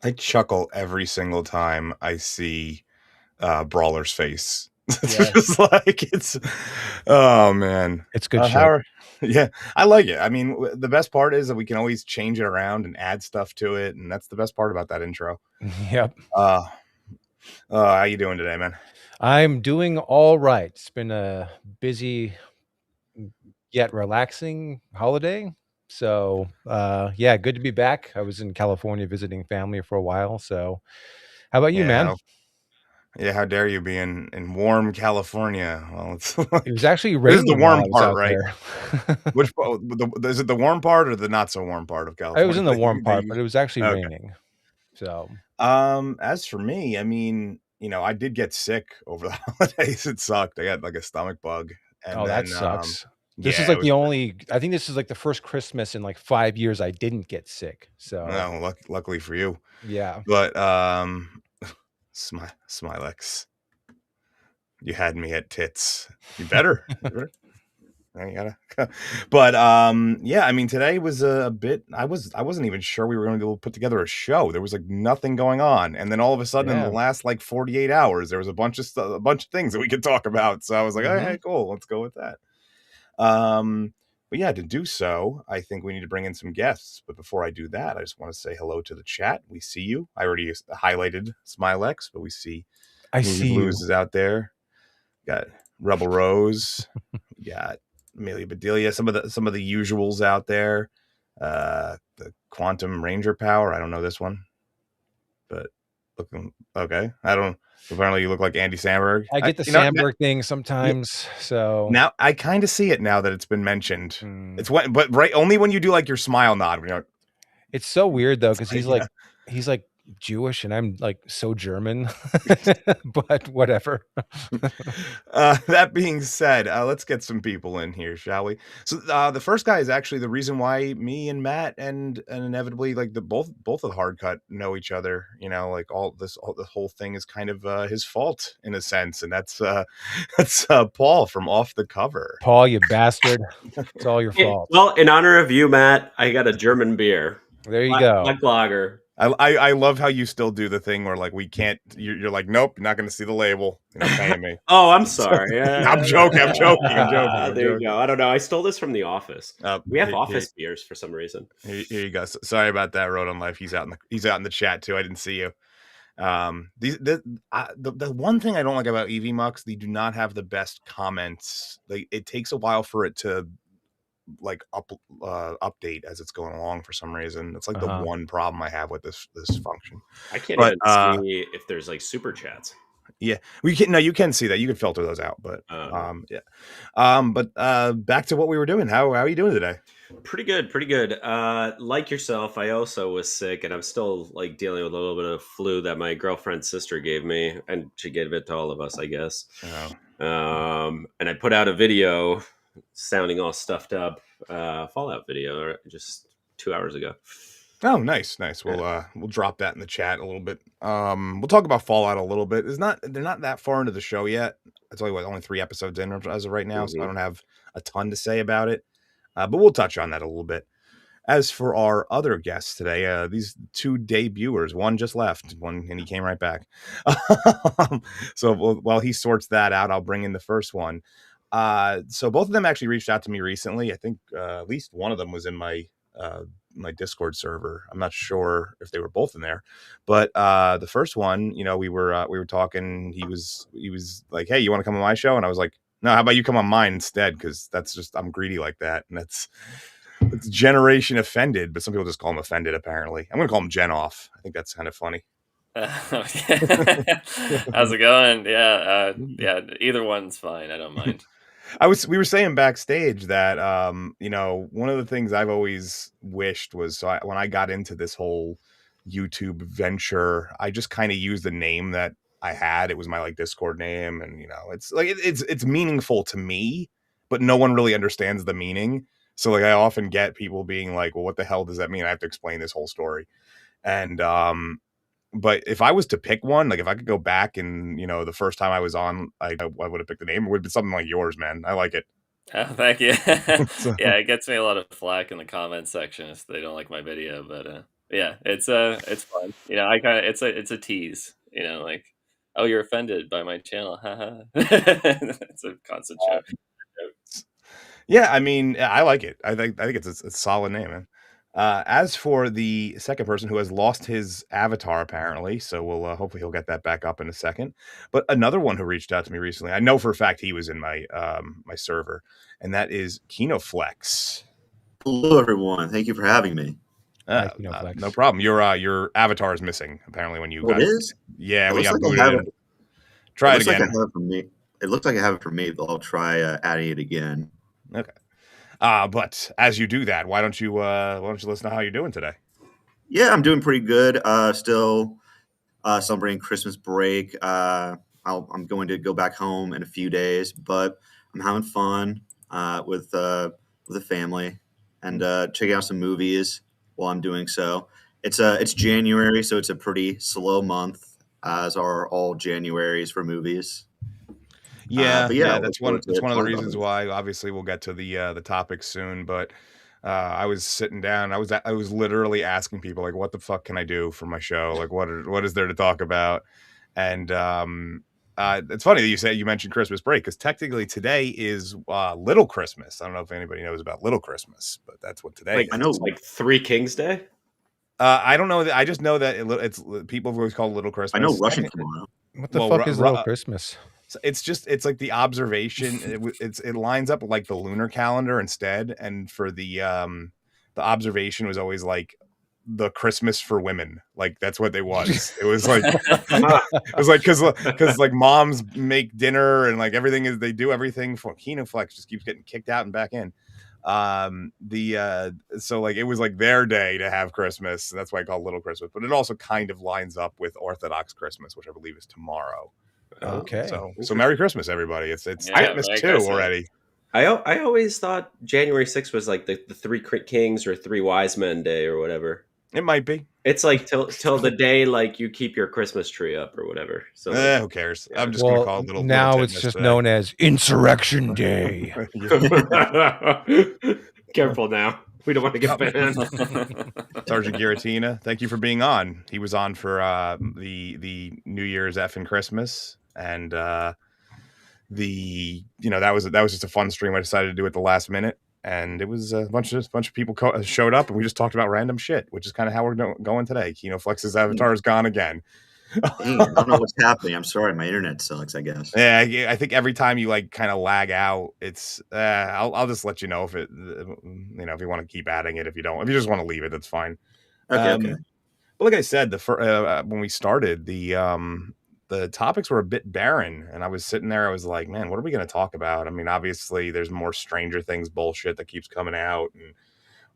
I chuckle every single time I see Brawler's face. It's Yes. just like it's oh man. It's good How shit. are, yeah, I like it. I mean, the best part is that we can always change it around and add stuff to it, and that's the best part about that intro. Yep. Uh, how you doing today, man? I'm doing all right. It's been a busy yet relaxing holiday. So, yeah, good to be back. I was in California visiting family for a while. So, how about you, Yeah, man? yeah. How dare you be in warm California? Well, it's It was like actually this is the raining while warm I was part, out right? there. Is it the warm part or the not so warm part of I was California in the warm that part, you? but it was actually Okay. raining. So, As for me, I mean, I did get sick over the holidays. It sucked. I got like a stomach bug, and oh, that then sucks. This is yeah, it like was. I think this is like the first Christmas in like 5 years I didn't get sick. So, No, luckily for you, yeah. but Smilex, you had me at tits. You better. You better. I gotta, but yeah. I mean, today was a bit. I wasn't even sure we were going to be able to put together a show. There was like nothing going on, and then all of a sudden, in the Yeah. last like 48 hours, there was a bunch of a bunch of things that we could talk about. So I was like, Mhm. hey, cool, let's go with that. Um, but yeah, to do so, I think we need to bring in some guests. But before I do that, I just want to say hello to the chat. We see you. I already highlighted Smilex, but we see I Movie see you. Blues is out there. Got Rebel Rose. We got Amelia Bedelia. Some of the usuals out there. The Quantum Ranger Power. I don't know this one, but looking okay. I don't. Apparently, you look like Andy Samberg. I get the Sandberg thing sometimes, so Now I kind of see it now that it's been mentioned. mm. It's but right only when you do like your smile nod. When you're like, It's so weird though, it's because yeah. he's like Jewish and I'm like so German, but whatever. That being said, let's get some people in here, shall we? So the first guy is actually the reason why me and Matt and inevitably like the both of the hard cut know each other. Like all the whole thing is kind of his fault in a sense, and that's that's Paul from Off the Cover. Paul, you bastard. It's all your fault. Well, in honor of you, Matt, I got a German beer. There you go. Black lager. I love how you still do the thing where like we can't. You're like, nope, you're not going to see the label. You're not paying me. Oh, I'm sorry. I'm joking. I'm joking. I'm joking. I'm There you joking. go. I don't know. I stole this from the office. We have Here, office beers for some reason. here you go. Sorry about that, Road on Life. He's out in the chat too. I didn't see you. The one thing I don't like about EV Mux, they do not have the best comments. It takes a while for it to like update as it's going along for some reason. It's like the Uh-huh. one problem I have with this function. I can't But even see if there's like super chats. yeah, we can. No, you can see that. You can filter those out. But yeah. But back to what we were doing. How are you doing today? Pretty good, pretty good. Like yourself, I also was sick, and I'm still like dealing with a little bit of flu that my girlfriend's sister gave me, and she gave it to all of us, I guess. And I put out a video sounding all stuffed up, Fallout video just 2 hours ago. Oh, nice. We'll drop that in the chat a little bit. We'll talk about Fallout a little bit. They're not that far into the show yet. It's only 3 episodes in as of right now, so I don't have a ton to say about it. But we'll touch on that a little bit. As for our other guests today, these two debuters, one just left, and he came right back. So while he sorts that out, I'll bring in the first one. So both of them actually reached out to me recently. I think at least one of them was in my Discord server. I'm not sure if they were both in there, but the first one, we were talking. He was like, "Hey, you want to come on my show?" And I was like, "No, how about you come on mine instead?" Because that's just I'm greedy like that, and it's Generation Offended, but some people just call him Offended. Apparently, I'm gonna call him Gen Off. I think that's kind of funny. How's it going? Yeah. Either one's fine. I don't mind. We were saying backstage that one of the things I've always wished was when I got into this whole YouTube venture, I just kind of used the name that I had. It was my like Discord name, and it's like it's meaningful to me, but no one really understands the meaning. So like I often get people being like, "Well, what the hell does that mean?" I have to explain this whole story. And but if I was to pick one, like if I could go back and the first time I was on, I would have picked the name. It would have been something like yours, man. I like it. Oh, thank you. So, Yeah, it gets me a lot of flack in the comments section if they don't like my video, but Yeah, it's fun. I kind of it's a tease. Like, oh, you're offended by my channel, haha. It's a constant joke. Yeah, I mean, I like it. I think it's a solid name, man. As for the second person who has lost his avatar, apparently, so we'll hopefully he'll get that back up in a second. But another one who reached out to me recently, I know for a fact he was in my my server, and that is KinoFlex. Hello, everyone. Thank you for having me. No problem. Your avatar is missing apparently when you got it is. Yeah, it when you got like booted in. Try it again. Like I have it for me. It looks like I have it for me, but I'll try adding it again. Okay. But as you do that, why don't you listen to how you're doing today? Yeah, I'm doing pretty good. Still celebrating Christmas break. I'm going to go back home in a few days, but I'm having fun with the family and checking out some movies while I'm doing so. It's January, so it's a pretty slow month, as are all Januaries for movies. Yeah, that's one of the reasons why. Obviously, we'll get to the topic soon, but I was sitting down. I was literally asking people like, "What the fuck can I do for my show? Like, what is there to talk about?" And it's funny that you mentioned Christmas break, because technically today is Little Christmas. I don't know if anybody knows about Little Christmas, but that's what today is. I know, like Three Kings Day. I don't know. I just know that it's people have always called Little Christmas. I know Russian tomorrow. What the fuck is Little Christmas? It's like the observation. It lines up with like the lunar calendar instead, and for the observation was always like the Christmas for women. Like that's what it was. It was like because like moms make dinner and like everything is they do everything for KinoFlex just keeps getting kicked out and back in. So like it was like their day to have Christmas. That's why I call it Little Christmas, but it also kind of lines up with Orthodox Christmas, which I believe is tomorrow. Okay. So Merry Christmas, everybody. It's Christmas too already. I always thought January 6th was like the Three Kings or Three Wise Men Day or whatever. It might be. It's like till the day like you keep your Christmas tree up or whatever. So who cares? Yeah. I'm just gonna call it little. Now it's just known as Insurrection Day. Careful now. We don't want to get banned. Sergeant Giratina, thank you for being on. He was on for the New Year's effing Christmas, and that was just a fun stream. I decided to do at the last minute, and it was a bunch of people showed up, and we just talked about random shit, which is kind of how we're going today. KinoFlex's avatar is gone again. Dang, I don't know what's happening. I'm sorry, my internet sucks, I guess. Yeah, I think every time you like kind of lag out, it's I'll just let you know if it if you want to keep adding it. If you don't, if you just want to leave it, that's fine. Okay. But like I said, when we started, the topics were a bit barren, and I was sitting there, I was like, man, what are we going to talk about? I mean, obviously there's more Stranger Things bullshit that keeps coming out, and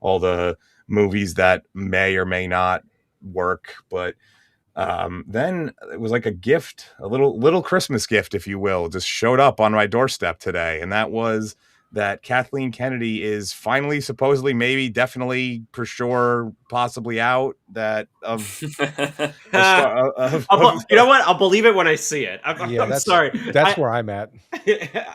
all the movies that may or may not work, but then it was like a gift, a little Christmas gift, if you will, just showed up on my doorstep today. And that was that Kathleen Kennedy is finally, supposedly, maybe, definitely, for sure, possibly out. That you know what? I'll believe it when I see it. I'm sorry. That's where I'm at.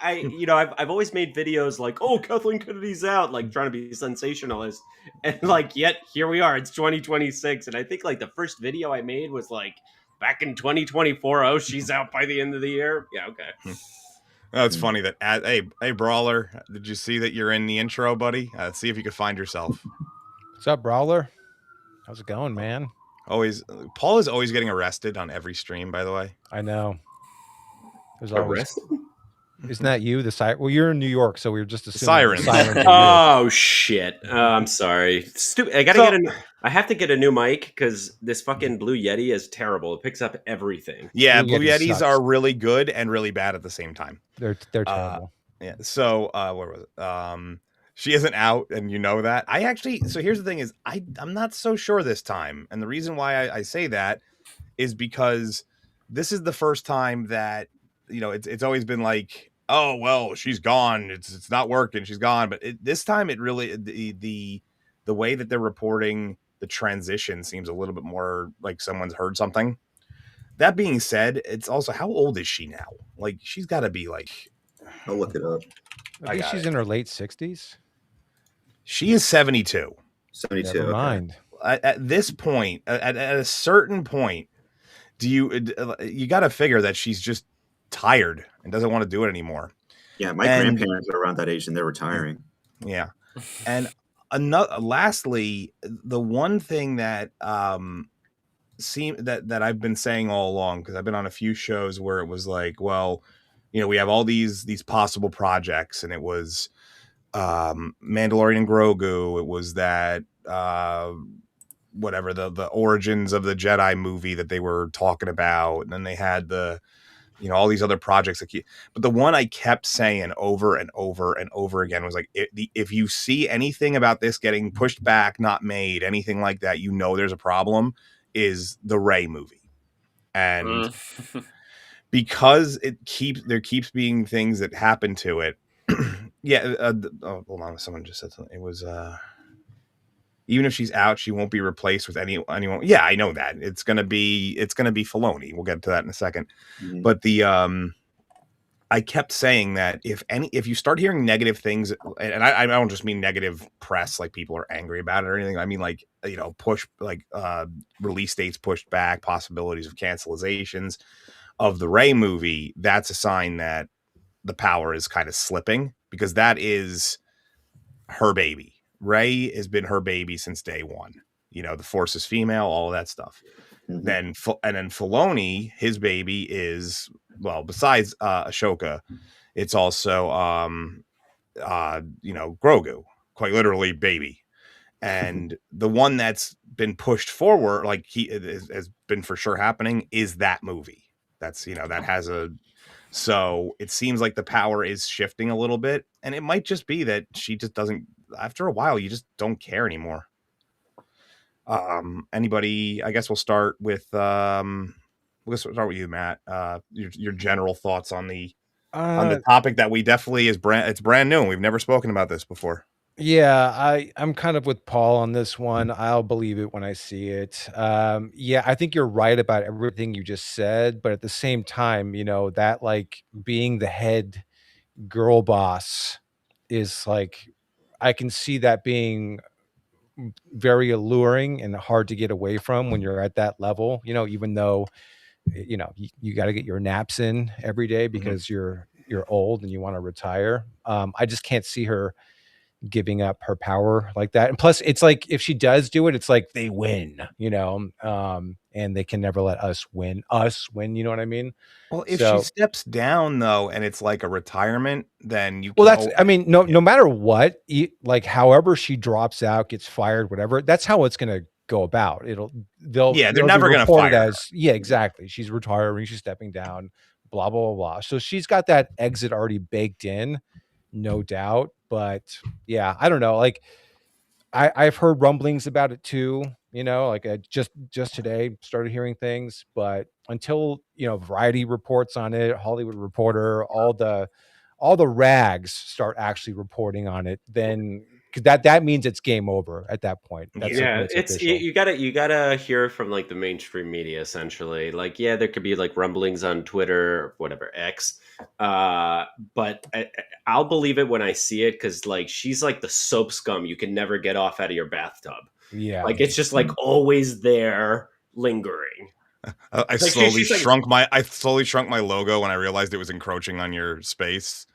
I've always made videos like, oh, Kathleen Kennedy's out, like trying to be sensationalist, and like yet here we are. It's 2026, and I think like the first video I made was like back in 2024. Oh, she's out by the end of the year. Yeah, okay. Oh, it's funny that hey Brawler, did you see that you're in the intro, buddy? See if you could find yourself. What's up, Brawler? How's it going, man? Paul is always getting arrested on every stream, by the way. I know. There's always Isn't that you? The siren? Well, you're in New York, so we were just assuming siren. Oh shit! I'm sorry. Stupid. I have to get a new mic because this fucking Blue Yeti is terrible. It picks up everything. Yeah, Blue Yetis are really good and really bad at the same time. They're terrible. Yeah. So where was it? She isn't out, and you know that. So here's the thing: is I'm not so sure this time, and the reason why I say that is because this is the first time that it's always been like, oh well, she's gone. It's not working. She's gone. But this time, it really the way that they're reporting the transition seems a little bit more like someone's heard something. That being said, it's also, how old is she now? Like, she's got to be like, I'll look it up. I think she's in her late 60s. She is 72. 72. Never mind. at this point, at a certain point, you got to figure that she's just tired and doesn't want to do it anymore. Yeah, my grandparents are around that age and they're retiring. Yeah. And lastly, the one thing that that I've been saying all along, because I've been on a few shows where it was like, well, we have all these possible projects, and it was Mandalorian and Grogu. It was that whatever the Origins of the Jedi movie that they were talking about, and then they had the all these other projects. But the one I kept saying over and over and over again was like, if you see anything about this getting pushed back, not made, anything like that, there's a problem, is the Rey movie. And because there keeps being things that happen to it. Yeah. Hold on. Someone just said something. It was, even if she's out, she won't be replaced with anyone. Yeah, I know that. It's gonna be Filoni. We'll get to that in a second. Mm-hmm. But I kept saying that if you start hearing negative things, and I don't just mean negative press, like people are angry about it or anything. I mean like push, like release dates pushed back, possibilities of cancelizations of the Rey movie. That's a sign that the power is kind of slipping, because that is her baby. Rey has been her baby since day one. The Force is female, all of that stuff. Mm-hmm. Then Filoni, his baby is, well, besides Ahsoka, it's also Grogu, quite literally baby. And the one that's been pushed forward, like has been for sure happening, is that movie. That's that has so it seems like the power is shifting a little bit, and it might just be that she just doesn't. After a while, you just don't care anymore. Anybody? I guess we'll start with you, Matt. Your general thoughts on the topic that we definitely it's brand new. We've never spoken about this before. Yeah, I'm kind of with Paul on this one. I'll believe it when I see it. Yeah, I think you're right about everything you just said, but at the same time, that like being the head girl boss is like, I can see that being very alluring and hard to get away from when you're at that level, even though, you got to get your naps in every day because you're old and you want to retire. I just can't see her giving up her power like that. And plus it's like, if she does do it, it's like they win, and they can never let us win, you know what I mean? Well, if she steps down though, and it's like a retirement, then you no matter what, like however she drops out, gets fired, whatever, that's how it's going to go about. They're never going to fire her. Yeah, exactly. She's retiring, she's stepping down, blah, blah, blah, blah. So she's got that exit already baked in, no doubt. But yeah, I don't know. Like I've heard rumblings about it too, like I just today started hearing things, but until, Variety reports on it, Hollywood Reporter, all the rags start actually reporting on it, then that means it's game over at that point. That's it's you gotta hear from like the mainstream media essentially. Like, yeah, there could be like rumblings on Twitter, whatever, X, but I'll believe it when I see it, because like she's like the soap scum you can never get off out of your bathtub. Yeah, like it's just like always there lingering. I slowly shrunk my logo when I realized it was encroaching on your space.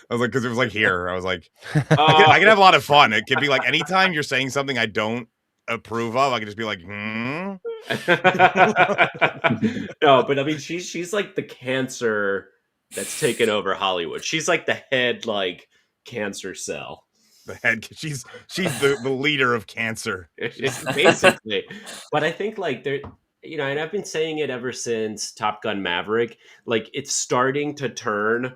I was like, because it was like here. I was like, I can have a lot of fun. It could be like anytime you're saying something I don't approve of, I can just be like, No, but I mean, she's like the cancer that's taken over Hollywood. She's like the head, like cancer cell. The head. She's the leader of cancer, basically. But I think like there. And I've been saying it ever since Top Gun Maverick. Like it's starting to turn.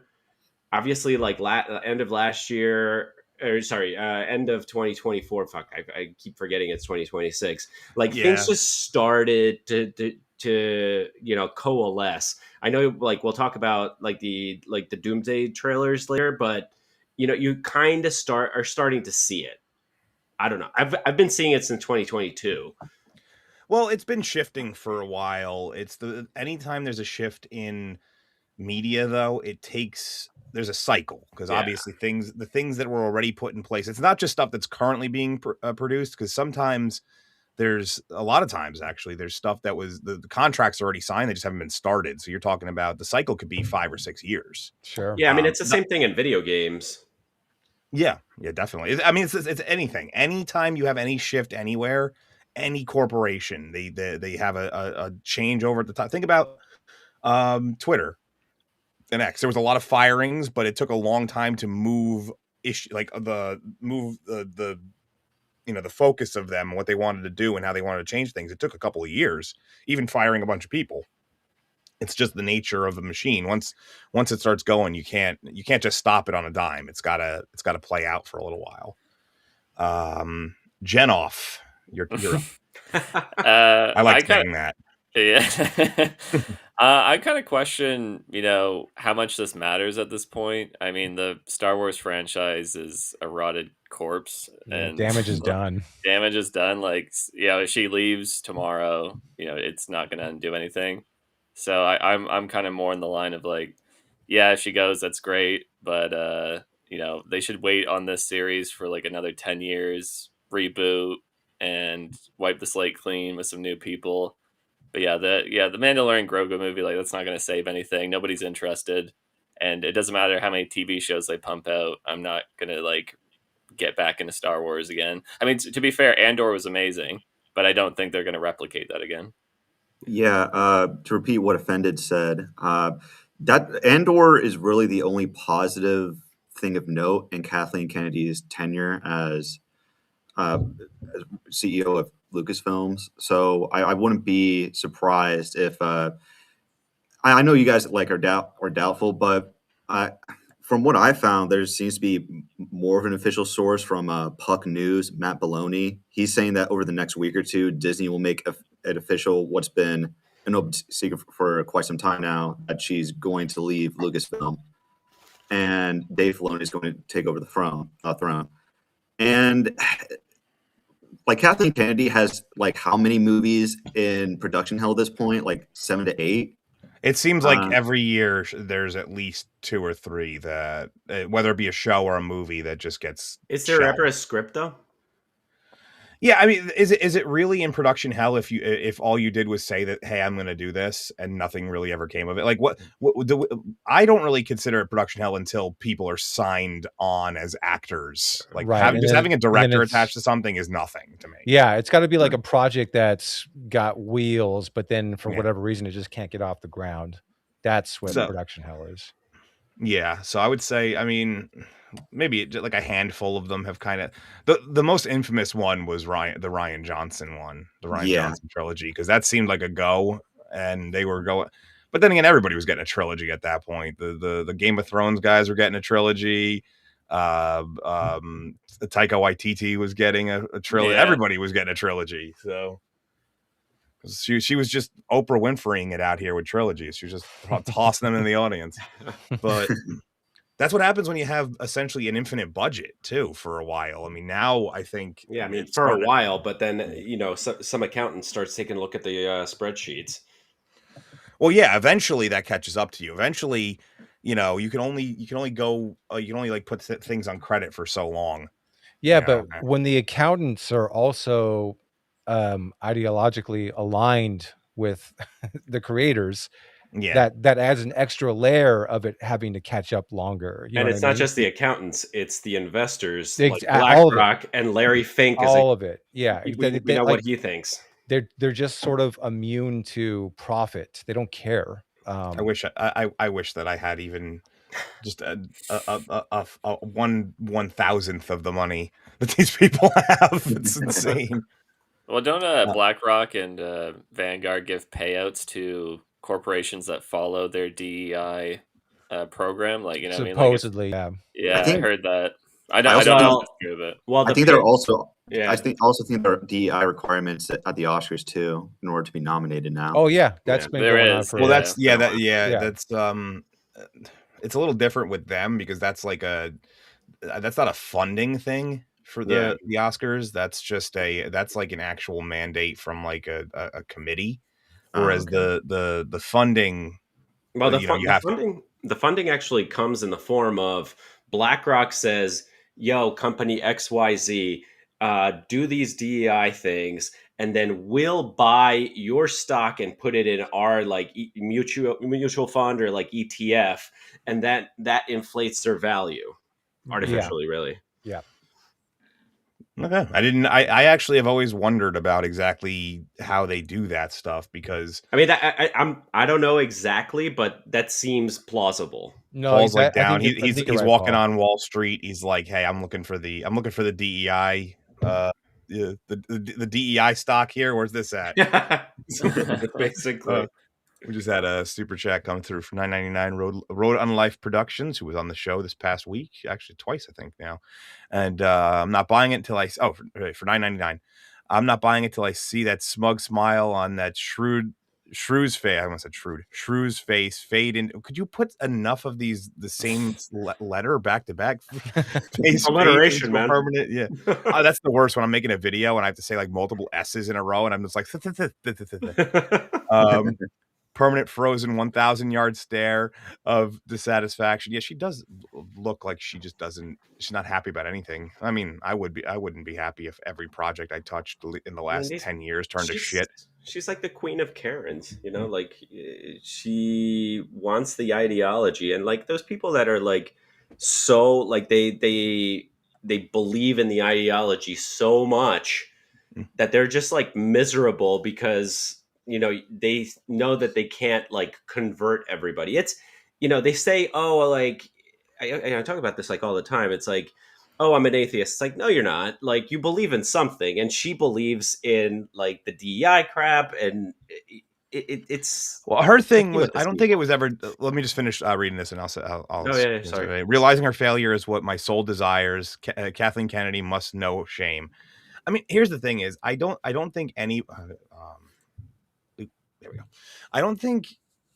Obviously, like end of last year, end of 2024. Fuck, I keep forgetting it's 2026. Like things just started to coalesce. I know, like we'll talk about like the Doomsday trailers later, but you kind of are starting to see it. I don't know. I've been seeing it since 2022. Well, it's been shifting for a while. Anytime there's a shift in media, though, there's a cycle, because obviously the things that were already put in place, it's not just stuff that's currently being produced, because sometimes there's a lot of times actually there's stuff that was the contracts are already signed, they just haven't been started. So you're talking about the cycle could be 5 or 6 years. Sure. Yeah, I mean it's the same thing in video games. Yeah, definitely. I mean, it's anything. Anytime you have any shift anywhere, any corporation, they have a changeover at the top. Think about Twitter and X. There was a lot of firings, but it took a long time to move the the focus of them, what they wanted to do and how they wanted to change things. It took a couple of years, even firing a bunch of people. It's just the nature of the machine. Once it starts going, you can't just stop it on a dime. It's gotta play out for a little while. Genoff, you're I like saying that. Yeah. I kind of question, how much this matters at this point. I mean, the Star Wars franchise is a rotted corpse, and damage is done. Damage is done. Like, if she leaves tomorrow, it's not going to undo anything. So I'm kind of more in the line of like, yeah, if she goes, that's great, but they should wait on this series for like another 10 years, reboot, and wipe the slate clean with some new people. But the Mandalorian Grogu movie, like, that's not going to save anything. Nobody's interested, and it doesn't matter how many TV shows they pump out. I'm not going to like get back into Star Wars again. I mean, to be fair, Andor was amazing, but I don't think they're going to replicate that again. Yeah, to repeat what Offended said, that Andor is really the only positive thing of note in Kathleen Kennedy's tenure as CEO of Lucasfilms. So I wouldn't be surprised if I know you guys like are doubtful, but from what I found, there seems to be more of an official source from Puck News, Matt Baloney. He's saying that over the next week or two, Disney will make it official what's been an open secret for quite some time now, that she's going to leave Lucasfilm, and Dave Filoni is going to take over the throne. And like Kathleen Kennedy has like how many movies in production hell at this point? Like 7 to 8. It seems like every year there's at least 2 or 3 that, whether it be a show or a movie, that just gets. Is there ever a script though? Yeah, I mean, is it really in production hell if all you did was say that, hey, I'm going to do this, and nothing really ever came of it? Like I don't really consider it production hell until people are signed on as actors. Like having a director attached to something is nothing to me. Yeah, it's got to be like a project that's got wheels, but then for whatever reason it just can't get off the ground. That's what production hell is. Yeah, so I would say, I mean, maybe like a handful of them have kind of the most infamous one was the Rian Johnson one, the Rian Johnson trilogy, because that seemed like a go, and they were going. But then again, everybody was getting a trilogy at that point. The Game of Thrones guys were getting a trilogy. Taika Waititi was getting a trilogy. Yeah. Everybody was getting a trilogy. So she was just Oprah Winfreying it out here with trilogies. She was just tossing them in the audience. But that's what happens when you have essentially an infinite budget too for a while. I mean, now I think for a while, but then some accountants starts taking a look at the spreadsheets. Well, yeah, eventually that catches up to you. Eventually, you can only like put things on credit for so long. Yeah, but when the accountants are also ideologically aligned with the creators, that adds an extra layer of it having to catch up longer. And it's not just the accountants; it's the investors, like BlackRock and Larry Fink. All of it, yeah. We know what he thinks. They're just sort of immune to profit. They don't care. I wish that I had even just a 1/1000th of the money that these people have. It's insane. Well, don't BlackRock and Vanguard give payouts to corporations that follow their DEI program? Like, supposedly, yeah, I heard that. I don't know if that's true, but I think they're also. Yeah, I think there are DEI requirements at the Oscars too, in order to be nominated now. Oh yeah, that's been going on for. Well, that's that's it's a little different with them because that's like that's not a funding thing for the Oscars. That's just that's like an actual mandate from like a committee, whereas the funding. Well, the funding actually comes in the form of BlackRock says, "Yo, company XYZ, do these DEI things," and then we'll buy your stock and put it in our like mutual fund or like ETF, and that inflates their value artificially, really. Yeah. Okay. I actually have always wondered about exactly how they do that stuff, because I mean, I don't know exactly, but that seems plausible. No, Paul's like I down. think He's you're right, walking Paul. on Wall Street. He's like, hey, I'm looking for the DEI, the DEI stock here. Where's this at? Basically. We just had a super chat come through for $9.99. Road on Life Productions, who was on the show this past week, actually twice, I think now. And I'm not buying it until for $9.99. I'm not buying it till I see that smug smile on that Shrew's face. I almost said Shrew's face fade in. Could you put enough of the same letter back to back? Face alliteration, man. Permanent. Yeah. That's the worst when I'm making a video and I have to say like multiple S's in a row, and I'm just like permanent frozen 1,000-yard stare of dissatisfaction. Yeah, she does look like she just doesn't. She's not happy about anything. I mean, I wouldn't be happy if every project I touched in the last 10 years turned to shit. She's like the queen of Karens, you know, like she wants the ideology, and like those people that are like so like they believe in the ideology so much that they're just like miserable because you know they know that they can't like convert everybody. It's, you know, they say, oh, like I talk about this like all the time. It's like, oh, I'm an atheist. It's like, no, you're not. Like, you believe in something, and she believes in like the DEI crap, and it's well, her thing was, I don't think it was ever. Let me just finish reading this, and I'll oh yeah, sorry. Realizing her failure is what my soul desires. Kathleen Kennedy must know shame. I mean, here's the thing: is I don't think any. There we go. I don't think,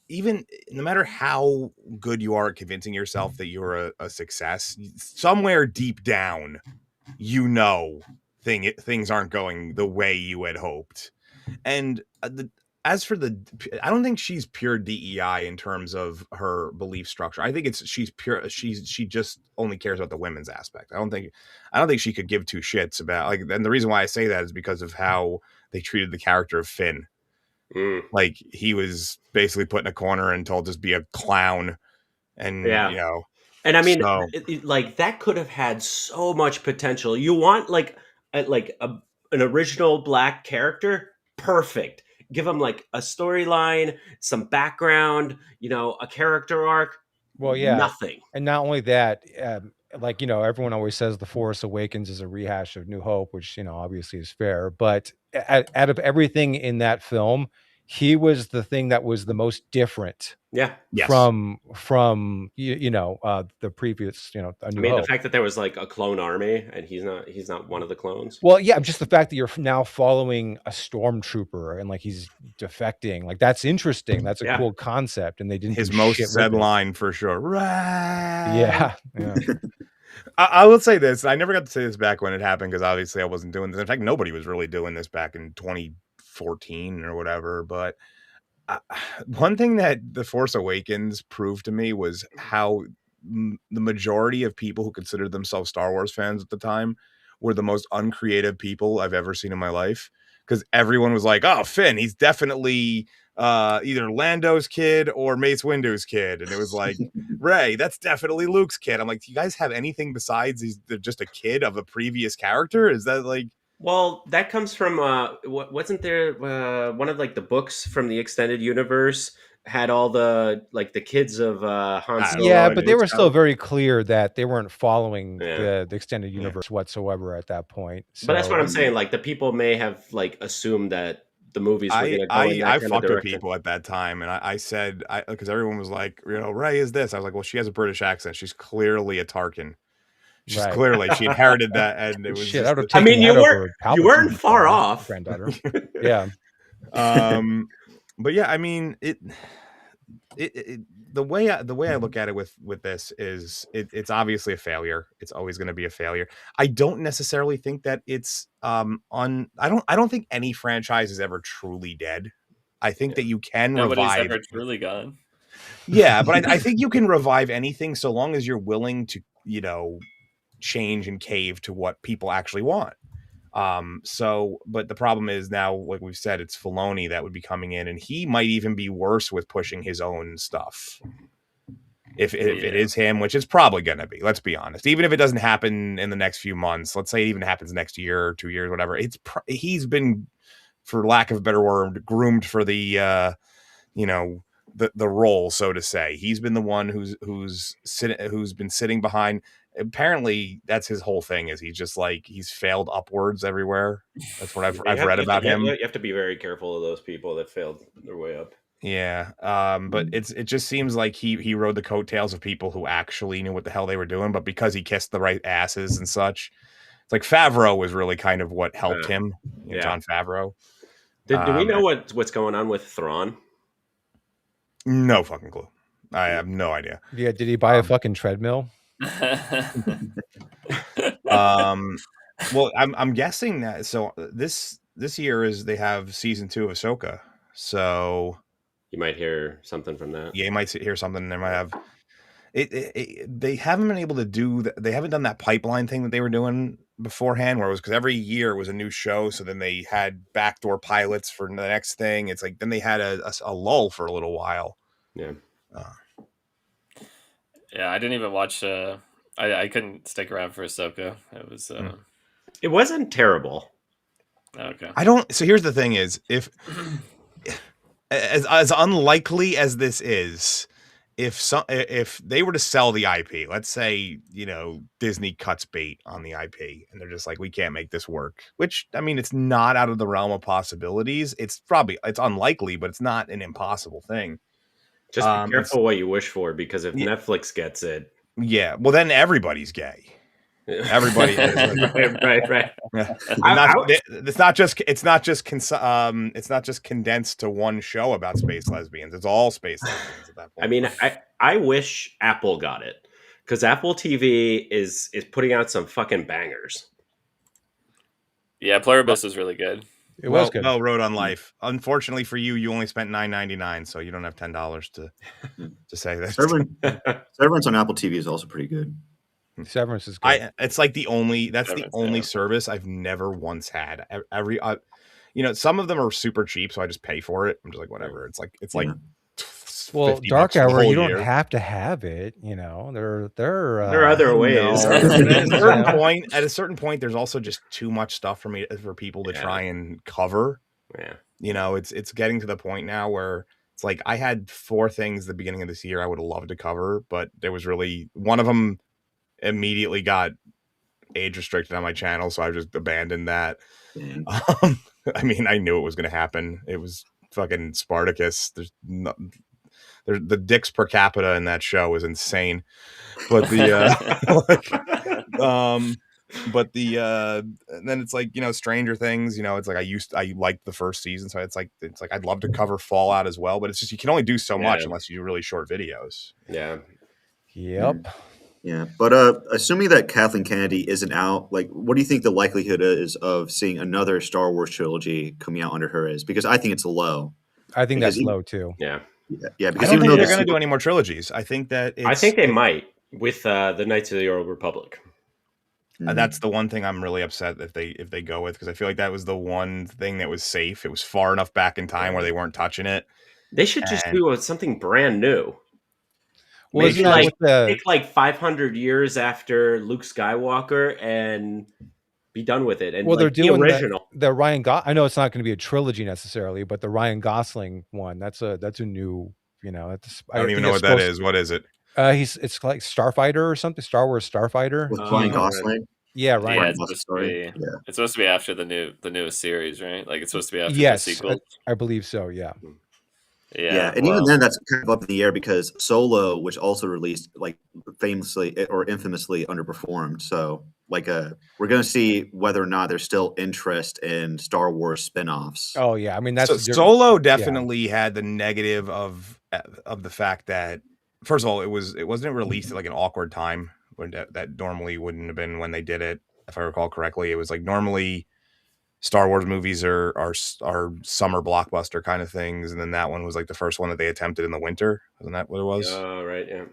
even no matter how good you are at convincing yourself that you're a success, somewhere deep down, you know, things aren't going the way you had hoped. And as for I don't think she's pure DEI in terms of her belief structure. I think she's pure. She just only cares about the women's aspect. I don't think she could give two shits about, like, and the reason why I say that is because of how they treated the character of Finn. Like, he was basically put in a corner and told just be a clown, and you know. And I mean, like that could have had so much potential. You want like an original black character, perfect. Give them like a storyline, some background, you know, a character arc. Well, yeah, nothing. And not only that, like, you know, everyone always says The Force Awakens is a rehash of New Hope, which, you know, obviously is fair. But out of everything in that film, he was the thing that was the most different. Yeah. Yes. From you know, the previous, you know, A New Hope. The fact that there was like a clone army and he's not one of the clones. Well, yeah, just the fact that you're now following a stormtrooper and like he's defecting, like that's interesting. That's a cool concept, and they didn't. His most said line for sure. Right. Yeah. I will say this. I never got to say this back when it happened, because obviously I wasn't doing this. In fact, nobody was really doing this back in 2014 or whatever. But one thing that The Force Awakens proved to me was how the majority of people who considered themselves Star Wars fans at the time were the most uncreative people I've ever seen in my life. Because everyone was like, oh, Finn, he's definitely either Lando's kid or Mace Windu's kid. And it was like, Rey, that's definitely Luke's kid. I'm like, do you guys have anything besides they're just a kid of a previous character? Is that like... Well, that comes from wasn't there one of like the books from the extended universe had all the like the kids of Han Solo? Yeah, but they were still very clear that they weren't following the extended universe whatsoever at that point. So, but that's what I'm saying. Like, the people may have like assumed that the movies were going to go in that I kind fucked of with people at that time, and I said, because everyone was like, you know, Rey is this. I was like, well, she has a British accent. She's clearly a Tarkin. She's clearly, she inherited that, and it was. Shit, I mean, you weren't far off, granddaughter. Yeah. But yeah, I mean, the way I look at it with this is it's obviously a failure. It's always going to be a failure. I don't necessarily think that it's I don't think any franchise is ever truly dead. I think that you can revive. Ever truly gone. Yeah, but I think you can revive anything so long as you're willing to, you know, change and cave to what people actually want. But the problem is now, like we've said, it's Filoni that would be coming in, and he might even be worse with pushing his own stuff. If it is him, which it's probably going to be, let's be honest. Even if it doesn't happen in the next few months, let's say it even happens next year or 2 years, whatever. He's been, for lack of a better word, groomed for the the role, so to say. He's been the one who's been sitting behind. Apparently, that's his whole thing. Is he's failed upwards everywhere. That's what I've read about him. You have to be very careful of those people that failed their way up. Yeah, but it just seems like he rode the coattails of people who actually knew what the hell they were doing, but because he kissed the right asses and such, it's like Favreau was really kind of what helped him. Jon Favreau. Do we know what's going on with Thrawn? No fucking clue. I have no idea. Yeah, did he buy a fucking treadmill? Well, I'm guessing that. So this year they have season 2 of Ahsoka. So you might hear something from that. Yeah, you might hear something. They might have they haven't been able to do that. They haven't done that pipeline thing that they were doing beforehand, where it was because every year it was a new show. So then they had backdoor pilots for the next thing. It's like then they had a lull for a little while. Yeah. Yeah, I didn't even watch. I couldn't stick around for Ahsoka. It was. It wasn't terrible. Okay. So here's the thing: is if as unlikely as this is, if they were to sell the IP, let's say Disney cuts bait on the IP and they're just like, we can't make this work. Which, I mean, it's not out of the realm of possibilities. It's unlikely, but it's not an impossible thing. Just be careful what you wish for, because if Netflix gets it, well, then everybody's gay. Everybody is right. Yeah. It's not just condensed to one show about space lesbians. It's all space lesbians at that point. I mean, I wish Apple got it, because Apple TV is putting out some fucking bangers. Yeah, Pluribus was really good. It was good. Well, Road on Life. Unfortunately for you, you only spent $9.99, so you don't have $10 to say that. Severance on Apple TV is also pretty good. Severance is good. It's like the only service I've never once had. Some of them are super cheap, so I just pay for it. I'm just like, whatever. It's like well, Dark Hour, you don't have to have it. There are other ways. At a certain point, there's also just too much stuff for people to try and cover. Yeah, it's getting to the point now where it's like I had 4 things at the beginning of this year I would have loved to cover, but there was really one of them immediately got age restricted on my channel, so I just abandoned that. I mean, I knew it was going to happen. It was fucking Spartacus. The dicks per capita in that show is insane, but and then it's like Stranger Things. It's like I liked the first season, so it's like I'd love to cover Fallout as well, but it's just you can only do so much unless you do really short videos. Yeah. Yep. Yeah, but assuming that Kathleen Kennedy isn't out, like, what do you think the likelihood is of seeing another Star Wars trilogy coming out under her is? Because I think it's low. I think that's low too. Yeah. Yeah, because I don't think they're going to do any more trilogies. I think that I think they might with the Knights of the Old Republic. That's the one thing I'm really upset if they go with, because I feel like that was the one thing that was safe. It was far enough back in time where they weren't touching it. They should just do something brand new. Well, maybe take like 500 years after Luke Skywalker and be done with it. And they're doing the original. The Ryan I know it's not going to be a trilogy necessarily, but the Ryan Gosling one, that's a new, I don't even know what that is. What is it? It's like Starfighter or something. Star Wars Starfighter with Ryan Gosling. Yeah, Ryan. Yeah, it's supposed to be after the newest series, right? Like it's supposed to be after the sequel. I believe so. Yeah. Yeah, and even then, that's kind of up in the air because Solo, which also released, like famously or infamously underperformed. So, like, we're going to see whether or not there's still interest in Star Wars spinoffs. Oh yeah, I mean that's Solo definitely had the negative of the fact that, first of all, it wasn't released at like an awkward time when that normally wouldn't have been when they did it. If I recall correctly, it was like normally Star Wars movies are summer blockbuster kind of things, and then that one was like the first one that they attempted in the winter. Wasn't that what it was? Oh, right, yeah.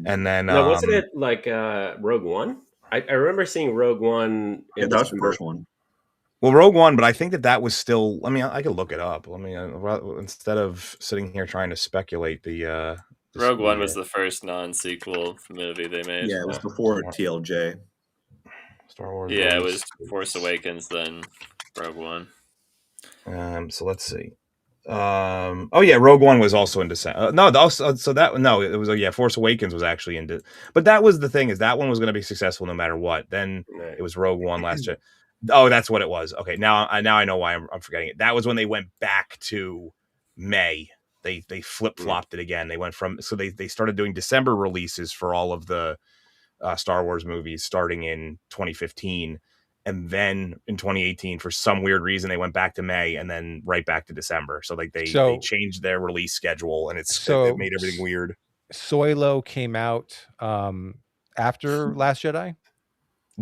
And then wasn't it like Rogue One? I remember seeing Rogue One. That was the first one. Well, Rogue One, but I think that was still. I mean, I could look it up. Let me instead of sitting here trying to speculate Rogue One was the first non-sequel movie they made. Yeah, it was before TLJ. Star Wars. Yeah, it was Force Awakens, then Rogue One. So let's see. Oh yeah, Rogue One was also in December. It was Force Awakens was actually into, but that was the thing, is that one was going to be successful no matter what. Then it was Rogue One last year. Oh, that's what it was. Okay, now I know why I'm forgetting it. That was when they went back to May. They flip flopped it again. They went from they started doing December releases for all of the Star Wars movies starting in 2015. And then in 2018, for some weird reason, they went back to May and then right back to December. So like they changed their release schedule, and it made everything weird. Solo came out after Last Jedi.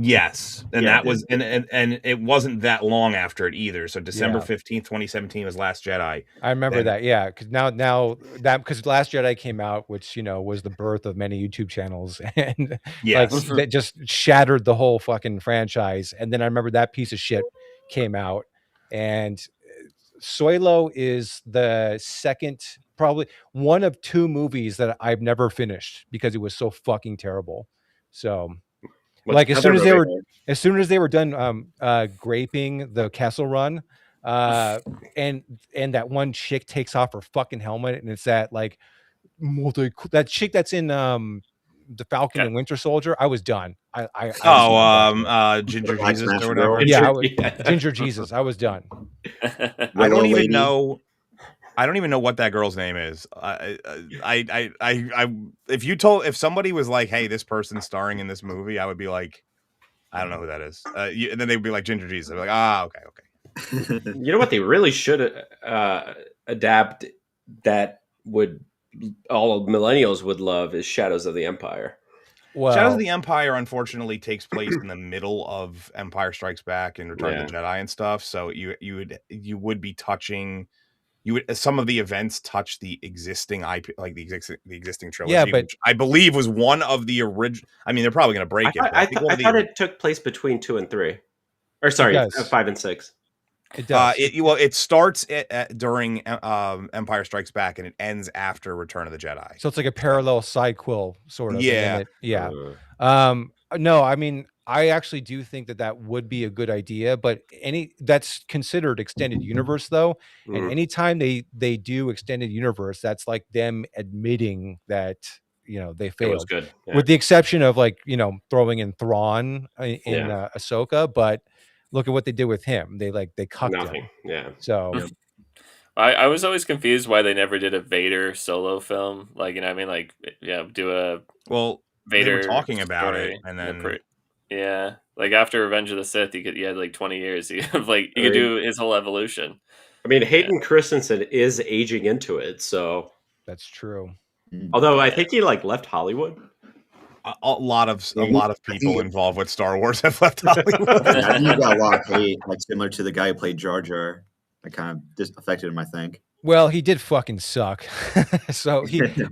Yes, and that was and it wasn't that long after it either. So December 15th, 2017 was Last Jedi. I remember that, yeah, because now that because Last Jedi came out, which was the birth of many YouTube channels, and that just shattered the whole fucking franchise. And then I remember that piece of shit came out, and Solo is the second, probably one of two movies that I've never finished because it was so fucking terrible. So. Like as soon as they were done graping the Kessel Run, and that one chick takes off her fucking helmet, and it's that like that chick that's in the Falcon and Winter Soldier. I was done. Ginger Jesus or whatever. Ginger Jesus. I was done. I don't even know what that girl's name is. If somebody was like, "Hey, this person's starring in this movie," I would be like, "I don't know who that is." And then they'd be like, "Ginger Jesus." I'd be like, okay. You know what they really should adapt that would all millennials would love is Shadows of the Empire. Well, Shadows of the Empire unfortunately takes place in the middle of Empire Strikes Back and Return of the Jedi and stuff. So you would be touching. Some of the events touch the existing IP, like the existing trilogy, which I believe was one of the original. I mean, they're probably going to break it. I thought it took place between 2 and 3, or sorry, 5 and 6. It does. It starts during Empire Strikes Back and it ends after Return of the Jedi. So it's like a parallel sidequel, sort of. Yeah. No, I mean, I actually do think that would be a good idea, but that's considered extended universe though. And anytime they do extended universe, that's like them admitting that, they failed. It was good. Yeah. With the exception of throwing in Thrawn in Ahsoka, but look at what they did with him. They cucked him. Yeah. So I was always confused why they never did a Vader solo film. Do a Vader. They were talking about it, and then after Revenge of the Sith, you had like 20 years. You could do his whole evolution. I mean, Hayden Christensen is aging into it, so that's true. Although I think he left Hollywood. A lot of people involved with Star Wars have left Hollywood. He got a lot of hate, similar to the guy who played Jar Jar. That kind of just affected him, I think. Well, he did fucking suck. So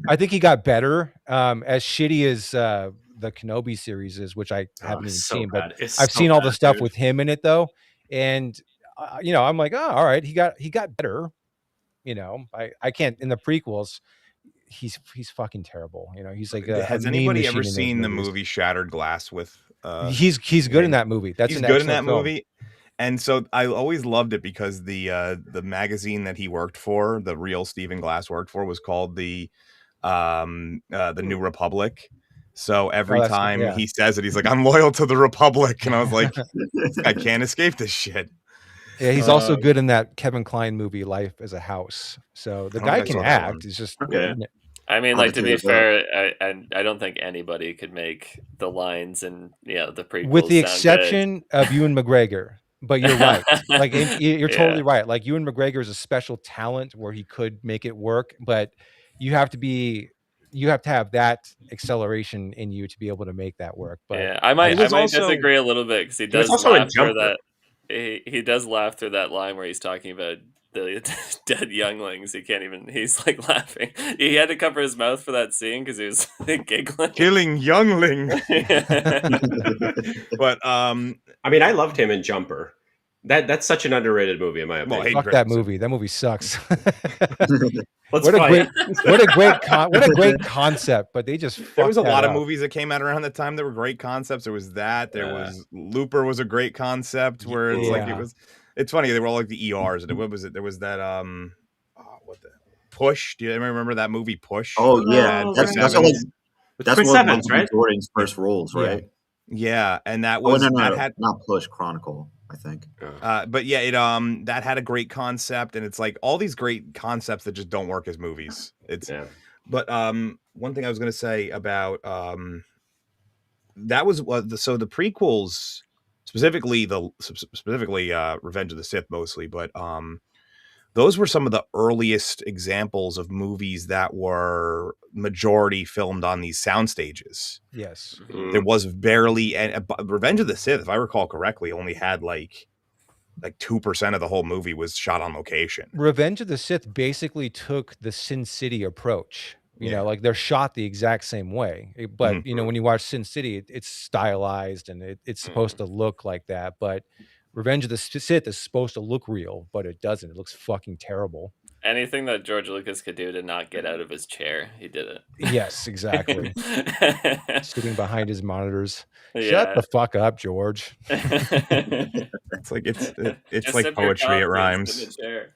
I think he got better. As shitty as the Kenobi series is, which I haven't even seen, but I've seen all the stuff with him in it though, and I'm like, oh, all right, he got better. I can't in the prequels. He's fucking terrible. He's like. Has anybody ever seen the movie Shattered Glass with? He's good in that movie. He's good in that movie. And so I always loved it because the magazine that he worked for, the real Stephen Glass worked for, was called the New Republic. So every time he says it, he's like, "I'm loyal to the Republic," and I was like, "I can't escape this shit." Yeah, he's also good in that Kevin Kline movie, Life as a House. So the guy can act. He's just okay. I mean, to be fair, I don't think anybody could make the lines and the prequels, with the exception of Ewan McGregor. But you're right. You're totally right. Like Ewan McGregor is a special talent where he could make it work, but you have to have that acceleration in you to be able to make that work. But I might disagree a little bit because he does laugh through that. He does laugh through that line where he's talking about the dead younglings. He's laughing. He had to cover his mouth for that scene because he was giggling. Killing youngling. But I mean, I loved him in Jumper. That's such an underrated movie in my opinion. Hayden Fuck that Christensen. movie. That movie sucks. Let's what a fight. great concept, but they just there was a lot up. of movies that came out around the time that were great concepts. There was that. There was Looper was a great concept where it's like it's funny, they were all like the ERs, and what was it? There was that what the Push. Do you ever remember that movie Push? Oh yeah, that's Chris one of Evans, right? Jordan's first roles, right? Yeah, and that was not Push, Chronicle, I think. But yeah, it that had a great concept, and it's like all these great concepts that just don't work as movies. But one thing I was gonna say about that was so the prequels, specifically Revenge of the Sith mostly, but those were some of the earliest examples of movies that were majority filmed on these sound stages. Yes. There was barely, and Revenge of the Sith, if I recall correctly, only had like 2% of the whole movie was shot on location. Revenge of the Sith basically took the Sin City approach. You know, like they're shot the exact same way. But, you know, when you watch Sin City, it's stylized and it's supposed to look like that. But Revenge of the Sith is supposed to look real, but it doesn't. It looks fucking terrible. Anything that George Lucas could do to not get out of his chair, he did it. Yes, exactly. Sitting behind his monitors. Shut the fuck up, George. It's like it's like poetry. It rhymes. In the chair.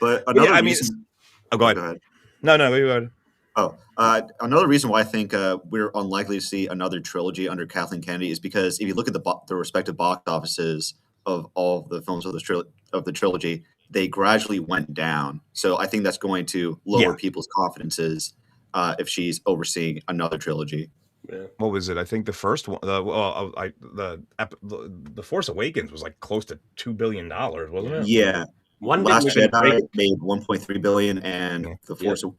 But another reason. Go ahead. No, go ahead. Another reason why I think we're unlikely to see another trilogy under Kathleen Kennedy is because if you look at the respective box offices of all the films of the trilogy, they gradually went down. So I think that's going to lower people's confidences if she's overseeing another trilogy. Yeah. What was it? I think the first one, the Force Awakens was like close to $2 billion, wasn't it? Yeah. Last Jedi made $1.3 billion, and the Rise of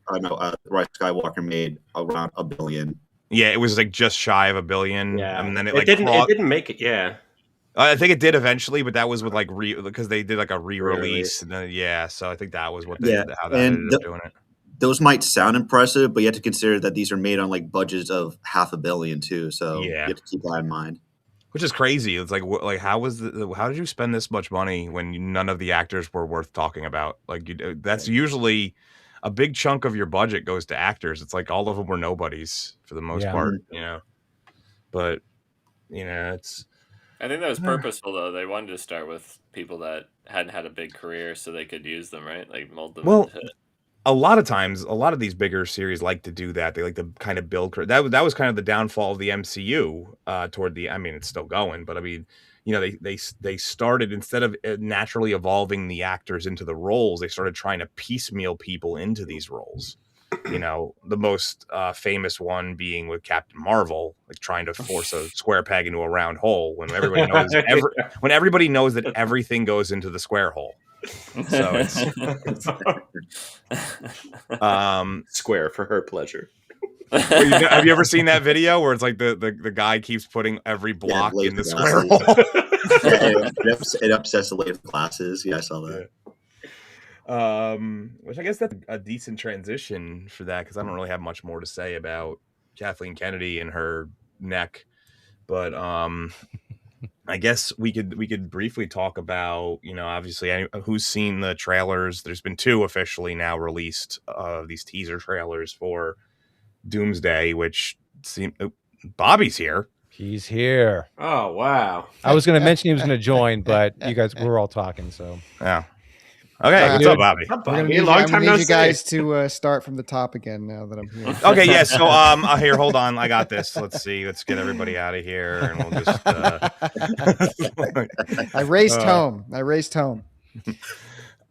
Skywalker made around $1 billion. Yeah, it was like just shy of $1 billion. Yeah, and then it didn't make it. Yeah, I think it did eventually, but that was with like because they did like a re-release, and then, so I think that was what how that ended up doing it. Those might sound impressive, but you have to consider that these are made on like budgets of $500 million too. So you have to keep that in mind. Which is crazy. It's like how did you spend this much money when none of the actors were worth talking about? Like that's usually a big chunk of your budget goes to actors. It's like all of them were nobodies for the most part, you know. But you know, I think that was purposeful though. They wanted to start with people that hadn't had a big career, so they could use them, right? Like mold them. Well, a lot of times, a lot of these bigger series like to do that. They like to kind of build that was kind of the downfall of the MCU toward the. I mean, it's still going, but I mean, you know, they started instead of naturally evolving the actors into the roles, they started trying to piecemeal people into these roles. You know, the most famous one being with Captain Marvel, like trying to force a square peg into a round hole when everybody knows when everybody knows that everything goes into the square hole. So it's square for her pleasure. Have you ever seen that video where it's like the guy keeps putting every block in the square hole? It upsets the lady with glasses. Yeah, I saw that. Which I guess that's a decent transition for that because I don't really have much more to say about Kathleen Kennedy and her neck, but I guess we could briefly talk about, you know, obviously who's seen the trailers. There's been 2 officially now released these teaser trailers for Doomsday, which seem Bobby's here. He's here. Oh wow! I was going to mention he was going to join, but you guys we're all talking, so yeah. Okay, what's up, Bobby? I'm gonna need you guys to start from the top again now that I'm here. Okay, yeah. So, here, hold on. I got this. Let's see. Let's get everybody out of here, and we'll just. I raced home.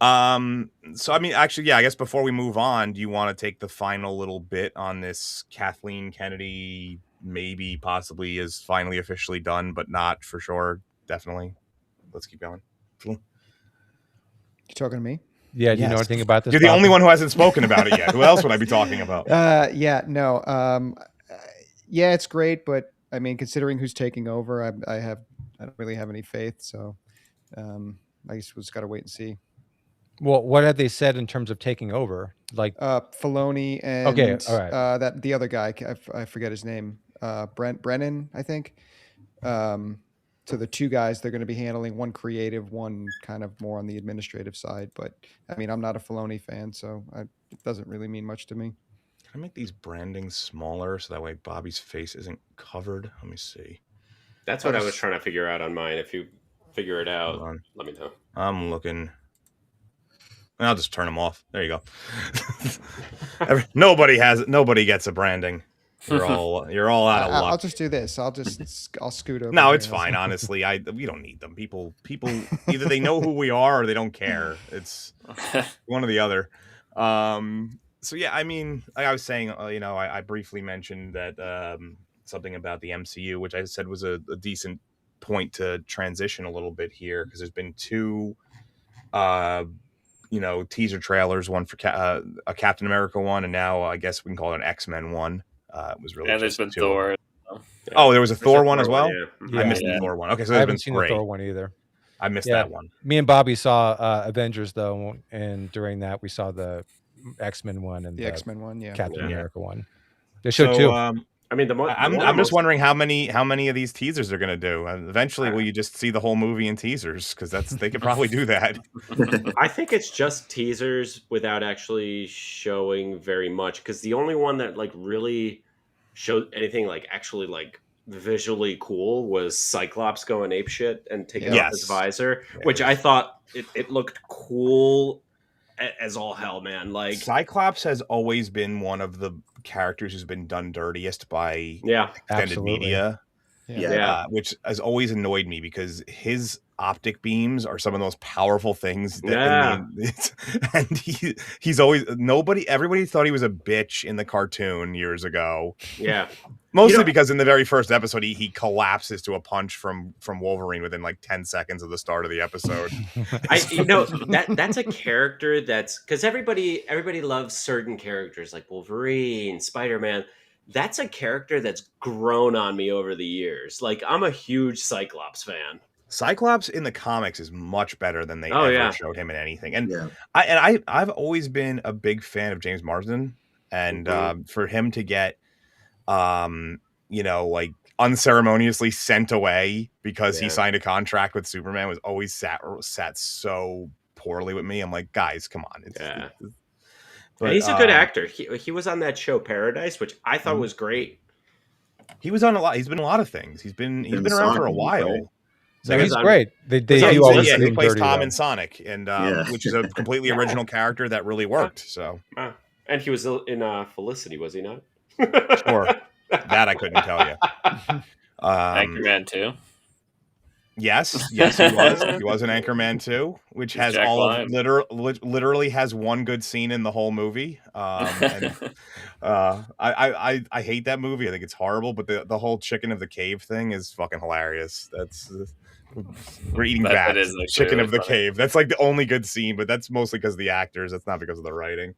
So, I mean, actually, yeah. I guess before we move on, do you want to take the final little bit on this Kathleen Kennedy? Maybe, possibly, is finally officially done, but not for sure. Definitely. Let's keep going. You talking to me? Yeah, do you know anything about this? You're the only one who hasn't spoken about it yet. Who else would I be talking about? No. Yeah, it's great, but I mean, considering who's taking over, I don't really have any faith. So, I guess we've just got to wait and see. Well, what have they said in terms of taking over? Like Filoni and okay, all right. That the other guy, I forget his name, Brennan, I think. to the two guys they're going to be handling, one creative, one kind of more on the administrative side. But I mean, I'm not a Filoni fan, so it doesn't really mean much to me. Can I make these brandings smaller so that way Bobby's face isn't covered? Let me see. That's what I was trying to figure out on mine. If you figure it out, let me know. I'm looking. I'll just turn them off. There you go. Nobody gets a branding. You're all out of luck. I'll just do this. I'll scoot over. No, it's fine. Honestly, we don't need them. People either they know who we are or they don't care. It's one or the other. So yeah, I mean, like I was saying, I briefly mentioned that something about the MCU, which I said was a decent point to transition a little bit here, because there's been two teaser trailers, one for a Captain America one, and now I guess we can call it an X-Men one. It was really, and there's been Thor. Oh, there was a Thor one as well. Yeah. I missed the Thor one. Okay, so I haven't been seen three. the Thor one either. I missed that one. Me and Bobby saw Avengers though, and during that we saw the X-Men one and the X-Men one, Captain America one. They showed two. I mean, I'm just wondering how many of these teasers they're going to do. Eventually, will you just see the whole movie in teasers? Because they could probably do that. I think it's just teasers without actually showing very much. Because the only one that like really showed anything like actually like visually cool was Cyclops going apeshit and taking off his visor, which I thought it looked cool as all hell, man. Like Cyclops has always been one of the characters who's been done dirtiest by extended media, which has always annoyed me, because his optic beams are some of the most powerful things and he's always everybody thought he was a bitch in the cartoon years ago, mostly because in the very first episode he collapses to a punch from Wolverine within like 10 seconds of the start of the episode. That's a character that's, because everybody loves certain characters like Wolverine, Spider-Man. That's a character that's grown on me over the years. Like, I'm a huge Cyclops fan. Cyclops in the comics is much better than they ever showed him in anything. And I've always been a big fan of James Marsden, and for him to get like unceremoniously sent away because he signed a contract with Superman was always sat so poorly with me. I'm like, guys, come on. But he's a good actor. He was on that show Paradise, which I thought was great. He was on a lot. He's been in a lot of things. He's been around for a while. Right? So he's great. He plays Tom in Sonic, and which is a completely original character that really worked. So, and he was in Felicity, was he not? Sure, that I couldn't tell you. Anchorman 2. Yes, he was. He was an Anchorman 2, which has literally has one good scene in the whole movie. I hate that movie. I think it's horrible. But the whole chicken of the cave thing is fucking hilarious. We're eating bats. Chicken of the cave. That's like the only good scene, but that's mostly because of the actors. That's not because of the writing.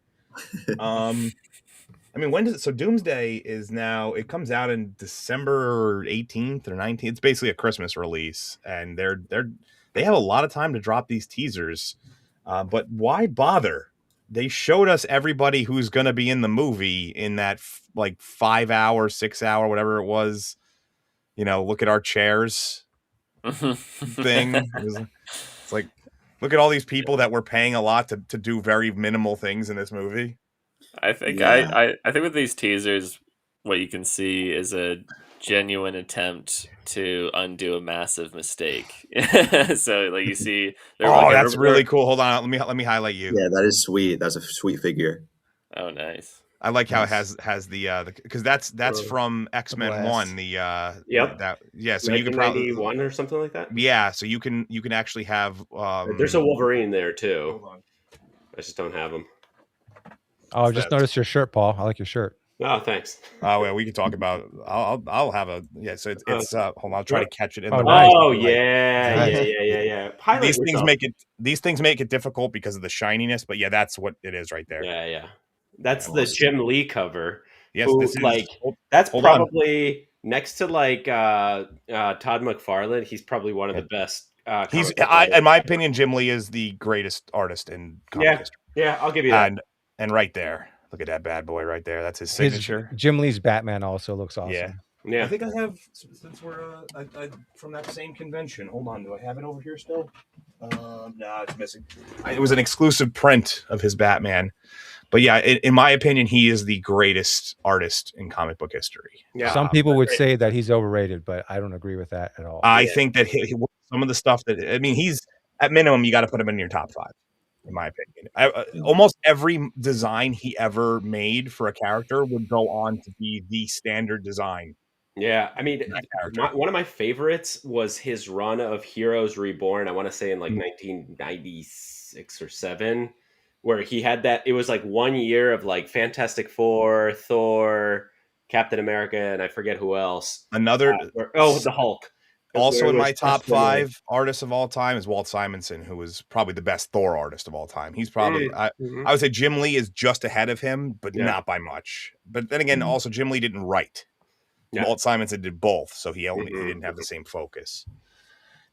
I mean, so Doomsday is now, it comes out in December 18th or 19th. It's basically a Christmas release, and they have a lot of time to drop these teasers. But why bother? They showed us everybody who's going to be in the movie in that 5 hour, 6 hour, whatever it was. Look at our chairs thing. It's like, look at all these people that we're paying a lot to do very minimal things in this movie. I think I think with these teasers, what you can see is a genuine attempt to undo a massive mistake. So, like, you see, that's really cool. Hold on, let me highlight you. Yeah, that is sweet. That's a sweet figure. Oh, nice. I like how it has the because that's from X-Men 1. So you can probably 91 or something like that. Yeah, so you can actually have. There's a Wolverine there too. I just don't have him. Oh, I just noticed your shirt, Paul. I like your shirt. Oh, thanks. Oh, well, we can talk about. I'll have a So it's hold on. I'll try to catch it in. Yeah. These things make it difficult because of the shininess, but that's what it is right there. Yeah. That's the Jim Lee cover. Yes, that's probably next to Todd McFarlane. He's probably one of the best. In my opinion, Jim Lee is the greatest artist in comic history. Yeah, I'll give you that. And right there, look at that bad boy right there. That's his signature. Jim Lee's Batman also looks awesome. Yeah. Yeah. I think I have, since we're from that same convention. Hold on, do I have it over here still? No, it's missing. It was an exclusive print of his Batman. But yeah, in my opinion, he is the greatest artist in comic book history. Yeah. Some people would say that he's overrated, but I don't agree with that at all. I think that some of the stuff that, I mean, he's at minimum, you got to put him in your top 5, in my opinion. Almost every design he ever made for a character would go on to be the standard design. Yeah, I mean, one of my favorites was his run of Heroes Reborn. I want to say in like 1996 or 7, where he had that. It was like 1 year of like Fantastic Four, Thor, Captain America, and I forget who else. The Hulk. Also in my top 5 artists of all time is Walt Simonson, who was probably the best Thor artist of all time. He's probably, I would say Jim Lee is just ahead of him, but not by much. But then again, also Jim Lee didn't write. Yeah. Walt Simonson did both, so he didn't have the same focus.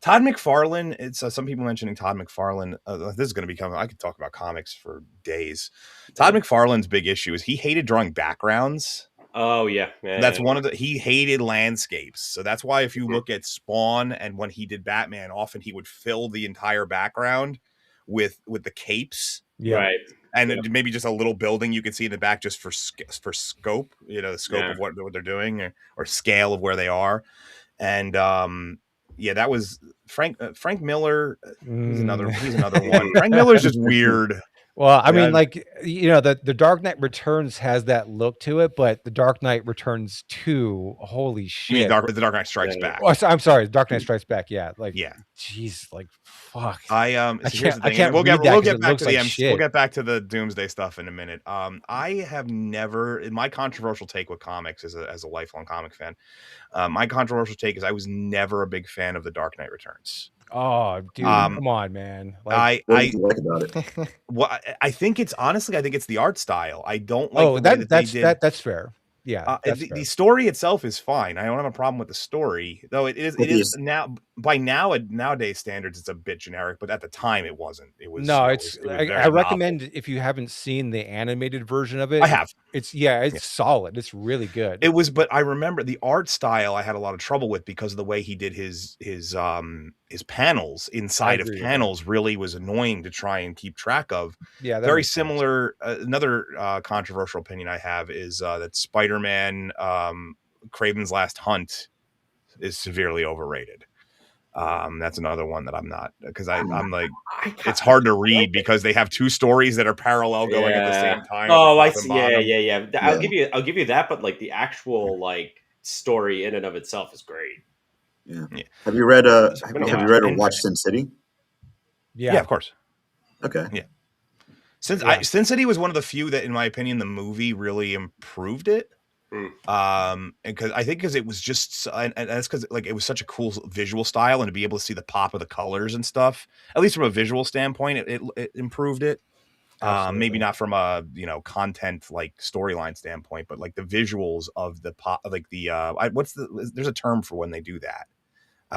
Todd McFarlane, it's some people mentioning Todd McFarlane. This is going to become, I could talk about comics for days. Todd McFarlane's big issue is he hated drawing backgrounds. Oh yeah, that's one of he hated landscapes. So that's why if you look at Spawn and when he did Batman, often he would fill the entire background with the capes. Yeah. Right. And maybe just a little building you can see in the back just for scope, the scope of what they're doing or scale of where they are. And that was Frank Miller. He's another one. Frank Miller's just weird. Well, I mean, like, the Dark Knight Returns has that look to it, but the Dark Knight Returns 2, holy shit. You mean the Dark Knight Strikes Back. Oh, I'm sorry, Dark Knight Strikes Back, yeah. Like, yeah. Jeez, like, fuck. I can't we'll get back to we'll get back to the Doomsday stuff in a minute. I have never, in my controversial take with comics as a lifelong comic fan, my controversial take is I was never a big fan of the Dark Knight Returns. Oh, dude, come on, man. Like, what do you like about it? Well, I think it's the art style. I don't like the way that's fair. Yeah, the story itself is fine. I don't have a problem with the story, though. It is now nowadays standards, it's a bit generic. But at the time, it wasn't. It was. No, I recommend if you haven't seen the animated version of it. I have. It's solid. It's really good. It was, but I remember the art style I had a lot of trouble with because of the way he did his panels inside of panels really was annoying to try and keep track of. Yeah, very similar. Another controversial opinion I have is that Spider-Man Kraven's Last Hunt is severely overrated. That's another one that I'm not, because I'm like, it's hard to read because they have two stories that are parallel going at the same time. Oh, I see. Yeah. I'll give you that, but like the actual like story in and of itself is great. Yeah. Have you read or watched Sin City? Yeah, of course. Okay. Yeah. Sin City was one of the few that, in my opinion, the movie really improved it. And because it was just, and that's because like it was such a cool visual style, and to be able to see the pop of the colors and stuff, at least from a visual standpoint, it improved it. Maybe not from a content like storyline standpoint, but like the visuals of the pop, like the there's a term for when they do that,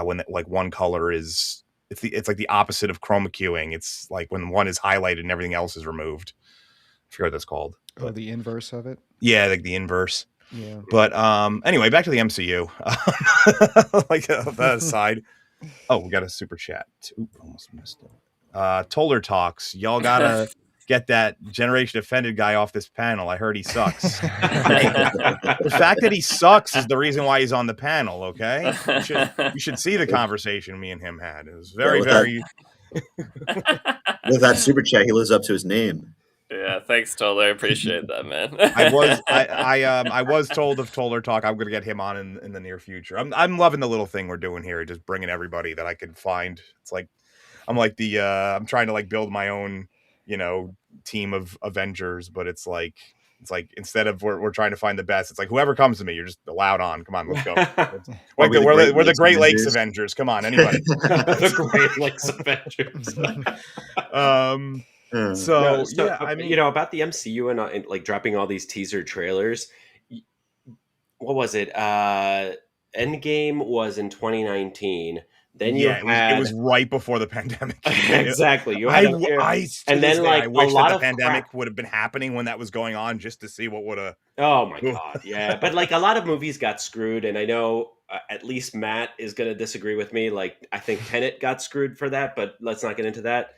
when like one color is it's like the opposite of chroma keying. It's like when one is highlighted and everything else is removed. I forget what that's called. Oh, the inverse of it. Yeah, like the inverse. Yeah. But anyway, back to the MCU. Like that aside. Oh, we got a super chat. Ooh, almost missed it. Toller Talks. Y'all gotta get that Generation Offended guy off this panel. I heard he sucks. The fact that he sucks is the reason why he's on the panel, okay? You should see the conversation me and him had. It was very with that super chat, he lives up to his name. Yeah, thanks, Toller. I appreciate that, man. I was told of Toller Talk. I'm going to get him on in the near future. I'm loving the little thing we're doing here, just bringing everybody that I can find. It's like I'm trying to like build my own, team of Avengers, but it's like instead of we're trying to find the best, it's like whoever comes to me, you're just allowed on. Come on, let's go. We're the Great Lakes Avengers. Come on, anybody. The Great Lakes Avengers. I mean, about the MCU and like dropping all these teaser trailers. What was it? Endgame was in 2019. Then you it had was right before the pandemic. exactly. You had I and then I like a wish that lot the of pandemic crap. would have been happening when that was going on, just to see what would have. Oh my god, yeah. But like a lot of movies got screwed, and I know at least Matt is going to disagree with me. Like I think Tenet got screwed for that, but let's not get into that.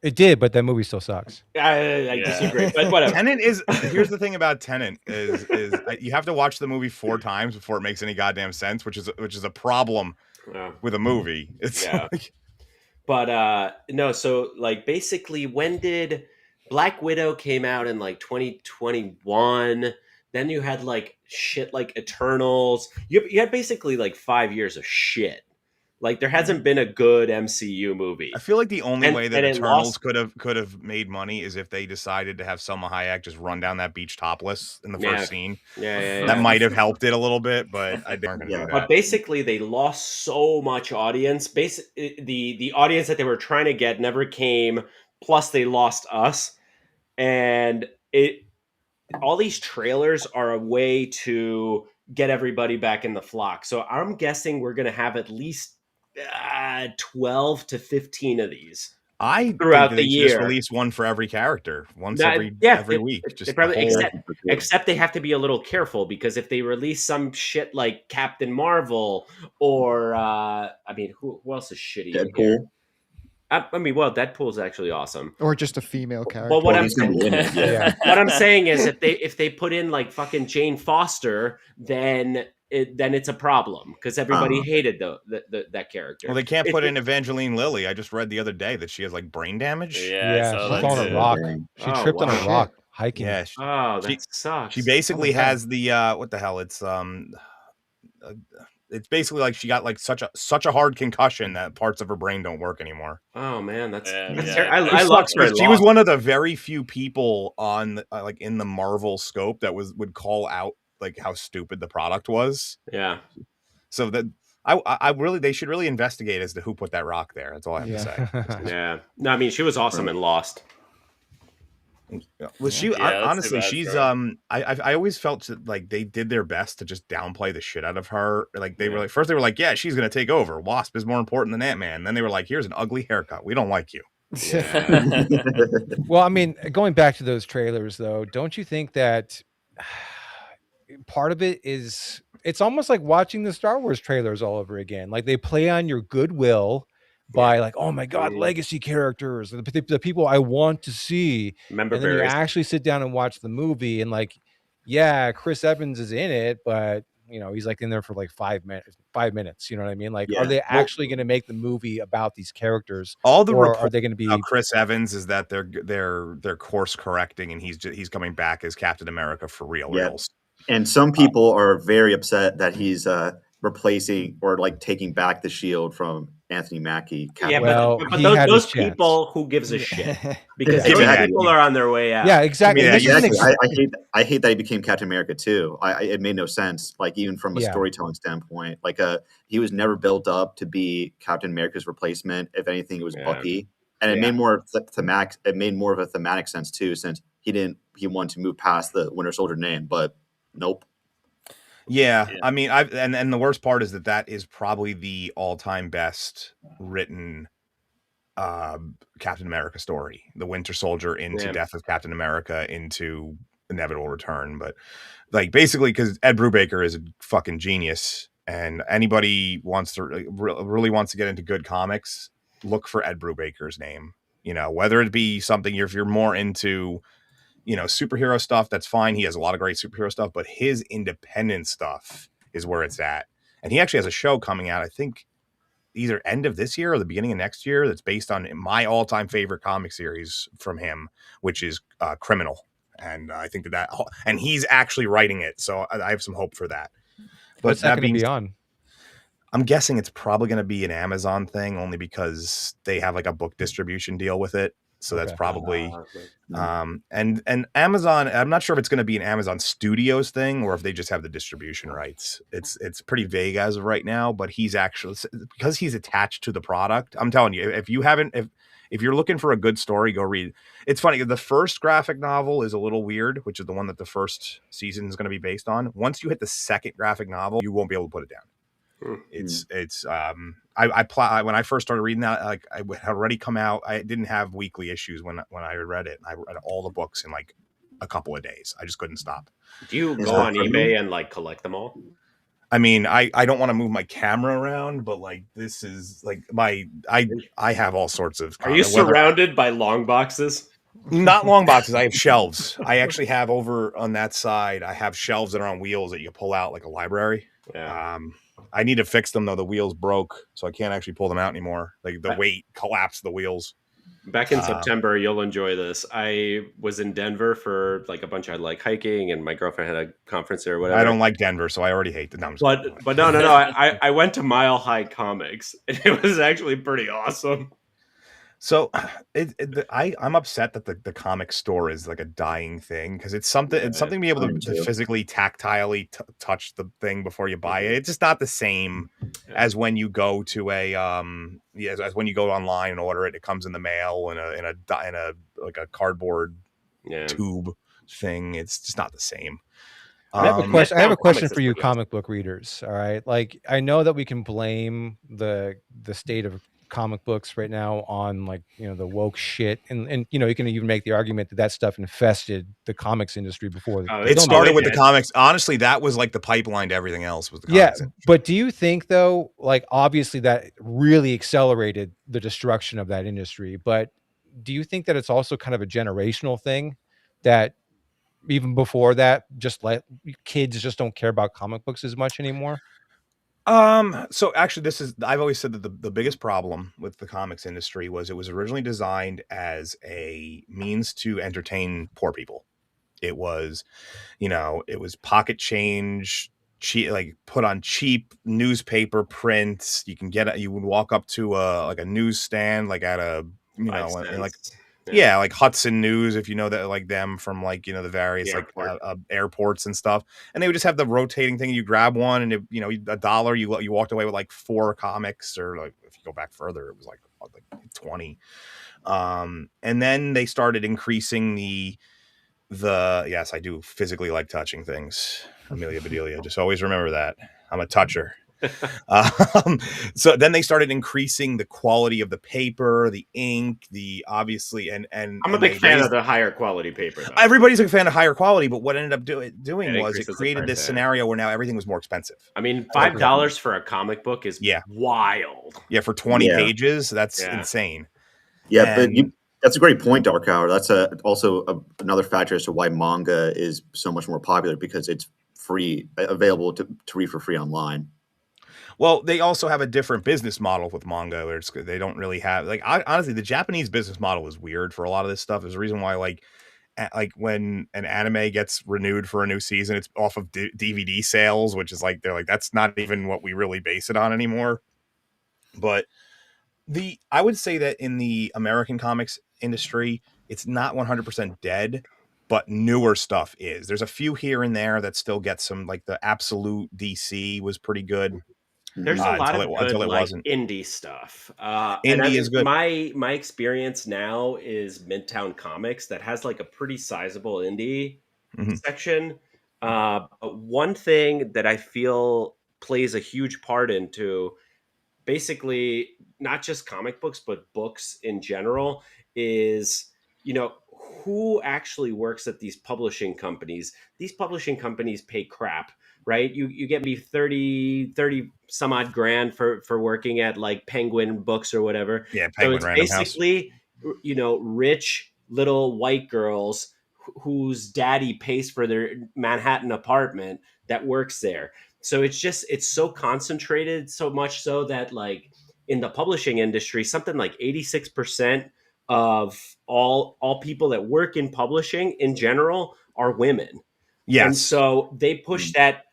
It did, but that movie still sucks. I disagree, but whatever. Tenet is. Here's the thing about Tenet is you have to watch the movie 4 times before it makes any goddamn sense, which is a problem with a movie. It's like, but no. So like basically, when did Black Widow came out in like 2021? Then you had like shit like Eternals. You had basically like 5 years of shit. Like there hasn't been a good MCU movie. I feel like the only way that and it Eternals lost. could have made money is if they decided to have Selma Hayek just run down that beach topless in the first scene. That might have helped it a little bit, but I didn't do that. But basically, they lost so much audience. The audience that they were trying to get never came. Plus, they lost us, and all these trailers are a way to get everybody back in the flock. So I'm guessing we're going to have at least 12 to 15 of these throughout the year. Just release one for every character, every week. Just except they have to be a little careful, because if they release some shit like Captain Marvel or I mean, who else is shitty? Deadpool. I mean, well, Deadpool's actually awesome. Or just a female character. Well, what I'm saying is if they put in like fucking Jane Foster, then it's a problem, because everybody hated that character. Well, they can't put in Evangeline Lilly. I just read the other day that she has like brain damage. Yeah, she's on a rock. She tripped on a rock hiking. Yeah, that sucks. She basically has the what the hell? It's basically like she got like such a hard concussion that parts of her brain don't work anymore. Oh man, that's I love her. She was one of the very few people on like in the Marvel scope that would call out like how stupid the product was. Yeah. So that I really, they should really investigate as to who put that rock there. That's all I have to say. Yeah. No, I mean, she was awesome and Lost. Well, honestly, she's I always felt like they did their best to just downplay the shit out of her. Like they were like, first they were like, yeah, she's gonna take over. Wasp is more important than Ant-Man. Then they were like, here's an ugly haircut. We don't like you. Yeah. Well, I mean, going back to those trailers though, don't you think that part of it is, it's almost like watching the Star Wars trailers all over again. Like they play on your goodwill by like, oh my God, legacy characters, the people I want to see. And then you actually sit down and watch the movie and like, yeah, Chris Evans is in it, but you know, he's like in there for like 5 minutes. You know what I mean? Like, are they actually going to make the movie about these characters? All the or are they going to be Chris Evans is that they're course correcting and he's coming back as Captain America for real. And some people are very upset that he's replacing or like taking back the shield from Anthony Mackie. Yeah, but those people, who gives a shit? Because those people are on their way out. Yeah, exactly. I hate that he became Captain America too. It made no sense. Like even from a storytelling standpoint, like he was never built up to be Captain America's replacement. If anything, it was Bucky, and it made more thematic. It made more of a thematic sense too, since he wanted to move past the Winter Soldier name, but nope. Yeah, I mean, and the worst part is that is probably the all-time best written Captain America story. The Winter Soldier into Death of Captain America into Inevitable Return. But like basically, because Ed Brubaker is a fucking genius, and anybody really wants to get into good comics, look for Ed Brubaker's name. You know, whether it be something if you're more into, you know, superhero stuff, that's fine. He has a lot of great superhero stuff, but his independent stuff is where it's at. And he actually has a show coming out, I think either end of this year or the beginning of next year, that's based on my all-time favorite comic series from him, which is Criminal. And I think and he's actually writing it, so I have some hope for that. But what's that going to be on? I'm guessing it's probably going to be an Amazon thing, only because they have like a book distribution deal with it. So that's probably Mm. and Amazon. I'm not sure if it's going to be an Amazon Studios thing or if they just have the distribution rights. It's pretty vague as of right now, but he's actually, because he's attached to the product. I'm telling you, if you haven't, if you're looking for a good story, go read. It's funny. The first graphic novel is a little weird, which is the one that the first season is going to be based on. Once you hit the second graphic novel, you won't be able to put it down. It's when I first started reading that, like, I had already come out. I didn't have weekly issues when I read it. I read all the books in like a couple of days. I just couldn't stop. Do you go on eBay and like collect them all? I mean, I don't want to move my camera around, but like, this is like I have all sorts of. Are you surrounded by long boxes? Not long boxes. I have shelves. I actually have over on that side. I have shelves that are on wheels that you pull out like a library. Yeah. I need to fix them though. The wheels broke, so I can't actually pull them out anymore. Like the weight collapsed the wheels. Back in September, you'll enjoy this. I was in Denver for like a bunch of like hiking, and my girlfriend had a conference there or whatever. I don't like Denver, so I already hate it. No, but no. I went to Mile High Comics, and it was actually pretty awesome. So I'm upset that the comic store is like a dying thing, because it's something to be able to physically tactilely touch the thing before you buy it. It's just not the same as when you go to as when you go online and order it. It comes in the mail in a like a cardboard tube thing. It's just not the same. I have a question. I have a question for you, comic book readers. All right, like, I know that we can blame the state of comic books right now on, like, the woke shit, and you can even make the argument that stuff infested the comics industry before. It started with the comics. Honestly, that was like the pipeline to everything else was the comics. Yeah, but do you think though, like, obviously that really accelerated the destruction of that industry, but do you think that it's also kind of a generational thing, that even before that, just like kids just don't care about comic books as much anymore? So actually, I've always said that the biggest problem with the comics industry was it was originally designed as a means to entertain poor people. It was, it was pocket change, cheap, like put on cheap newspaper prints. You would walk up to a newsstand, like at a, like Hudson News, if you know that, like them from like, the various airports and stuff. And they would just have the rotating thing. You grab one and $1, you walked away with like 4 comics, or like, if you go back further, it was like 20. And then they started increasing the yes, I do physically like touching things. Amelia Bedelia, just always remember that. I'm a toucher. So then they started increasing the quality of the paper, the ink, obviously, and I'm a big fan of the higher quality paper, though. Everybody's a fan of higher quality, but what ended up doing was it created this scenario where now everything was more expensive. I mean, $5 for a comic book is wild. Yeah, for 20 pages, that's insane. Yeah, but that's a great point, Dark Hour. That's also another factor as to why manga is so much more popular, because it's free, available to read for free online. Well, they also have a different business model with manga, where they don't really have, like, honestly, the Japanese business model is weird for a lot of this stuff. There's a reason why, like when an anime gets renewed for a new season, it's off of DVD sales, which is like, they're like, that's not even what we really base it on anymore. But I would say that in the American comics industry, it's not 100% dead, but newer stuff is. There's a few here and there that still get some, like the Absolute DC was pretty good. There's a lot of good, like, indie stuff. Indie is good. My experience now is Midtown Comics, that has like a pretty sizable indie section. One thing that I feel plays a huge part into basically not just comic books, but books in general is, who actually works at these publishing companies. These publishing companies pay crap, right? You get me 30 some odd grand for working at like Penguin Books or whatever. Yeah, Penguin so it's Random basically House. Rich little white girls whose daddy pays for their Manhattan apartment that works there. So it's so concentrated, so much so that, like, in the publishing industry, something like 86% of all people that work in publishing in general are women. Yes. And so they push that,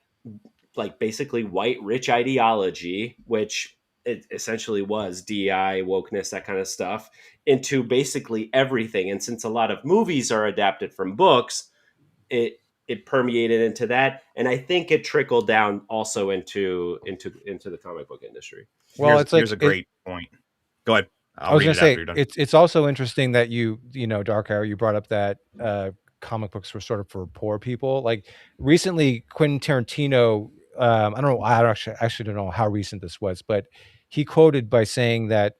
like, basically white rich ideology, which it essentially was DEI, wokeness, that kind of stuff, into basically everything. And since a lot of movies are adapted from books, it permeated into that, and I think it trickled down also into the comic book industry. Well, Here's a great point. Go ahead. I was read going it to say after you're done. it's also interesting that you know, Dark Hour, you brought up that comic books were sort of for poor people. Like recently, Quentin Tarantino, I don't know, I actually don't know how recent this was, but he quoted by saying that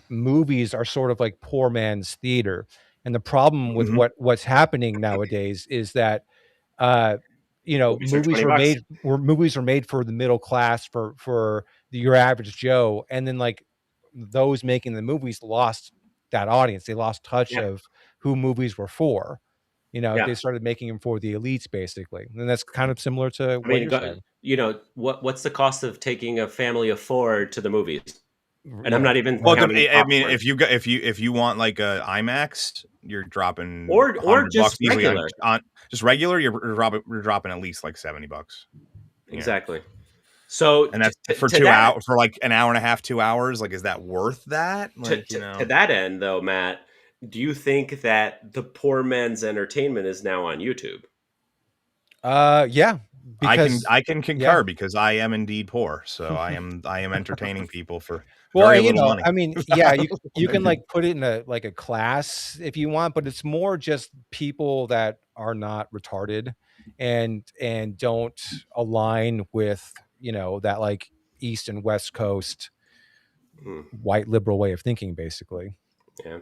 movies are sort of like poor man's theater, and the problem with Mhm. what's happening nowadays is that you know, Movies are $20. movies are made for the middle class, for your average Joe, and then like those making the movies lost that audience. They lost touch Yeah. of who movies were for. You know, Yeah. they started making them for the elites, basically, and that's kind of similar to I what mean, you're saying. you know, what's the cost of taking a family of 4 to the movies? And I'm Yeah. not even Well, counting I mean, popcorn. if you want like a IMAX, you're dropping or $100 just easily regular. on just regular. You're dropping at least like $70. Exactly. So And that's for to 2 that hours, for like an hour and a half, 2 hours. Like, is that worth that? Like, to that end, though, Matt, do you think that the poor man's entertainment is now on YouTube? Yeah, because I can concur because I am indeed poor, so I am entertaining people for well, very you little know, money. I mean, yeah, you can like put it in a like a class if you want, but it's more just people that are not retarded and don't align with, you know, that like East and West Coast white liberal way of thinking, basically. Yeah.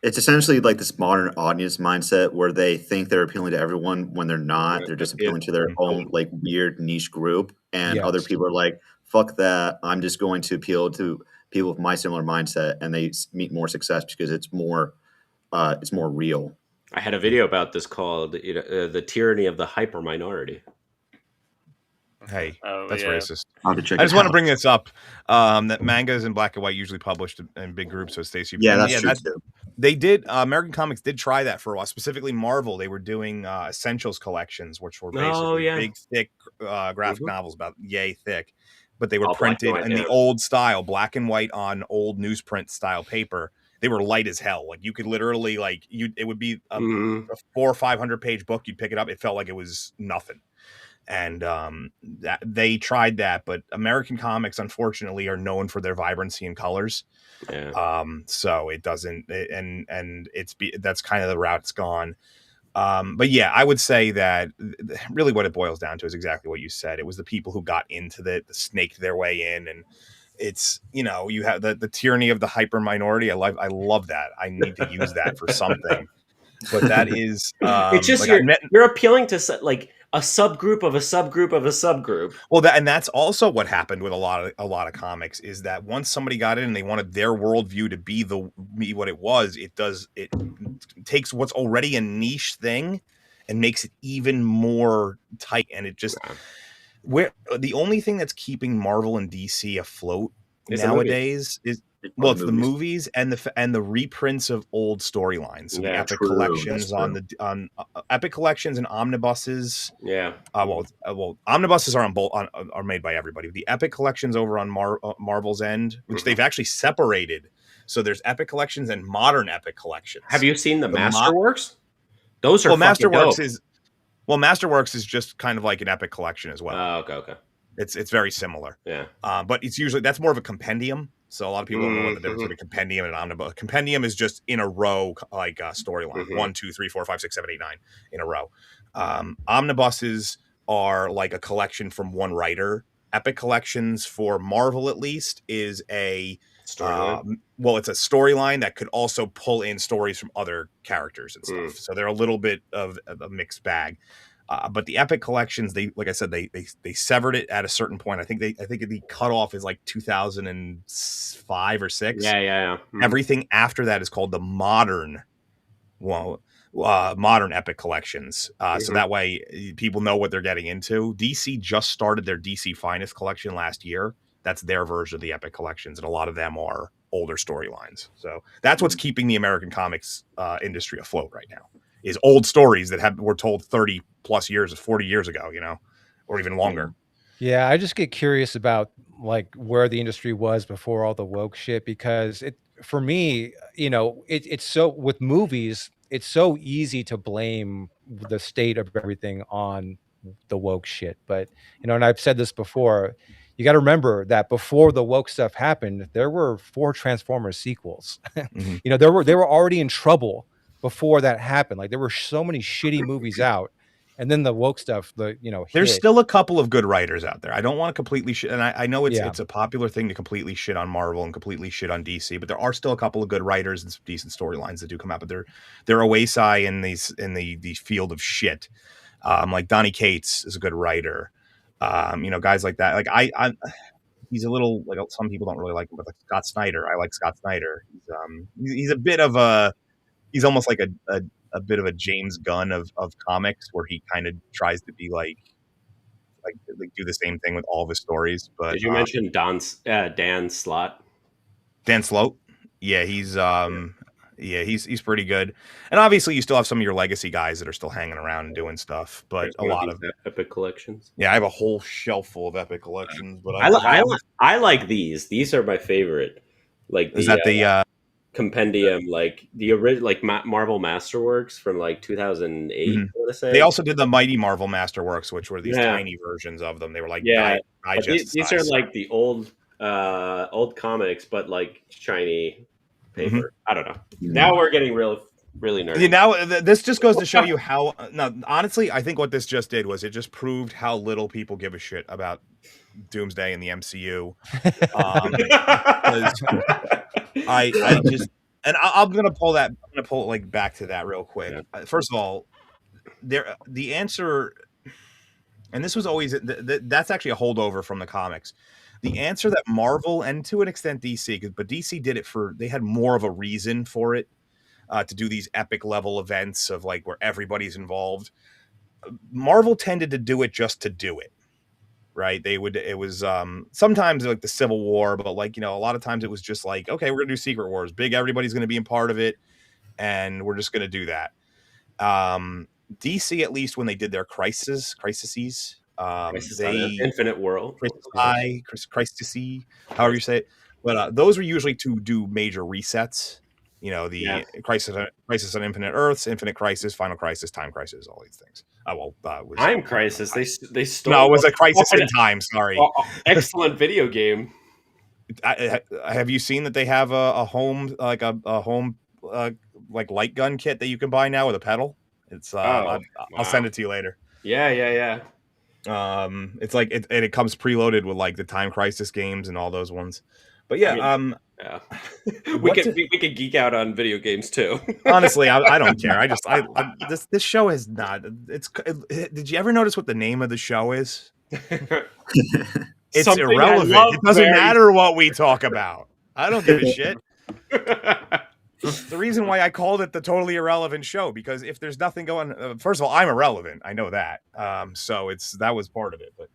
It's essentially like this modern audience mindset where they think they're appealing to everyone when they're not. They're just appealing to their own like weird niche group, and other Yes. people are like, "Fuck that! I'm just going to appeal to people with my similar mindset," and they meet more success because it's more real. I had a video about this called "The Tyranny of the Hyper Minority." Hey, Oh, that's yeah. racist. I'll have to check I it just want to out. bring this up. That manga is in black and white, usually published in big groups. So Stacey, Yeah, and that's true that too. they did. American Comics did try that for a while. Specifically, Marvel. They were doing essentials collections, which were basically yeah. big, thick graphic novels about yay thick, but they were All black and printed white, in the yeah. old style, black and white on old newsprint style paper. They were light as hell. Like you could literally it would be a 400 or 500 page book. You'd pick it up. It felt like it was nothing. And that they tried that, but American comics unfortunately are known for their vibrancy and colors. Yeah. So it doesn't, and that's kind of the route it's gone. But yeah, I would say that really what it boils down to is exactly what you said. It was the people who got into the snaked their way in, and it's, you know, you have the tyranny of the hyper minority. I love that. I need to use that for something. But that is It's just like you're appealing to like a subgroup of a subgroup of a subgroup. well, and that's also what happened with a lot of comics is that once somebody got in and they wanted their worldview to be what it was, it takes what's already a niche thing and makes it even more tight. And it just where the only thing that's keeping Marvel and DC afloat nowadays is it's the movies and the reprints of old storylines. So the epic collections on epic collections and omnibuses. Yeah. Well, omnibuses are are made by everybody. The epic collections over on Marvel's end, which they've actually separated. So there's epic collections and modern epic collections. Have you seen the Masterworks? Those are Masterworks dope. Masterworks is just kind of like an epic collection as well. Oh, okay. It's very similar. Yeah. But it's usually that's more of a compendium. So a lot of people don't know what the difference between a compendium and an omnibus. A compendium is just in a row, like a storyline. 1, 2, 3, 4, 5, 6, 7, 8, 9 in a row. Omnibuses are like a collection from one writer. Epic collections for Marvel, at least, is a storyline. It's a storyline that could also pull in stories from other characters and stuff. So they're a little bit of a mixed bag. But the epic collections, like I said, they severed it at a certain point. I think the cutoff is like 2005 or 6. Yeah. Everything after that is called the modern epic collections. So that way people know what they're getting into. DC just started their DC Finest collection last year. That's their version of the epic collections, and a lot of them are older storylines. So that's what's keeping the American comics industry afloat right now. Is old stories that were told 30+ years, 40 years ago, you know, or even longer. Yeah, I just get curious about like where the industry was before all the woke shit, because for me, it's so, with movies, it's so easy to blame the state of everything on the woke shit. But, and I've said this before, you got to remember that before the woke stuff happened, there were 4 Transformers sequels. Mm-hmm. They were already in trouble before that happened. Like, there were so many shitty movies out, and then the woke stuff, There's hit. still a couple of good writers out there. I don't want to completely shit, and I know Yeah. it's a popular thing to completely shit on Marvel and completely shit on DC, but there are still a couple of good writers and some decent storylines that do come out. But they're a wayside in the field of shit. Like Donny Cates is a good writer. Guys like that. Like he's a little, like, some people don't really like him, but like Scott Snyder, I like Scott Snyder. He's a bit of he's almost like a bit of a James Gunn of comics, where he kind of tries to be like do the same thing with all of his stories. But did you mention Dan Slott? Dan Slott? Yeah, he's he's pretty good. And obviously you still have some of your legacy guys that are still hanging around and doing stuff, but a lot of Epic collections. Yeah, I have a whole shelf full of Epic collections, but I like these. These are my favorite. Like, is that the compendium, like the original, like Marvel Masterworks from like 2008. Mm-hmm. I want to say they also did the Mighty Marvel Masterworks, which were these tiny versions of them. They were like digest these are like the old comics, but like shiny paper. Mm-hmm. I don't know. Now we're getting really nerdy. Yeah, now this just goes to show you how. No, honestly, I think what this just did was it just proved how little people give a shit about Doomsday and the MCU. I just, and I'm gonna pull it like back to that real quick. Yeah. First of all, the answer, and this was always that's actually a holdover from the comics. The answer that Marvel, and to an extent DC, but DC did it they had more of a reason for it, to do these epic level events of like where everybody's involved. Marvel tended to do it just to do it. Right. It was sometimes like the Civil War, but like, a lot of times it was just like, okay, we're gonna do Secret Wars, big, everybody's gonna be a part of it, and we're just gonna do that. DC, at least when they did their crises, Infinite World, crisis, however you say it, but those were usually to do major resets. Crisis on Infinite Earths, Infinite Crisis, Final Crisis, Time Crisis, all these things. Was Time Crisis. They stole. No, it was a Crisis in Time. Sorry. Excellent video game. Have you seen that they have a home, like a home like light gun kit that you can buy now with a pedal? It's I'll send it to you later. Yeah. It's like it comes preloaded with like the Time Crisis games and all those ones. But yeah, we could geek out on video games too. Honestly, I don't care. This show is not. Did you ever notice what the name of the show is? It's something irrelevant. It doesn't matter what we talk about. I don't give a shit. The reason why I called it the totally irrelevant show, because if there's nothing going, first of all, I'm irrelevant. I know that. So that was part of it. But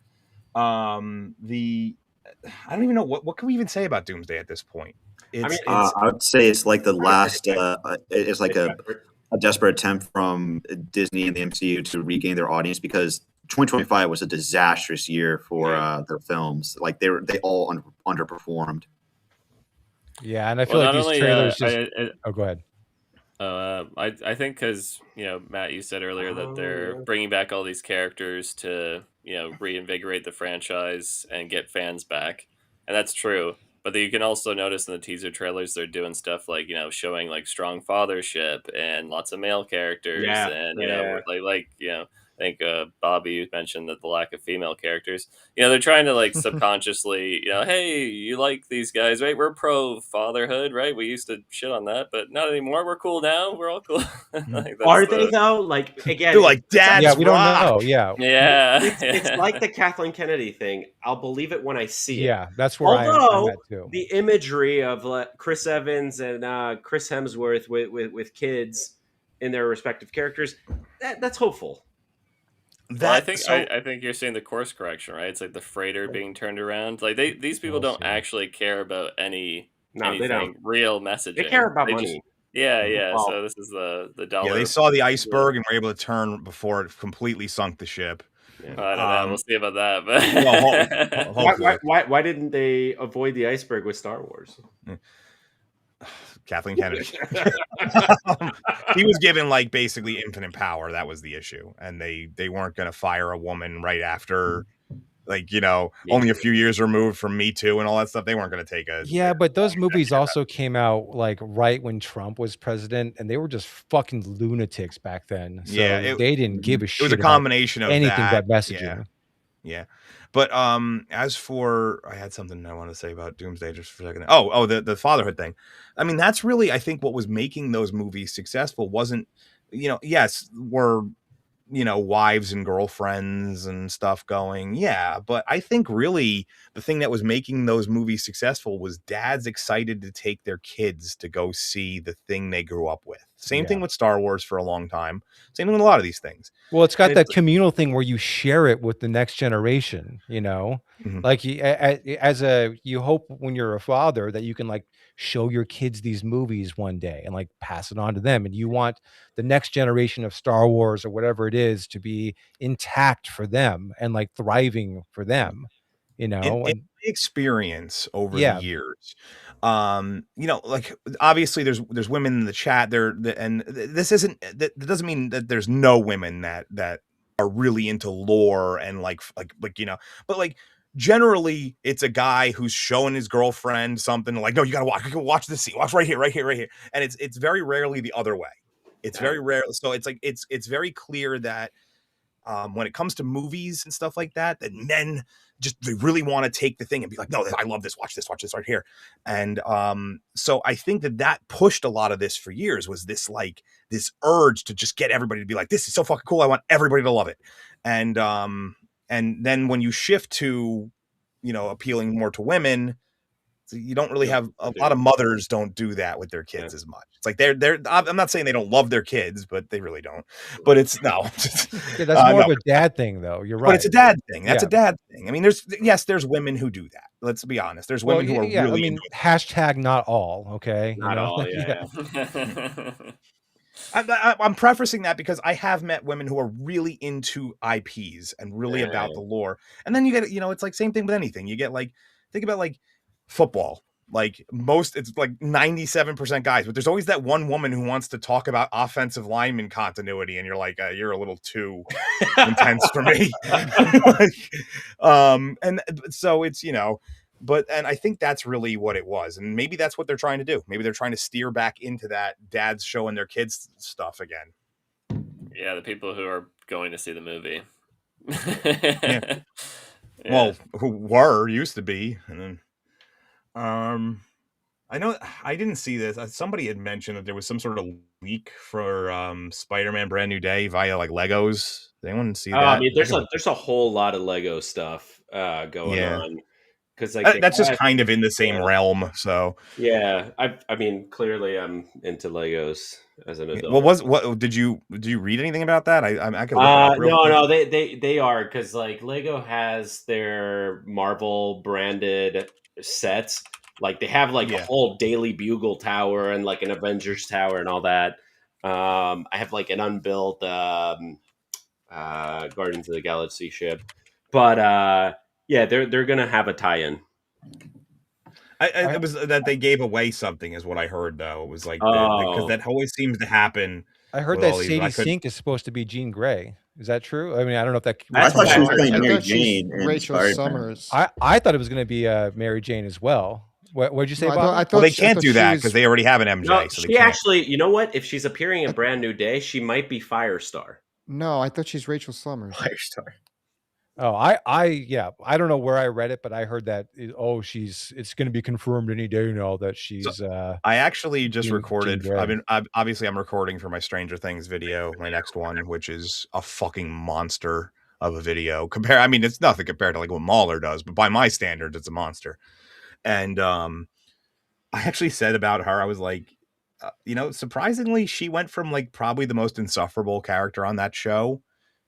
I don't even know what can we even say about Doomsday at this point. I would say it's like the last. It's like a desperate attempt from Disney and the MCU to regain their audience, because 2025 was a disastrous year for their films. Like they all underperformed. Yeah, and I feel like these trailers go ahead. I think because Matt, you said earlier that they're bringing back all these characters to reinvigorate the franchise and get fans back, and that's true. But you can also notice in the teaser trailers they're doing stuff like showing like strong fathership and lots of male characters, and I think Bobby mentioned that the lack of female characters. They're trying to like subconsciously, hey, you like these guys, right? We're pro fatherhood, right? We used to shit on that, but not anymore. We're cool now. We're all cool. Are they though? Like again, they're like dads. Yeah, we don't know. Yeah. It's like the Kathleen Kennedy thing. I'll believe it when I see it. Yeah, that's where I'm at too. The imagery of Chris Evans and Chris Hemsworth with kids in their respective characters, that's hopeful. I think you're seeing the course correction, right? It's like the freighter being turned around. Like these people don't actually care about anything real messaging. They care about money. Yeah. Well, so this is the dollar. Yeah, they saw the iceberg and were able to turn before it completely sunk the ship. I don't know. We'll see about that. But well, why didn't they avoid the iceberg with Star Wars? Kathleen Kennedy. He was given like basically infinite power. That was the issue, and they weren't going to fire a woman right after, like, you know, only a few years removed from Me Too and all that stuff. They weren't going to take a but those movies also came out like right when Trump was president, and they were just fucking lunatics back then. So they didn't give a shit. It was a combination of anything that, but messaging. Yeah. But as for, I had something I want to say about Doomsday just for a second. Oh, the fatherhood thing. I mean, that's really, I think, what was making those movies successful wasn't, you know, yes, were, you know, wives and girlfriends and stuff going. Yeah. But I think really the thing that was making those movies successful was dads excited to take their kids to go see the thing they grew up with. Same thing with Star Wars for a long time. Same thing with a lot of these things. Well, it's got that communal thing where you share it with the next generation, you know, like you hope when you're a father that you can like show your kids these movies one day and like pass it on to them. And you want the next generation of Star Wars or whatever it is to be intact for them and like thriving for them, you know. In experience over the years, you know, like obviously there's women in the chat there, and this isn't, that doesn't mean that there's no women that are really into lore and like you know, but like generally it's a guy who's showing his girlfriend something like, no, you gotta watch this scene, watch right here, and it's very rarely the other way. It's very rare. So it's like it's very clear that when it comes to movies and stuff like that, that men just, they really want to take the thing and be like, no, I love this. Watch this right here. And so I think that pushed a lot of this for years, was this like this urge to just get everybody to be like, this is so fucking cool. I want everybody to love it. And then when you shift to, you know, appealing more to women, you don't really have a lot of mothers don't do that with their kids as much. It's like they're I'm not saying they don't love their kids, but they really don't. But it's that's more of a dad thing though. You're right. But it's a dad thing. That's a dad thing. I mean, there's women who do that. Let's be honest. There's women who are really, I mean, hashtag not all. Okay. Not all. I'm prefacing that because I have met women who are really into IPs and really about the lore. And then you get, you know, it's like same thing with anything. You get like, think about like football. Like it's like 97% guys, but there's always that one woman who wants to talk about offensive lineman continuity, and you're like, you're a little too intense for me. And so it's, you know, and I think that's really what it was, and maybe that's what they're trying to do. Maybe they're trying to steer back into that dads showing their kids stuff again. Yeah, the people who are going to see the movie. Well, who used to be, and then. I know I didn't see this. Somebody had mentioned that there was some sort of leak for Spider-Man Brand New Day via like Legos. Did anyone see that? I mean, there's a whole lot of Lego stuff going on, because like that's just kind of in the same realm. So I mean, clearly I'm into Legos as an adult. What did you read anything about that? I could look it up real quick. No, they are, because like Lego has their Marvel branded sets. Like they have like a whole Daily Bugle tower and like an Avengers tower and all that. I have like an unbuilt Guardians of the Galaxy ship, but they're gonna have a tie-in. It was that they gave away something, is what I heard. Though it was like because that always seems to happen. I heard that Sadie Sink is supposed to be Jean Grey. Is that true? I mean, I don't know if that. I thought she was playing Mary Jane and Rachel Summers. I thought it was going to be Mary Jane as well. What did you say, Bob? I thought well, they can't do that because they already have an MJ. No, so she actually, you know what? If she's appearing in Brand New Day, she might be Firestar. No, I thought she's Rachel Summers. Firestar. Oh, I don't know where I read it, but I heard that it's going to be confirmed any day now that she's. So, I actually just recorded. Obviously I'm recording for my Stranger Things video, my next one, which is a fucking monster of a video. I mean, it's nothing compared to like what Mahler does, but by my standards, it's a monster. And I actually said about her, I was like, you know, surprisingly, she went from like probably the most insufferable character on that show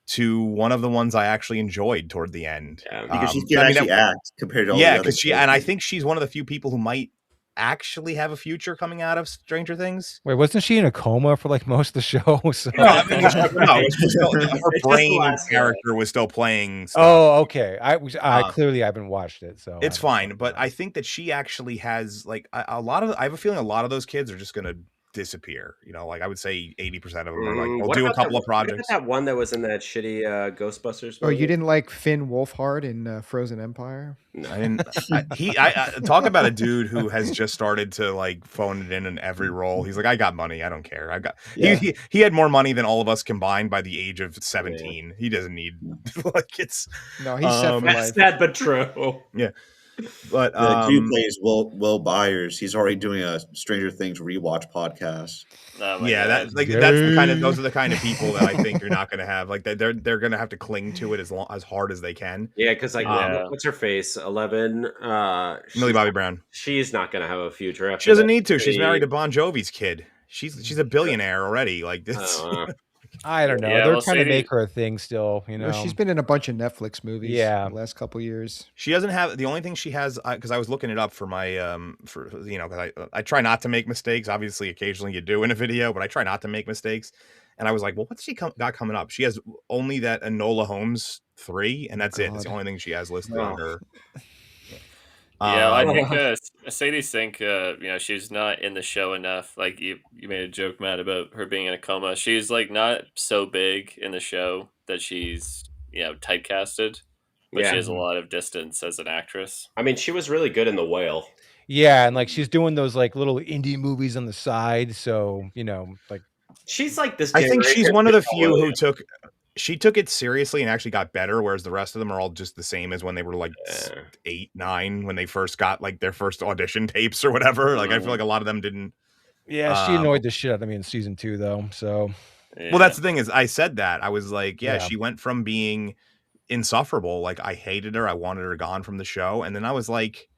to one of the ones I actually enjoyed toward the end. Because she can actually act compared to all the other because and I think she's one of the few people who might actually have a future coming out of Stranger Things. Wait, wasn't she in a coma for like most of the show? So. No, I mean, her brain character was still playing stuff. Oh, okay. I clearly haven't watched it, so it's fine. But I think that she actually has like a lot of. I have a feeling a lot of those kids are just gonna disappear. Like I would say 80% of them are like, we'll do a couple of projects. What about that one that was in that shitty Ghostbusters movie? Oh, you didn't like Finn Wolfhard in Frozen Empire? No. I didn't. I talk about a dude who has just started to like phone it in every role. He's like, I got money. I don't care. I got. Yeah. He had more money than all of us combined by the age of 17. Yeah. He doesn't need like it's. No, he's set for life. Sad but true. Yeah. But the dude plays Will Byers. He's already doing a Stranger Things rewatch podcast. Oh that's the kind of those are the kind of people that I think you're not going to have. Like they're going to have to cling to it as hard as they can. Yeah, because like what's her face? 11. Millie Bobby Brown. She's not going to have a future. She doesn't need to. She's married to Bon Jovi's kid. She's a billionaire already. Like this. I don't know. They're trying to make her a thing still, She's been in a bunch of Netflix movies the last couple years. She doesn't have the only thing she has because I was looking it up for my because I try not to make mistakes. Obviously, occasionally you do in a video, but I try not to make mistakes. And I was like, well, what's she got coming up? She has only that Enola Holmes 3, and that's it. It's the only thing she has listed on her. Yeah, I think Sadie Sink, she's not in the show enough. Like you made a joke, Matt, about her being in a coma. She's like not so big in the show that she's typecasted, but she has a lot of distance as an actress. I mean, she was really good in The Whale. Yeah, and like she's doing those like little indie movies on the side, so like she's like this. I think she's one of the few who took it seriously and actually got better, whereas the rest of them are all just the same as when they were like 8, 9, when they first got like their first audition tapes or whatever. Like I feel like a lot of them didn't. Yeah, she annoyed the shit out of me in season 2 though. So, well, that's the thing is I said that I was like, she went from being insufferable, like I hated her, I wanted her gone from the show, and then I was like,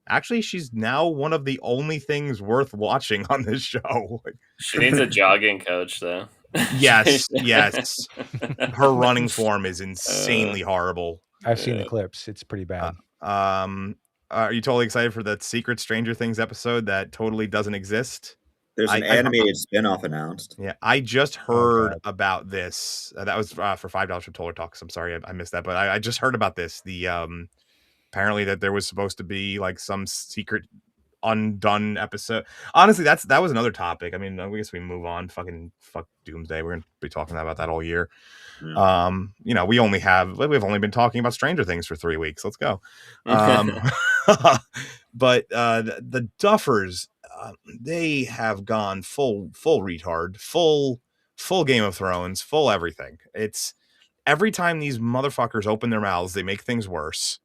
actually, she's now one of the only things worth watching on this show. She needs a jogging coach though. Yes. Her running form is insanely horrible. I've seen the clips. It's pretty bad. Are you totally excited for that secret Stranger Things episode that totally doesn't exist? There's an animated spinoff announced. Yeah, I just heard about this. That was for $5 from Toller Talks. I'm sorry I missed that, but I just heard about this. The apparently that there was supposed to be like some secret undone episode. Honestly, that was another topic. I mean, I guess we move on. Fuck Doomsday. We're gonna be talking about that all year. Yeah. We've only been talking about Stranger Things for 3 weeks. Let's go. But the Duffers, they have gone full retard, full Game of Thrones, full everything. It's every time these motherfuckers open their mouths, they make things worse.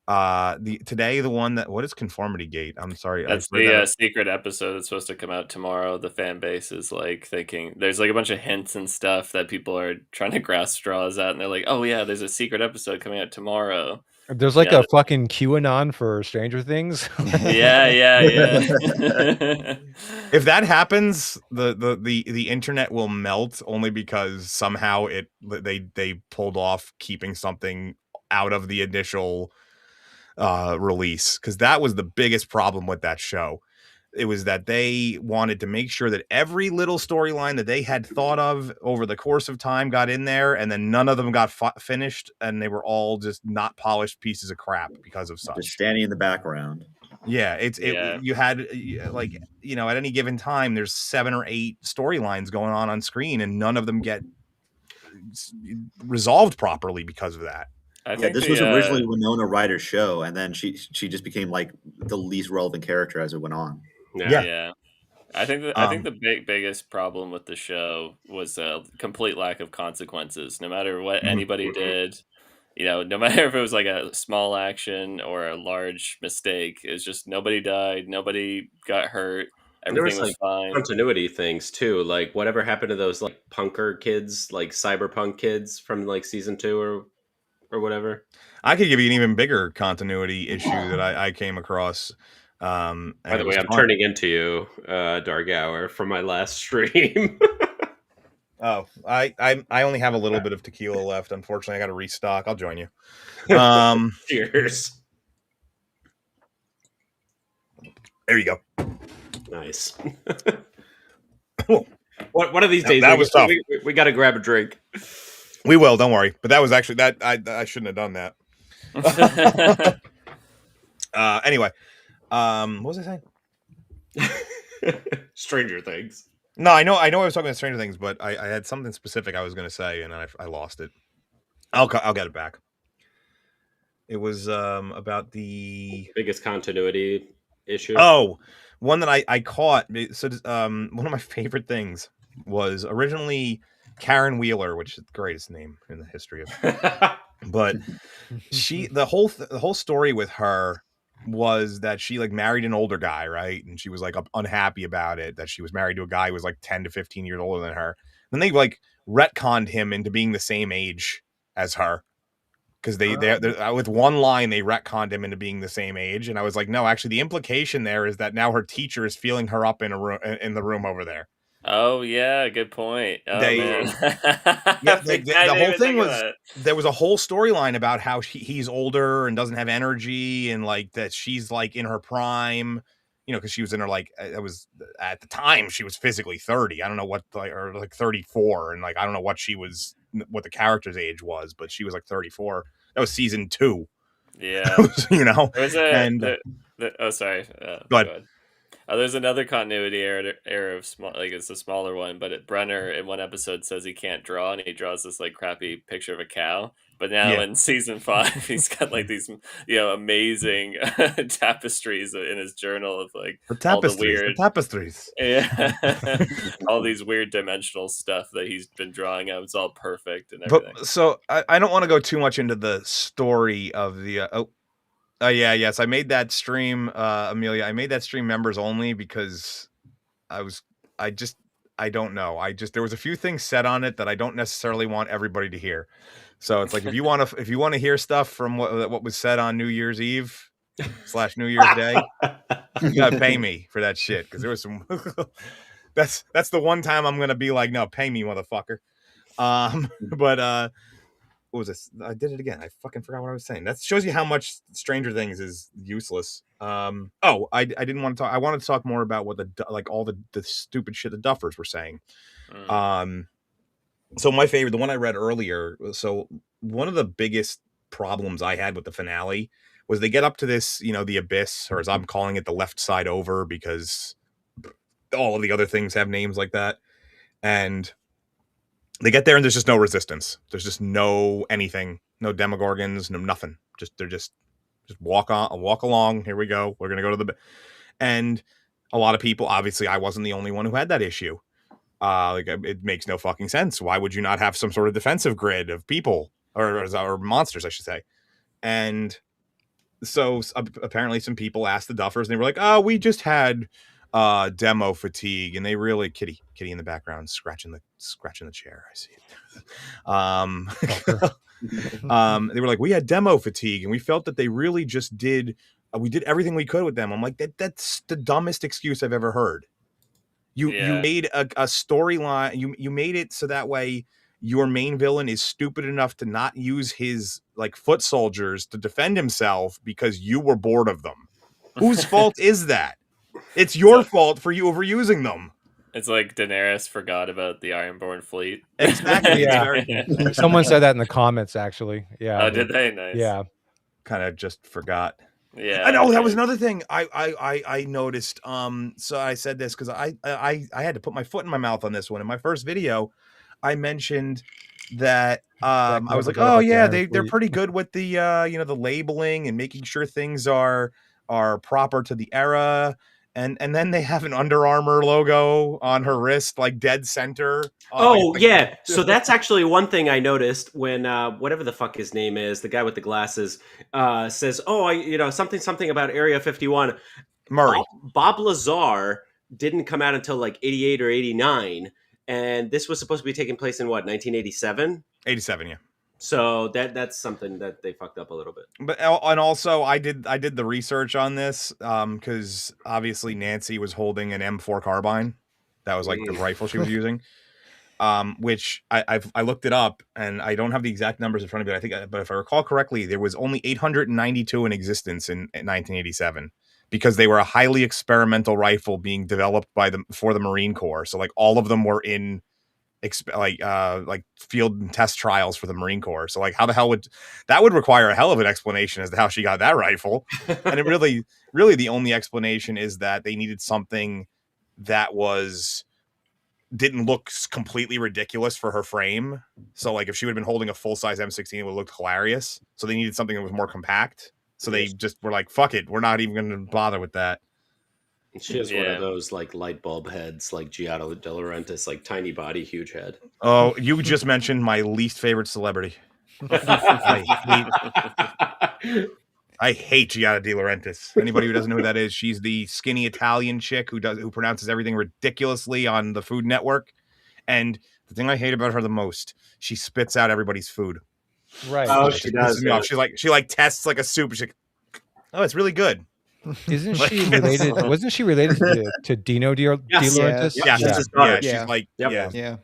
The one that what is Conformity Gate? I'm sorry, that's the secret episode that's supposed to come out tomorrow. The fan base is like thinking there's like a bunch of hints and stuff that people are trying to grasp straws at, and they're like, oh yeah, there's a secret episode coming out tomorrow. There's like a fucking QAnon for Stranger Things. yeah. If that happens, the internet will melt only because somehow they pulled off keeping something out of the initial release, because that was the biggest problem with that show. It was that they wanted to make sure that every little storyline that they had thought of over the course of time got in there, and then none of them got finished, and they were all just not polished pieces of crap because of such. Just standing in the background. Yeah, you had like at any given time there's 7 or 8 storylines going on screen, and none of them get resolved properly because of that. This was originally Winona Ryder's show, and then she just became like the least relevant character as it went on. Yeah. I think the biggest problem with the show was a complete lack of consequences. No matter what anybody did, no matter if it was like a small action or a large mistake, it's just nobody died, nobody got hurt. Everything was fine. Continuity things too, like whatever happened to those like punker kids, like cyberpunk kids from like season 2 or whatever. I could give you an even bigger continuity issue that I came across. By the way, I'm turning into you, Dark Hour, from my last stream. Oh, I only have a little bit of tequila left. Unfortunately, I got to restock. I'll join you. Cheers. There you go. Nice. Cool. One of these days, that was tough. We got to grab a drink. We will. Don't worry. But that was actually that. I shouldn't have done that. Anyway, what was I saying? Stranger Things. No, I know. I was talking about Stranger Things, but I had something specific I was going to say, and I lost it. I'll get it back. It was about the biggest continuity issue. Oh, one that I caught. So one of my favorite things was originally Karen Wheeler, which is the greatest name in the history of. But the whole story with her was that she like married an older guy, right? And she was like unhappy about it, that she was married to a guy who was like 10 to 15 years older than her. Then they like retconned him into being the same age as her. Because they with one line they retconned him into being the same age, and I was like, no, actually, the implication there is that now her teacher is feeling her up in the room over there. Oh yeah, good point. Oh, man. The whole thing was there was a whole storyline about how he's older and doesn't have energy, and like that she's like in her prime, because she was in her like it was at the time she was physically 30. I don't know what or like 34, and like I don't know what the character's age was, but she was like 34. That was season 2. Yeah, There was sorry. Go ahead. There's another continuity error of small, like it's a smaller one, but Brenner in one episode says he can't draw, and he draws this like crappy picture of a cow. But now in season 5, he's got like these amazing tapestries in his journal of like all the weird tapestries. Yeah, all these weird dimensional stuff that he's been drawing out. It's all perfect and everything. But so I don't want to go too much into the story of the. Yes, I made that stream, Amelia. I made that stream members only because I don't know. There was a few things said on it that I don't necessarily want everybody to hear. So it's like if you want to hear stuff from what was said on New Year's Eve / New Year's Day, you gotta pay me for that shit, because there was some. That's the one time I'm gonna be like, no, pay me, motherfucker. But what was this? I did it again. I fucking forgot what I was saying. That shows you how much Stranger Things is useless. I didn't want to talk. I wanted to talk more about what all the stupid shit the Duffers were saying. So my favorite, the one I read earlier. So one of the biggest problems I had with the finale was they get up to this, the abyss, or as I'm calling it, the left side over, because all of the other things have names like that. And they get there and there's just no resistance. There's just no anything, no demogorgons, no nothing. They're just walk along. Here we go. We're going to go to the, and a lot of people, obviously I wasn't the only one who had that issue. It makes no fucking sense. Why would you not have some sort of defensive grid of people or monsters, I should say? And so apparently some people asked the Duffers, and they were like, oh, we just had demo fatigue, and they really kitty in the background scratching the chair. I see it. They were like, we had demo fatigue, and we felt that they really just did. We did everything we could with them. I'm like, that's the dumbest excuse I've ever heard. You made a storyline. You made it so that way your main villain is stupid enough to not use his like foot soldiers to defend himself because you were bored of them. Whose fault is that? It's your fault for you overusing them. It's like Daenerys forgot about the Ironborn fleet. Exactly. Yeah. Someone said that in the comments, actually. Yeah. Oh, did they? Nice. Yeah. Kind of just forgot. Yeah. I know that was another thing I noticed. So I said this because I had to put my foot in my mouth on this one. In my first video, I mentioned that I was like, oh yeah, they're pretty good with the the labeling and making sure things are proper to the era. And then they have an Under Armour logo on her wrist, like dead center. Yeah. So that's actually one thing I noticed when whatever the fuck his name is, the guy with the glasses, says, "Oh, something about Area 51." Murray. Bob Lazar didn't come out until like 88 or 89, and this was supposed to be taking place in what, 1987? 87, yeah. So that's something that they fucked up a little bit. But and also I did the research on this because obviously Nancy was holding an M4 carbine. That was like the rifle she was using. Which I looked it up, and I don't have the exact numbers in front of me. But if I recall correctly, there was only 892 in existence in 1987. because they were a highly experimental rifle being developed for the Marine Corps. So like all of them were in like field and test trials for the Marine Corps. So like how the hell would that require a hell of an explanation as to how she got that rifle. And it really the only explanation is that they needed something that didn't look completely ridiculous for her frame. So like if she would have been holding a full-size M16, it would have looked hilarious. So they needed something that was more compact. So they just were like, fuck it, we're not even going to bother with that. She has one of those like light bulb heads, like Giada De Laurentiis, like tiny body, huge head. Oh, you just mentioned my least favorite celebrity. I hate Giada De Laurentiis. Anybody who doesn't know who that is, she's the skinny Italian chick who pronounces everything ridiculously on the Food Network. And the thing I hate about her the most, she spits out everybody's food. Right. Oh, she does. Yeah. She tests like a soup. She's like, oh, it's really good. Isn't she related? Wasn't she related to Dino De Laurentiis? Yeah.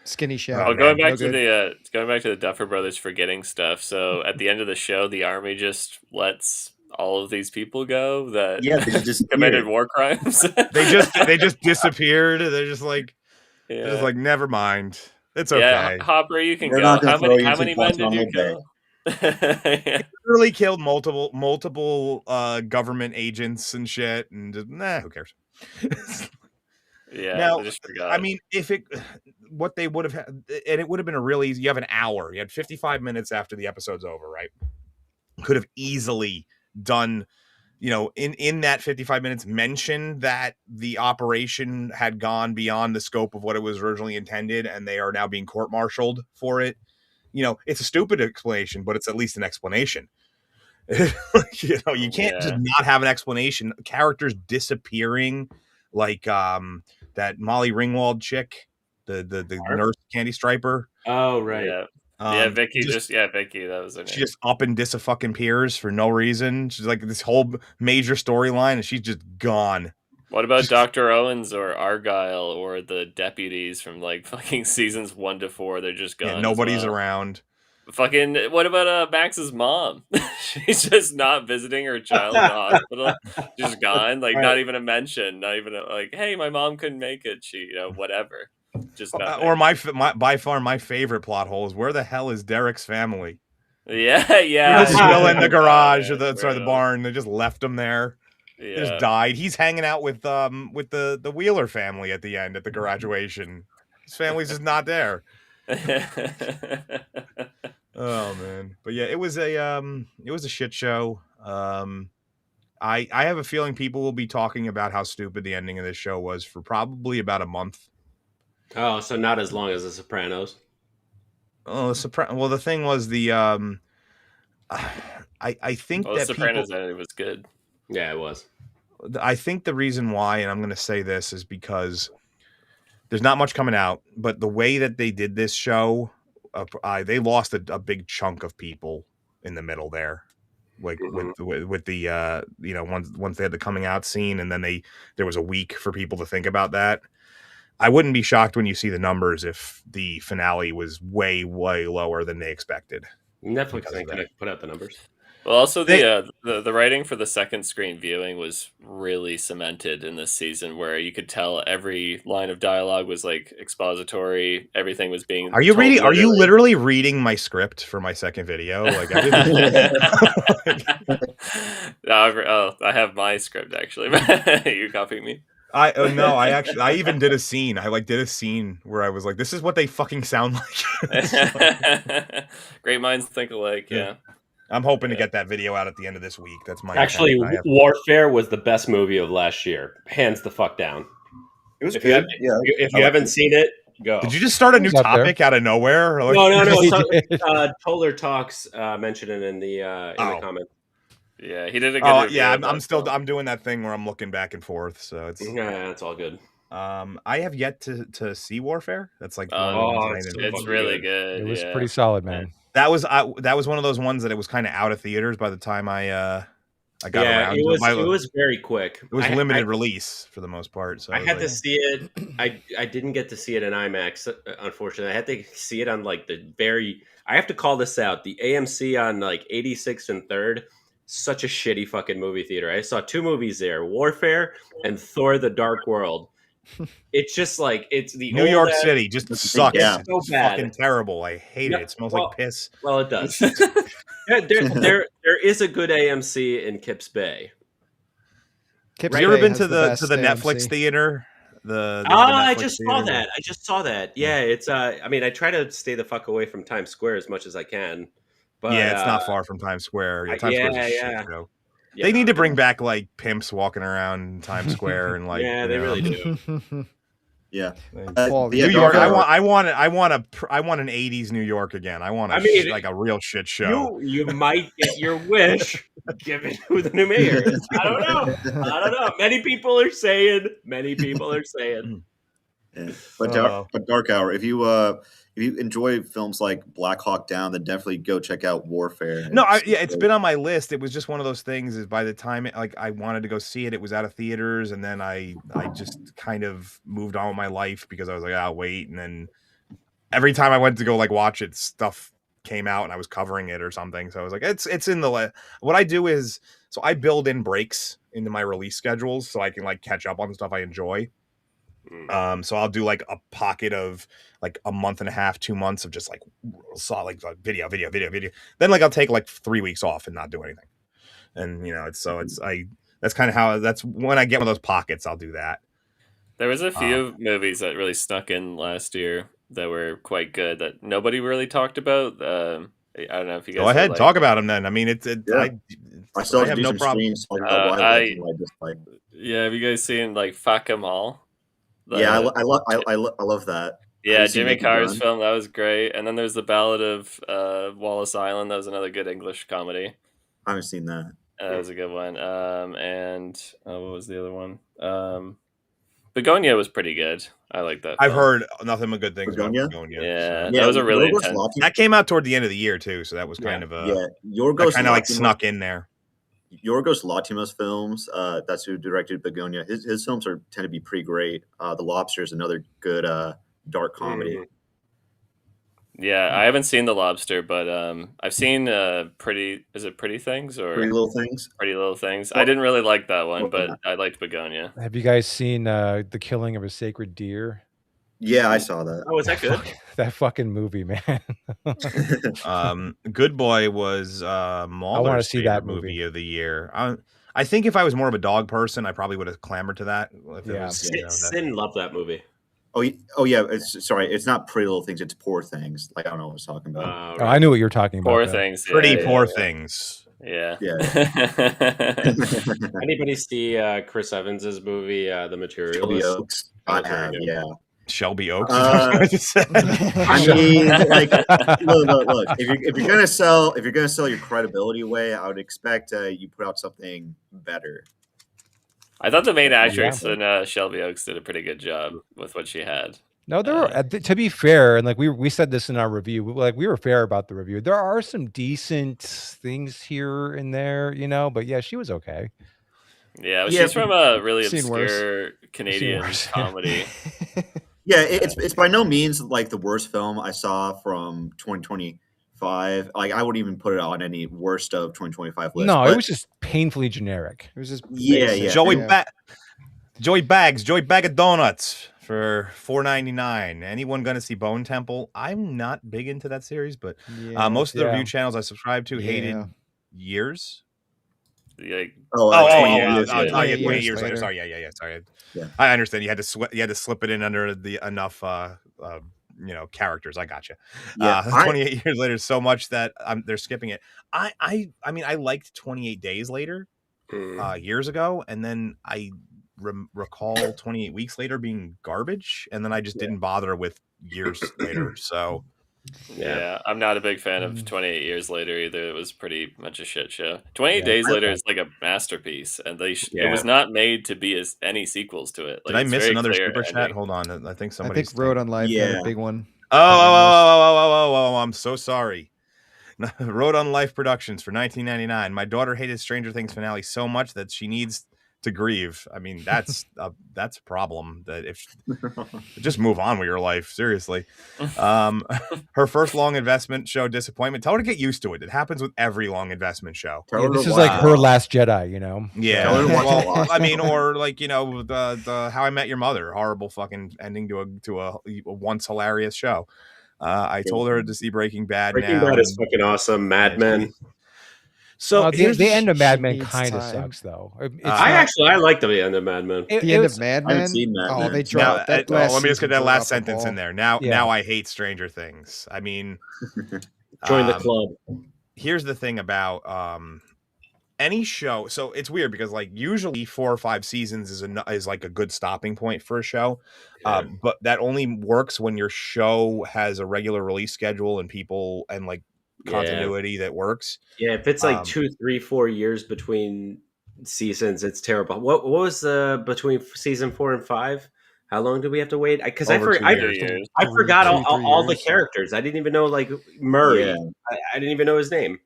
Skinny chef. Oh, going back to the Duffer Brothers forgetting stuff. So at the end of the show, the army just lets all of these people go that they just committed war crimes. they just disappeared. They're just like never mind. It's okay. Yeah, Hopper, you can go. How many men did you kill? Really killed multiple government agents and shit, and just, who cares? Yeah, now, I just forgot. I mean, what they would have had, and it would have been a really easy. You have an hour. You had 55 minutes after the episode's over, right? Could have easily done, in that 55 minutes, mention that the operation had gone beyond the scope of what it was originally intended, and they are now being court-martialed for it. It's a stupid explanation, but it's at least an explanation. You can't just not have an explanation. Characters disappearing, like that Molly Ringwald chick, the nurse Candy Striper. Oh right. Vicky. Vicky. That was her name. She just up and disappears for no reason. She's like this whole major storyline, and she's just gone. What about Dr. Owens or Argyle or the deputies from like fucking seasons 1 to 4? They're just gone. Yeah, nobody's around. Fucking, what about Max's mom? She's just not visiting her child in the hospital. Just gone. Like, not even a mention. Not even like, hey, my mom couldn't make it. She, whatever. Just not. Or by far my favorite plot hole is where the hell is Derek's family? Yeah. They're just still in the garage or the barn. They just left him there. Yeah. He just died. He's hanging out with the Wheeler family at the end at the graduation. His family's just not there. Oh man, but yeah, it was a shit show. I have a feeling people will be talking about how stupid the ending of this show was for probably about a month. Oh, so not as long as The Sopranos. Oh, the thing was the I think that Sopranos ending was good. Yeah, it was. I think the reason why, and I'm going to say this, is because there's not much coming out, but the way that they did this show, they lost a big chunk of people in the middle there, like with the once they had the coming out scene, and then there was a week for people to think about that. I wouldn't be shocked when you see the numbers if the finale was way lower than they expected. Netflix ain't gonna put out the numbers. Well, also the writing for the second screen viewing was really cemented in this season, where you could tell every line of dialogue was like expository. Everything was being. Are you reading? Are you literally reading my script for my second video? Like, I have my script actually. You copying me? I even did a scene. I did a scene where I was like, "This is what they fucking sound like." Great minds think alike. Yeah. I'm hoping to get that video out at the end of this week. That's my Warfare was the best movie of last year, hands the fuck down. It was good. If you haven't seen it, go. Did you just start a new topic out of nowhere? No. Toller Talks mentioned it in the comments. Yeah, he did a good review. Yeah, I'm doing that thing where I'm looking back and forth. So it's all good. I have yet to see Warfare. That's like it's really good. It was pretty solid, man. That was one of those ones that it was kind of out of theaters by the time I got around. It was very quick. It was limited release for the most part. So I had to see it. I didn't get to see it in IMAX, unfortunately. I had to see it on I have to call this out. The AMC on 86th and 3rd such a shitty fucking movie theater. I saw 2 movies there, Warfare and Thor: The Dark World. It's just like, it's the New old York ass, City just That's the thing, sucks. yeah. it's so It's bad. fucking terrible. I hate No, it. It smells like piss. Well, it does. there is a good AMC in Kips Bay. Kips Have you ever Bay been has to the best Netflix AMC. theater? The I Netflix just theater saw that. I just saw that. Yeah, it's I mean, I try to stay the fuck away from Times Square as much as I can. But yeah, it's not far from Times Square. Yeah, Times Square's a shit show. Yeah, They need to bring back like pimps walking around Times Square and like yeah, they really do. Yeah. Paul, New yeah, York. Dark Hour. I want an '80s New York again. I want like a real shit show. You might get your wish given who the new mayor is. I don't know. Many people are saying. Yeah. But Dark Hour. If you enjoy films like Black Hawk Down, then definitely go check out Warfare. No, it's been on my list. It was just one of those things. Is by the time I wanted to go see it, it was out of theaters, and then I just kind of moved on with my life because I was like, I'll wait. And then every time I went to go like watch it, stuff came out and I was covering it or something. So I was like, it's in the what I do is so I build in breaks into my release schedules so I can like catch up on stuff I enjoy. So I'll do like a pocket of like a month and a half, 2 months of just like solid like video. Then like I'll take like 3 weeks off and not do anything. And that's kind of that's when I get one of those pockets, I'll do that. There was a few movies that really snuck in last year that were quite good that nobody really talked about. I don't know if you guys go ahead, talk about them then. I mean, I still have no problem. Yeah, have you guys seen like Fuck 'Em All? I love that. Yeah, Jimmy Carr's film, that was great. And then there's the Ballad of Wallace Island. That was another good English comedy. I haven't seen that. That was a good one. And what was the other one? Begonia was pretty good. I like that. I've heard nothing but good things about Begonia. Yeah, that was a really intense. That came out toward the end of the year too, so that was kind of Yorgos kind of like snuck in there. Yorgos Lanthimos films. That's who directed Begonia. His films tend to be pretty great. The Lobster is another good dark comedy. Yeah, I haven't seen The Lobster, but I've seen Pretty Things or Pretty Little Things. Pretty Little Things. I didn't really like that one, but I liked Begonia. Have you guys seen The Killing of a Sacred Deer? Yeah, I saw that. Oh, was that good? That fucking movie, man. Good Boy was Mahler's favorite movie of the year. I think if I was more of a dog person, I probably would have clamored to that. Sin loved that movie. Oh yeah. It's not Pretty Little Things. It's Poor Things. Like I don't know what I was talking about. I knew what you were talking about. Poor Things. Poor Things. Yeah. Anybody see Chris Evans's movie, The Materialist? I have. Yeah. Shelby Oaks. I mean, like, look. If you're gonna sell your credibility away, I would expect you put out something better. I thought the main actress in Shelby Oaks did a pretty good job with what she had. No, there were, to be fair, and like we said this in our review, we were fair about the review. There are some decent things here and there, but yeah, she was okay. Yeah, she's from a really obscure Canadian comedy. Yeah, it's by no means like the worst film I saw from 2025. Like I wouldn't even put it on any worst of 2025 list. No, it was just painfully generic. It was just Joey Bag of Donuts for $4.99. Anyone gonna see Bone Temple? I'm not big into that series, but most of the review channels I subscribe to hated Years. Like, 28 years later. Sorry, sorry. Yeah. I understand. You had to slip it in under the enough characters. I got you. 28 years later, so much that they're skipping it. I mean, I liked 28 Days Later years ago, and then I recall 28 Weeks Later being garbage, and then I just didn't bother with Years Later. So. Yeah, I'm not a big fan of 28 Years Later either. It was pretty much a shit show. 28 Days Later is like a masterpiece, and it was not made to be any sequels to it. Did I miss another super chat? Hold on, I think somebody. Road on Life had a big one. Oh! I'm so sorry. Road on Life Productions for $19.99. My daughter hated Stranger Things finale so much that she needs to grieve. I mean, that's a problem. That if just move on with your life, seriously. Her first long investment show disappointment. Tell her to get used to it. It happens with every long investment show. Yeah, this is like her Last Jedi, Yeah. So. Well, I mean, or like the How I Met Your Mother, horrible fucking ending to a once hilarious show. I told her to see Breaking Bad. Breaking Bad is fucking awesome. Mad Men. So the end of Mad Men kind of sucks, though. I like the end of Mad Men. The end of Mad Men. Oh, they dropped that. Let me just get that last sentence in there. Now I hate Stranger Things. I mean, join the club. Here's the thing about any show. So it's weird because like usually 4 or 5 seasons is like a good stopping point for a show. But that only works when your show has a regular release schedule and people and like continuity that works. Yeah, if it's like 2, 3, 4 years between seasons, it's terrible. What was the between season 4 and 5? How long do we have to wait? Because I forgot all the characters. I didn't even know like Murray. Yeah. I didn't even know his name.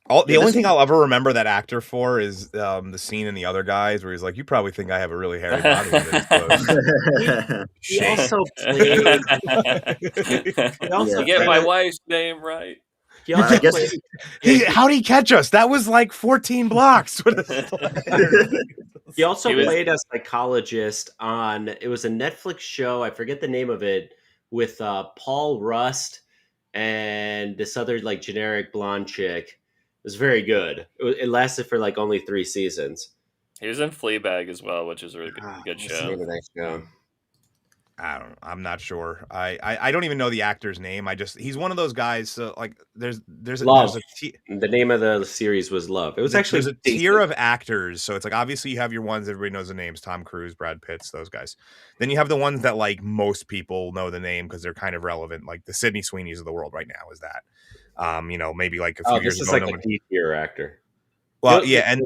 The only thing I'll ever remember that actor for is the scene in The Other Guys where he's like, "You probably think I have a really hairy body." He also played. You get my wife's name right. How did he catch us? That was like 14 blocks. He also played a psychologist on. It was a Netflix show. I forget the name of it with Paul Rust and this other like generic blonde chick. It was very good. It lasted for like only 3 seasons. He was in Fleabag as well, which is a really good show. I'm not sure. I don't even know the actor's name. He's one of those guys. So like there's Love. The name of the series was Love. It was actually there's a tier of actors. So it's like obviously you have your ones everybody knows the names: Tom Cruise, Brad Pitt, those guys. Then you have the ones that like most people know the name because they're kind of relevant, like the Sydney Sweeneys of the world right now. Is that maybe like a few years ago. This is like a D-tier actor. Well, yeah, and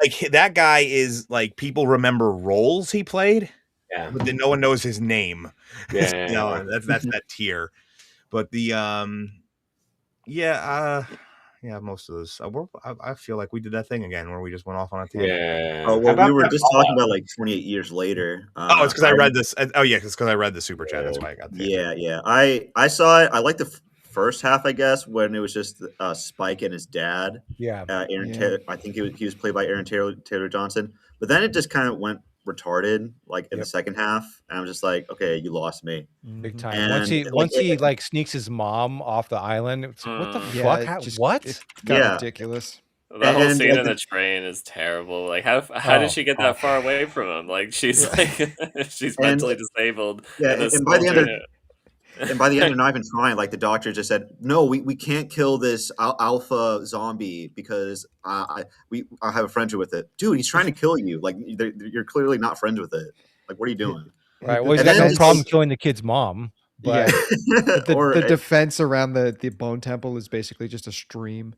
like that guy is like people remember roles he played. Yeah, but then no one knows his name. Yeah, that's that tier. But the most of those. I feel like we did that thing again where we just went off on a tangent. Yeah. Oh well, we were just talking about like 28 years later. It's because I read this. Oh yeah, it's because I read the super chat. That's why I got. Yeah. I saw it. I liked the first half, I guess, when it was just Spike and his dad. Yeah. Taylor, I think he was played by Aaron Taylor Johnson. But then it just kind of went retarded like in the second half, and I'm just like, okay, you lost me big time. And once he sneaks his mom off the island, it's what the fuck? What? It got ridiculous. The whole scene in the train is terrible. Like how did she get that far away from him? Like she's she's mentally disabled. Yeah, and by the end they're not even trying. Like the doctor just said, no, we can't kill this alpha zombie because I have a friendship with it. Dude, he's trying to kill you. Like you're clearly not friends with it. Like what are you doing? Right. Well, he's got no problem killing the kid's mom. But the defense around the bone temple is basically just a stream.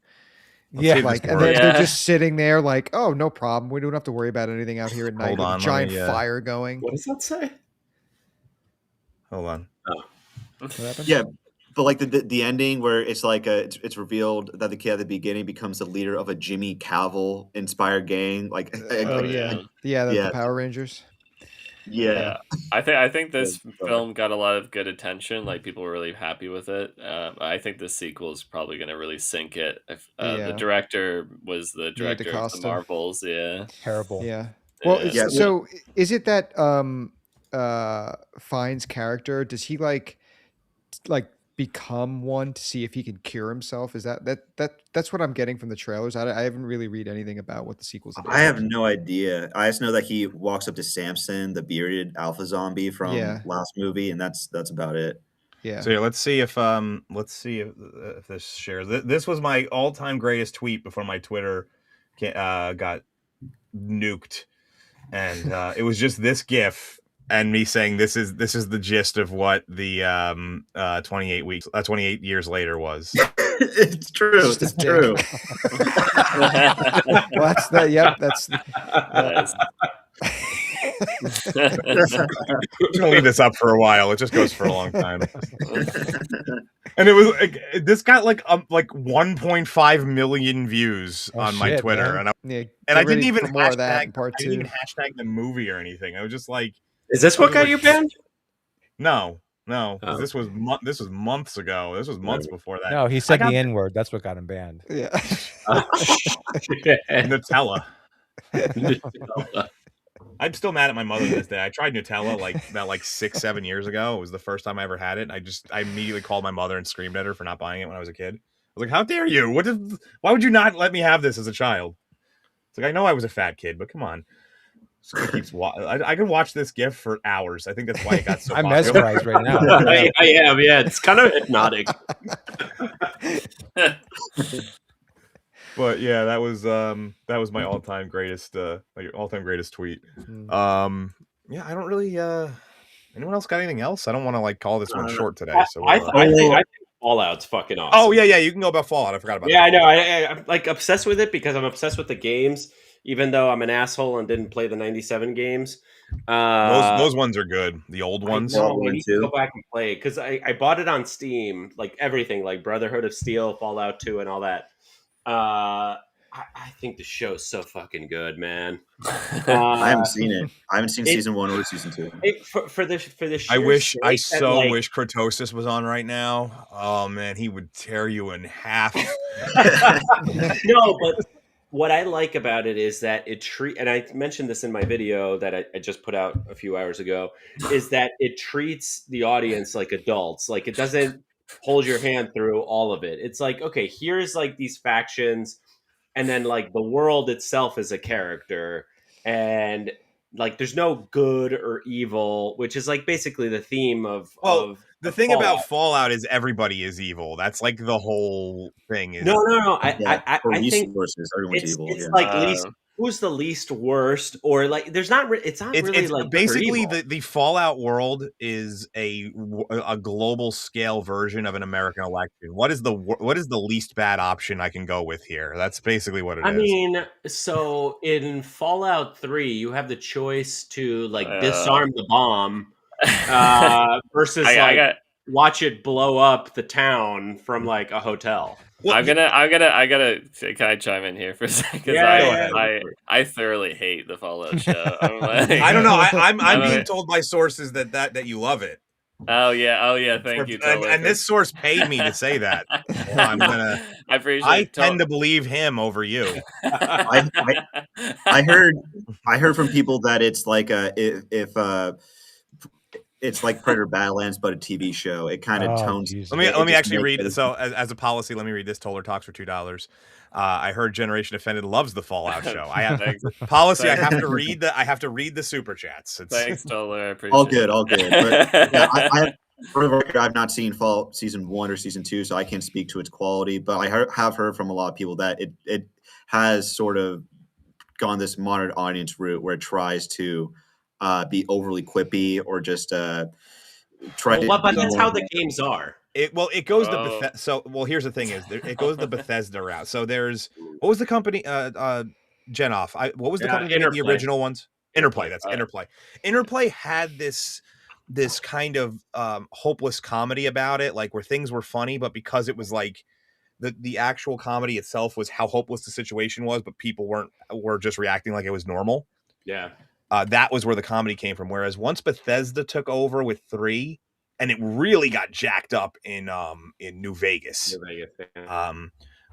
And they're just sitting there like, oh, no problem. We don't have to worry about anything out here at night. With a giant fire going. What does that say? Hold on. Oh. Yeah, but like the ending where it's like it's revealed that the kid at the beginning becomes the leader of a Jimmy Cavill inspired gang. Like the Power Rangers. Yeah. I think this film got a lot of good attention. Like people were really happy with it. I think the sequel is probably going to really sink it. The director was the director of the Marvels. Yeah, terrible. Yeah. Well, so is it that Fiennes' character, does he like become one to see if he can cure himself? Is that's what I'm getting from the trailers? I haven't really read anything about what the sequel's about. I have no idea. I just know that he walks up to Samson, the bearded alpha zombie from last movie, and that's about it. Yeah. So let's see if this shares. This was my all-time greatest tweet before my Twitter got nuked, and it was just this GIF. And me saying this is the gist of what the 28 years later was. It's true. It's true. Well, that's that. Yep, that's. I'm gonna leave this up for a while. It just goes for a long time. And it was like this got like 1.5 million views on my Twitter, man. and Yeah, I didn't even for more of that in part I didn't even 2. hashtag the movie or anything. I was just like, Is this what got you banned? No, because Oh. this was months ago. This was months before that. No, he said the N-word. That's what got him banned. Yeah. Nutella. I'm still mad at my mother to this day. I tried Nutella about 6-7 years ago. It was the first time I ever had it. I immediately called my mother and screamed at her for not buying it when I was a kid. I was like, "How dare you? Why would you not let me have this as a child?" It's like, I know I was a fat kid, but come on. I could watch this GIF for hours. I think that's why it got so I'm popular. mesmerized right now. I am, yeah. It's kind of hypnotic. But yeah, that was my all-time greatest tweet. Yeah, I don't really anyone else got anything else? I don't want to call this one short today. So I think Fallout's fucking awesome. Oh yeah, you can go about Fallout. I forgot about that. Yeah, I know. I'm like obsessed with it because I'm obsessed with the games, even though I'm an asshole and didn't play the 97 games. Those ones are good. The old ones. I need to go back and play it because I bought it on Steam, like everything, like Brotherhood of Steel, Fallout 2, and all that. I think the show's so fucking good, man. I haven't seen it. I haven't seen season 1 or season 2. For the I so wish Krotosis was on right now. Oh man, he would tear you in half. No, but what I like about it is that and I mentioned this in my video that I just put out a few hours ago, is that it treats the audience like adults. Like it doesn't hold your hand through all of it. It's like, okay, here's like these factions, and then like the world itself is a character, and like there's no good or evil, which is like basically the theme of the thing about Fallout is everybody is evil. That's like the whole thing. No. I think everyone's evil. It's like least who's the least worst, or like there's not. It's not really like basically the Fallout world is a global scale version of an American election. What is the least bad option I can go with here? That's basically what it is. I mean, so in Fallout 3, you have the choice to like disarm the bomb versus watch it blow up the town from like a hotel. Well, I gotta. Can I chime in here for a second? Because I thoroughly hate the Fallout show. I'm like, I don't know. I'm being told by sources that you love it. Oh yeah. Thank you. And this source paid me to say that. I tend to believe him over you. I heard from people that it's like it's like Predator Badlands, but a TV show. It kind of tones. Let me actually read. So as a policy, let me read this. Toller Talks for $2. I heard Generation Offended loves the Fallout show. I have policy. I have to read the super chats. Thanks, Toller. I appreciate all good. But, yeah, for the record, I've not seen Fallout season 1 or season 2, so I can't speak to its quality. But I have heard from a lot of people that it has sort of gone this modern audience route where it tries to be overly quippy or just try to. But that's how the games are. It goes to Bethesda. So here's the thing: it goes the Bethesda route. So there's what was the company? Genoff. What was the company that made the original ones? Interplay. That's Interplay. Interplay had this kind of hopeless comedy about it, like where things were funny, but because it was like the actual comedy itself was how hopeless the situation was, but people were just reacting like it was normal. Yeah. That was where the comedy came from. Whereas once Bethesda took over with 3, and it really got jacked up in New Vegas. Yeah.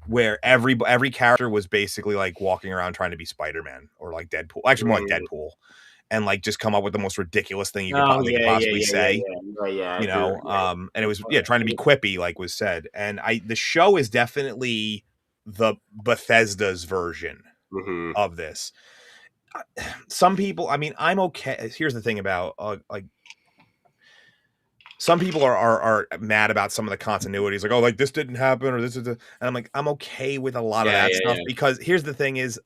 Where every character was basically like walking around trying to be Spider-Man or like Deadpool. Actually, more like Deadpool, and like just come up with the most ridiculous thing you could possibly say. Yeah, you know, and it was trying to be quippy, like was said. And the show is definitely the Bethesda's version of this. Some people, I mean, I'm okay. Here's the thing about like some people are mad about some of the continuities, like, oh, like this didn't happen or this is, and I'm like, I'm okay with a lot of that stuff because here's the thing is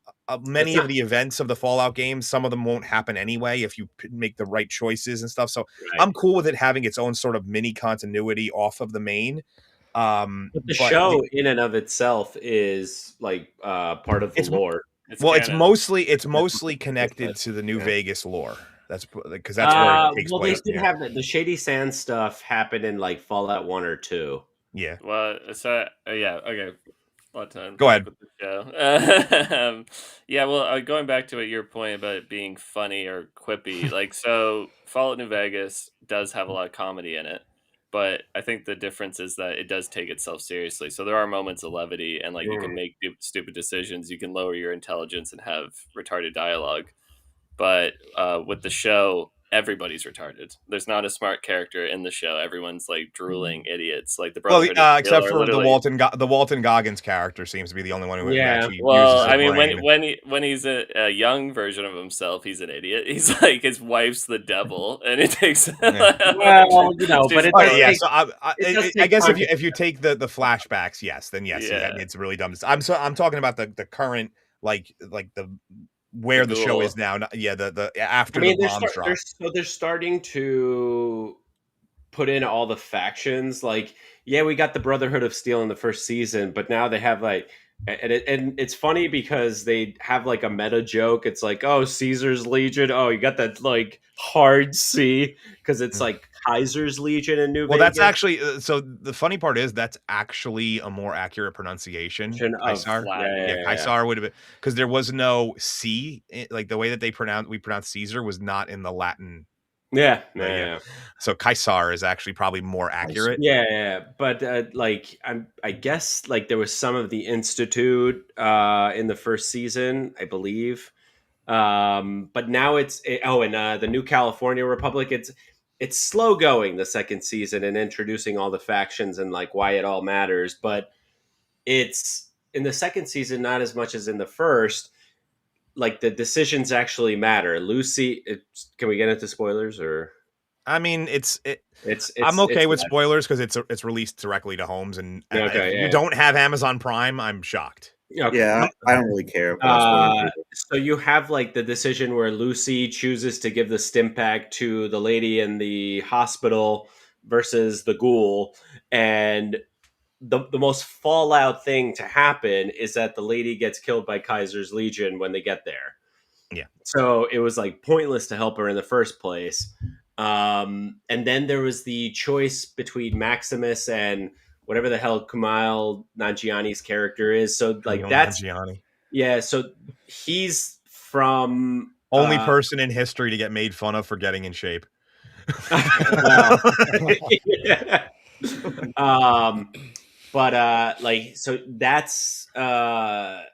many of the events of the Fallout games, some of them won't happen anyway if you make the right choices and stuff. So I'm cool with it having its own sort of mini continuity off of the main. But the show in and of itself is like part of the lore. It's mostly connected to the New Vegas lore. That's because that's where it takes place. They did have the Shady Sand stuff happen in like Fallout 1 or 2. Yeah. Well, so yeah, okay. A lot of time. Go ahead. With the show. Yeah, well, going back to your point about it being funny or quippy, like, so Fallout New Vegas does have a lot of comedy in it, but I think the difference is that it does take itself seriously. So there are moments of levity, and like you can make stupid decisions, you can lower your intelligence and have retarded dialogue. But with the show, everybody's retarded. There's not a smart character in the show. Everyone's like drooling idiots. Like the Well, Brotherhood of Steel except are for the literally. Walton Goggins character seems to be the only one who Yeah. actually Well, uses a I mean, brain. when he's a young version of himself, he's an idiot. He's like his wife's the devil, and it takes. Well, you know, but it Oh, does yeah, take. so It does I take guess time. if you take the flashbacks, yes, then yes, Yeah. it's really dumb. I'm talking about the current like the where the show ghoul. is now. Yeah, the after I mean, the bombs drop. they're starting to put in all the factions. Like, yeah, we got the Brotherhood of Steel in the first season, but now they have like, and it's funny because they have like a meta joke. It's like, oh, Caesar's Legion. Oh, you got that like hard C because it's like Kaiser's Legion in New Well, Vegas. that's actually so. The funny part is that's actually a more accurate pronunciation. Kaisar, yeah, Kaisar would have been because there was no C. Like the way that we pronounce Caesar was not in the Latin. Yeah. So Kaisar is actually probably more accurate. Yeah. But like, I guess like there was some of the Institute in the first season, I believe. But now and the New California Republic, it's slow going the second season and introducing all the factions and like why it all matters. But it's in the second season not as much as in the first. Like the decisions actually matter. Lucy, can we get into spoilers or? I mean, I'm okay with spoilers because it's released directly to homes, and if you don't have Amazon Prime, I'm shocked. Okay. Yeah, I don't really care. So you have like the decision where Lucy chooses to give the stim pack to the lady in the hospital versus the ghoul, and the most fallout thing to happen is that the lady gets killed by Kaiser's Legion when they get there. Yeah. So it was like pointless to help her in the first place. And then there was the choice between Maximus and whatever the hell Kumail Nanjiani's character is. So like Nanjiani. Yeah, so he's from only person in history to get made fun of for getting in shape. Yeah. But like, so that's there's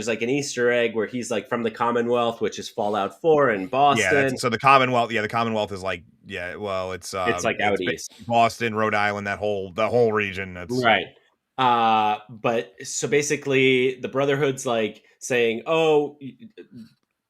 like an Easter egg where he's like from the Commonwealth, which is Fallout 4 in Boston. Yeah, so the Commonwealth, the Commonwealth is like, well, it's like out east, Boston, Rhode Island, the whole region. That's right. But so basically, the Brotherhood's like saying, "Oh,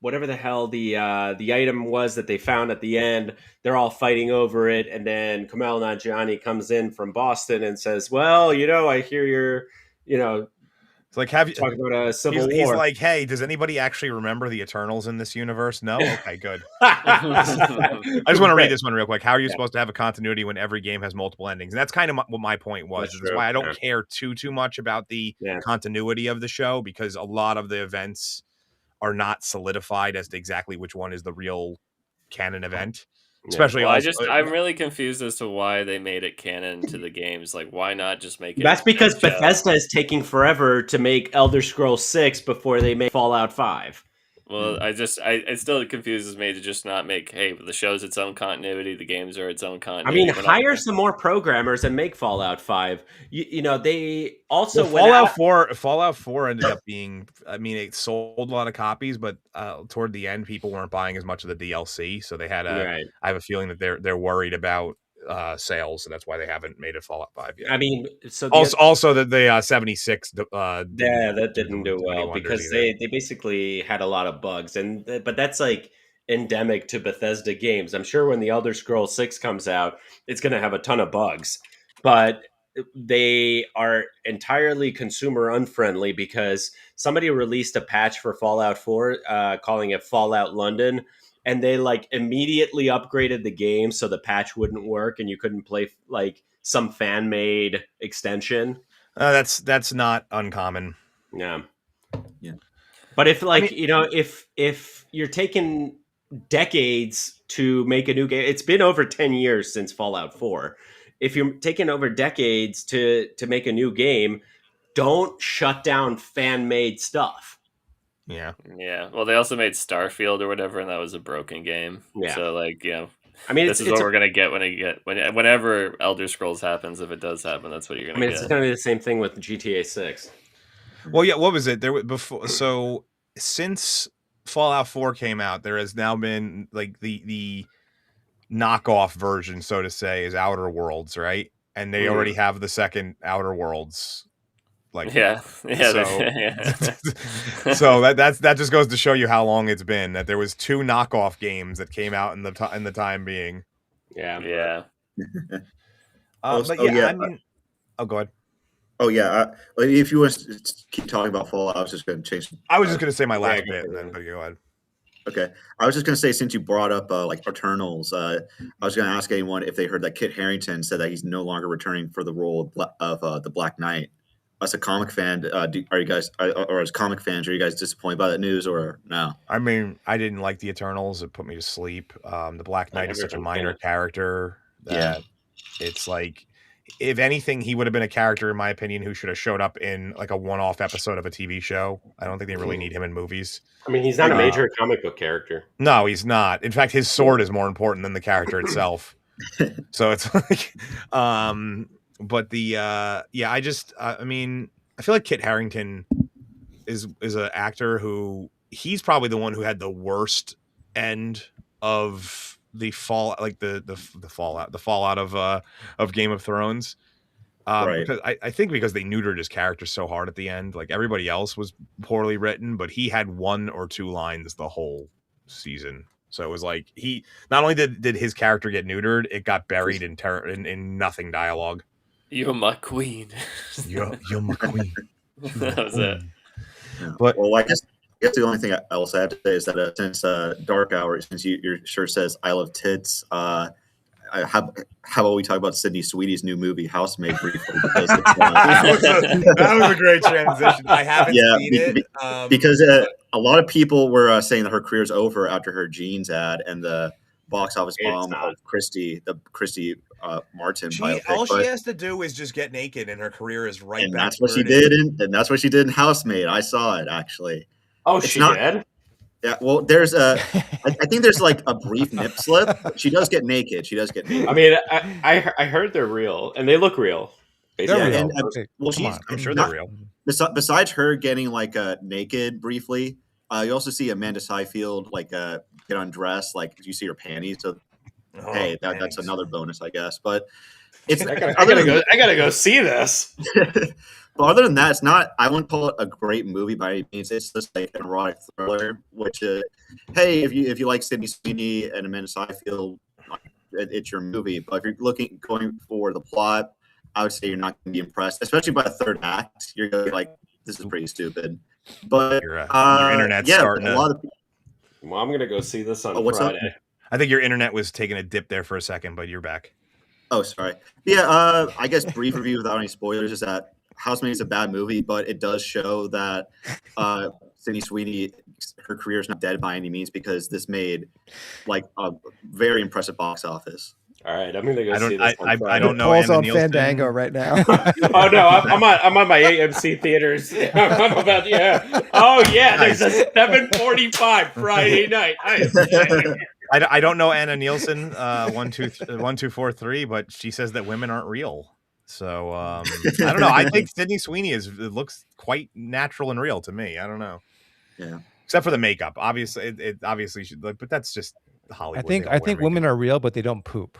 whatever the hell the item was that they found at the end, they're all fighting over it." And then Kumail Nanjiani comes in from Boston and says, "Well, I hear you're, it's like, have you talking about a civil war?" He's like, "Hey, does anybody actually remember the Eternals in this universe? No? Okay, good." I just want to read this one real quick. How are you supposed to have a continuity when every game has multiple endings? And that's kind of what my point was. That's why I don't care too much about the continuity of the show, because a lot of the events are not solidified as to exactly which one is the real canon event. Especially, I'm really confused as to why they made it canon to the games. Like, why not just make it? That's because Bethesda is taking forever to make Elder Scrolls 6 before they make Fallout 5. Well, it still confuses me to just not make, hey, the show's its own continuity, the games are its own continuity. I mean, hire some more programmers and make Fallout 5. They also Fallout 4 ended up being, I mean, it sold a lot of copies, but toward the end, people weren't buying as much of the DLC, so they had I have a feeling that they're worried about sales, and that's why they haven't made a Fallout 5 yet. I mean, so also the 76 that didn't do well because they basically had a lot of bugs, but that's like endemic to Bethesda games. I'm sure when the Elder Scrolls 6 comes out, it's going to have a ton of bugs, but they are entirely consumer unfriendly because somebody released a patch for Fallout 4 calling it Fallout London, and they like immediately upgraded the game so the patch wouldn't work and you couldn't play like some fan-made extension. That's not uncommon. Yeah. But if if you're taking decades to make a new game, it's been over 10 years since Fallout 4. if you're taking over decades to make a new game, don't shut down fan-made stuff. Yeah. Yeah. Well, they also made Starfield or whatever, and that was a broken game. Yeah. So like, I mean, this is what we're gonna get whenever Elder Scrolls happens. If it does happen, that's what you're gonna get. It's gonna be the same thing with GTA 6. Well, yeah. What was it? There was before. So since Fallout 4 came out, there has now been like the knockoff version, so to say, is Outer Worlds, right? And they already have the second Outer Worlds. Like, yeah. So that just goes to show you how long it's been that there was 2 knockoff games that came out in the time being. Yeah. But yeah, I mean, go ahead. Oh yeah, if you want to keep talking about Fallout, I was just going to change. I was just going to say my last bit, and then but go ahead. Okay, I was just going to say, since you brought up like Eternals, I was going to ask anyone if they heard that Kit Harington said that he's no longer returning for the role of the Black Knight. As a comic fan, are you guys, or as comic fans, are you guys disappointed by that news or no? I mean, I didn't like the Eternals; it put me to sleep. The Black Knight is such a minor character that it's like, if anything, he would have been a character, in my opinion, who should have showed up in like a one-off episode of a TV show. I don't think they really need him in movies. I mean, he's not a major comic book character. No, he's not. In fact, his sword is more important than the character itself. So it's like, but the I mean, I feel like Kit Harington is an actor who he's probably the one who had the worst end of the fallout of Game of Thrones. Right. Because I think because they neutered his character so hard at the end, like everybody else was poorly written, but he had 1 or 2 lines the whole season. So it was like he not only did his character get neutered, it got buried in nothing dialogue. You're my queen. You're my queen. That was it. Yeah. But I guess the only thing else I have to say is that since Dark Hour, since your shirt says "I love tits," how about we talk about Sydney Sweeney's new movie Housemaid briefly? Because that was a great transition. I haven't seen it because a lot of people were saying that her career's over after her jeans ad and the box office bomb of Christy Martin biopic. All she has to do is just get naked, and her career is right. And that's what she did. And that's what she did in Housemaid. I saw it actually. Oh, she did. Yeah, well, there's I think there's like a brief nip slip. She does get naked. I mean, I heard they're real, and they look real. They're real. I'm sure they're real. Besides her getting like naked briefly, you also see Amanda Seyfried like get undressed, like you see her panties. So that's another bonus, I guess. But it's I gotta go see this. But other than that, it's not. I wouldn't call it a great movie by any means. It's just like an erotic thriller. Which, hey, if you like Sydney Sweeney and Amanda Seyfried, it's your movie. But if you're going for the plot, I would say you're not going to be impressed, especially by the third act. You're going to be like, this is pretty stupid. But your internet's starting a lot of people. Well, I'm going to go see this on Friday. Up? I think your internet was taking a dip there for a second, but you're back. Oh, sorry. Yeah, I guess brief review without any spoilers is that Housemaid is a bad movie, but it does show that Sydney Sweeney, her career is not dead by any means because this made like a very impressive box office. All right, I'm gonna go see this. I don't know. Paul's on Fandango right now. Oh no, I'm on my AMC theaters. I'm about Oh yeah, there's a 7:45 Friday night. I don't know Anna Nielsen 1243, but she says that women aren't real. So I don't know. I think Sydney Sweeney looks quite natural and real to me. I don't know. Yeah. Except for the makeup, obviously, it obviously should look, but that's just Hollywood. I think women are real, but they don't poop.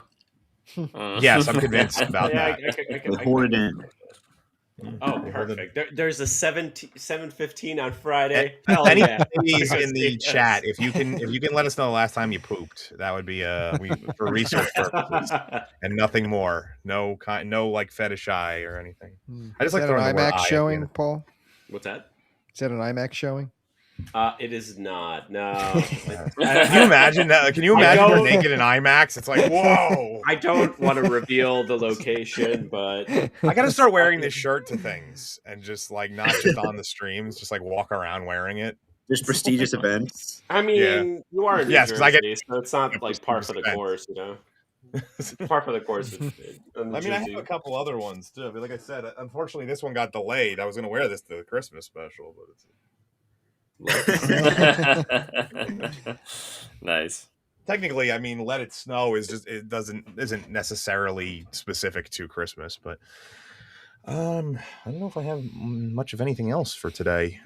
Yes, I'm convinced about that. I hoard it in. Oh, perfect. There's a 7:15 on Friday. Please in the chat, if you can let us know the last time you pooped, that would be for research purposes and nothing more. No like fetish eye or anything. I just like an IMAX showing, Paul. What's that? Is that an IMAX showing? It is not. No. Can you imagine that? Can you imagine her naked in IMAX? It's like, whoa. I don't want to reveal the location, but I got to start wearing this shirt to things and just like not just on the streams, just like walk around wearing it. There's prestigious events. I mean, you are in New Jersey, because I get so it's not like par for the course, you know. Par for the course. I mean, I have a couple other ones too. But like I said, unfortunately, this one got delayed. I was going to wear this to the Christmas special, but it's nice. Technically, I mean, "Let It Snow" isn't necessarily specific to Christmas, but I don't know if I have much of anything else for today.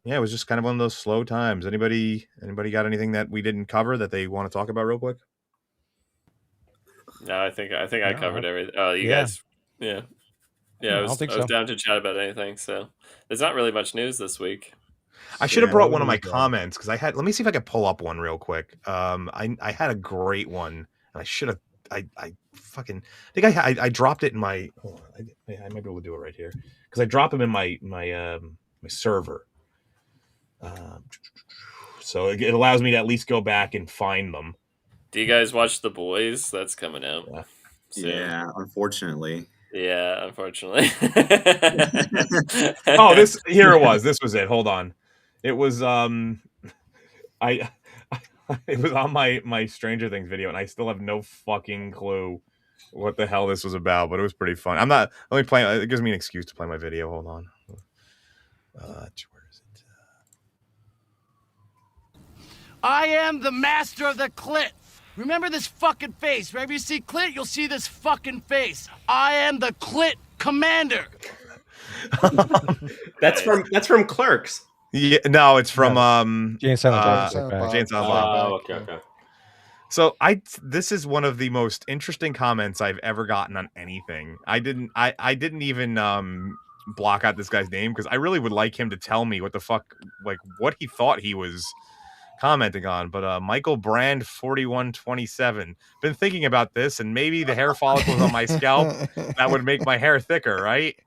Yeah, it was just kind of one of those slow times. Anybody got anything that we didn't cover that they want to talk about real quick? No, I think I covered everything. Oh, you guys, yeah. No, I was so. down to chat about anything. So there's not really much news this week. I should have brought one of my comments because I had. Let me see if I could pull up one real quick. I had a great one, and I should have. I think I dropped it in my. Hold on, I might be able to do it right here because I drop them in my server. So it allows me to at least go back and find them. Do you guys watch The Boys? That's coming out. Yeah, unfortunately. Yeah, unfortunately. Oh, here it was. This was it. Hold on. It was it was on my Stranger Things video, and I still have no fucking clue what the hell this was about, but it was pretty fun. I'm not only playing. It gives me an excuse to play my video. Hold on. Where is it? I am the master of the clit. Remember this fucking face. Wherever you see clit, you'll see this fucking face. I am the clit commander. That's from Clerks. Yeah, no, it's from Jane Silent Bob. Jane Silent Bob. Oh, okay. So this is one of the most interesting comments I've ever gotten on anything. I didn't even block out this guy's name because I really would like him to tell me what the fuck, like what he thought he was commenting on. But Michael Brand 4127, been thinking about this, and maybe the hair follicles on my scalp that would make my hair thicker, right?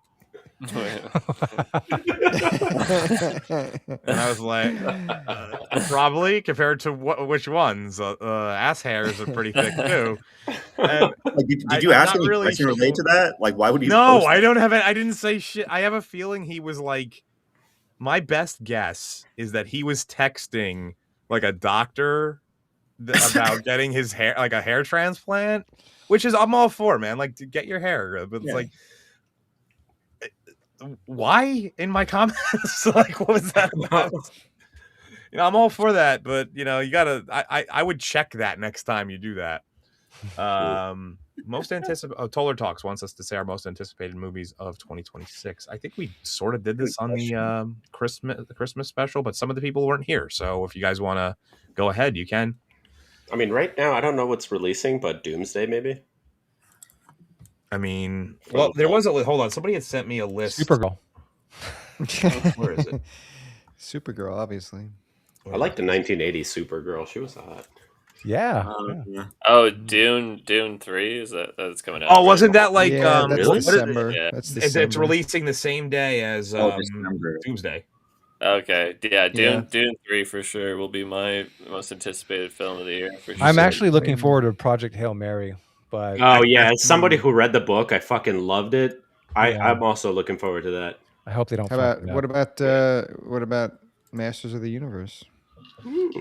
And I was like, probably compared to which ones? Ass hairs are pretty thick too. And did you ask any question related to that? Like, why would you? No, I don't have it. I didn't say shit. I have a feeling he was like, my best guess is that he was texting like a doctor about getting his hair, like a hair transplant, which is I'm all for, man. Like, to get your hair, but it's like, why in my comments? Like, what was that about? You know, I'm all for that, but you know, you gotta. I would check that next time you do that. Most anticipated. Toller Talks wants us to say our most anticipated movies of 2026. I think we sort of did this on the Christmas special, but some of the people weren't here. So if you guys want to go ahead, you can. I mean, right now I don't know what's releasing, but Doomsday maybe. I mean, well, there was a hold on. Somebody had sent me a list. Supergirl. Where is it? Supergirl, obviously. I like the 1980s Supergirl. She was hot. Yeah. Oh, Dune 3 is that's coming out. Oh, wasn't that like that's really? December? Yeah. That's December. It's releasing the same day as Doomsday. Okay, yeah, Dune 3 for sure will be my most anticipated film of the year. For sure. I'm actually looking forward to Project Hail Mary. But as somebody who read the book, I fucking loved it. I'm also looking forward to that. I hope they don't. What about Masters of the Universe? Let's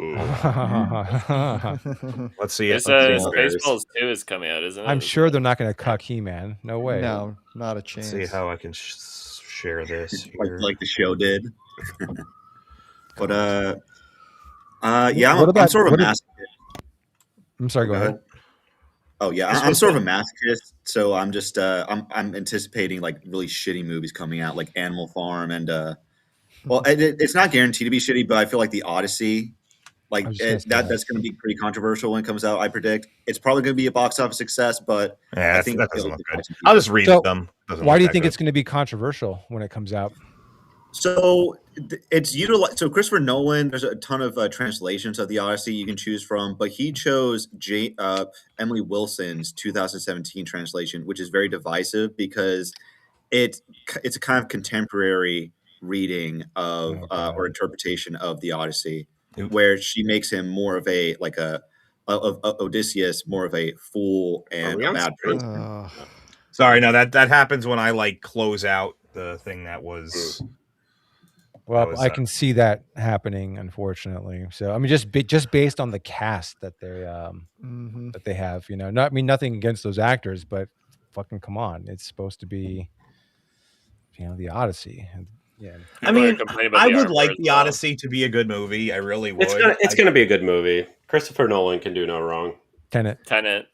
see. Spaceballs 2 is coming out, isn't it? I'm sure they're not going to cuck He-Man. No way. No, not a chance. Let's see how I can share this here. like the show did. But yeah, I'm sort of a masochist. I'm sorry. Go ahead. Oh yeah, I'm sort of a masochist, so I'm just I'm anticipating like really shitty movies coming out, like Animal Farm, and well, it's not guaranteed to be shitty, but I feel like the Odyssey, like that's going to be pretty controversial when it comes out. I predict it's probably going to be a box office success, but I think that doesn't look good. I'll just read them. Why do you think it's going to be controversial when it comes out? So it's utilized. So Christopher Nolan, there's a ton of translations of the Odyssey you can choose from, but he chose Emily Wilson's 2017 translation, which is very divisive because it's a kind of contemporary reading of or interpretation of the Odyssey, where she makes him more of a Odysseus, more of a fool and a bad person. Sorry, no, that happens when I like close out the thing that was. Well, I can see that happening, unfortunately. So I mean, just based on the cast that they have, you know, nothing against those actors, but fucking come on, it's supposed to be, you know, the Odyssey. And, yeah, I mean, I would like the Odyssey to be a good movie. I really would. It's gonna be a good movie. Christopher Nolan can do no wrong. Tenet.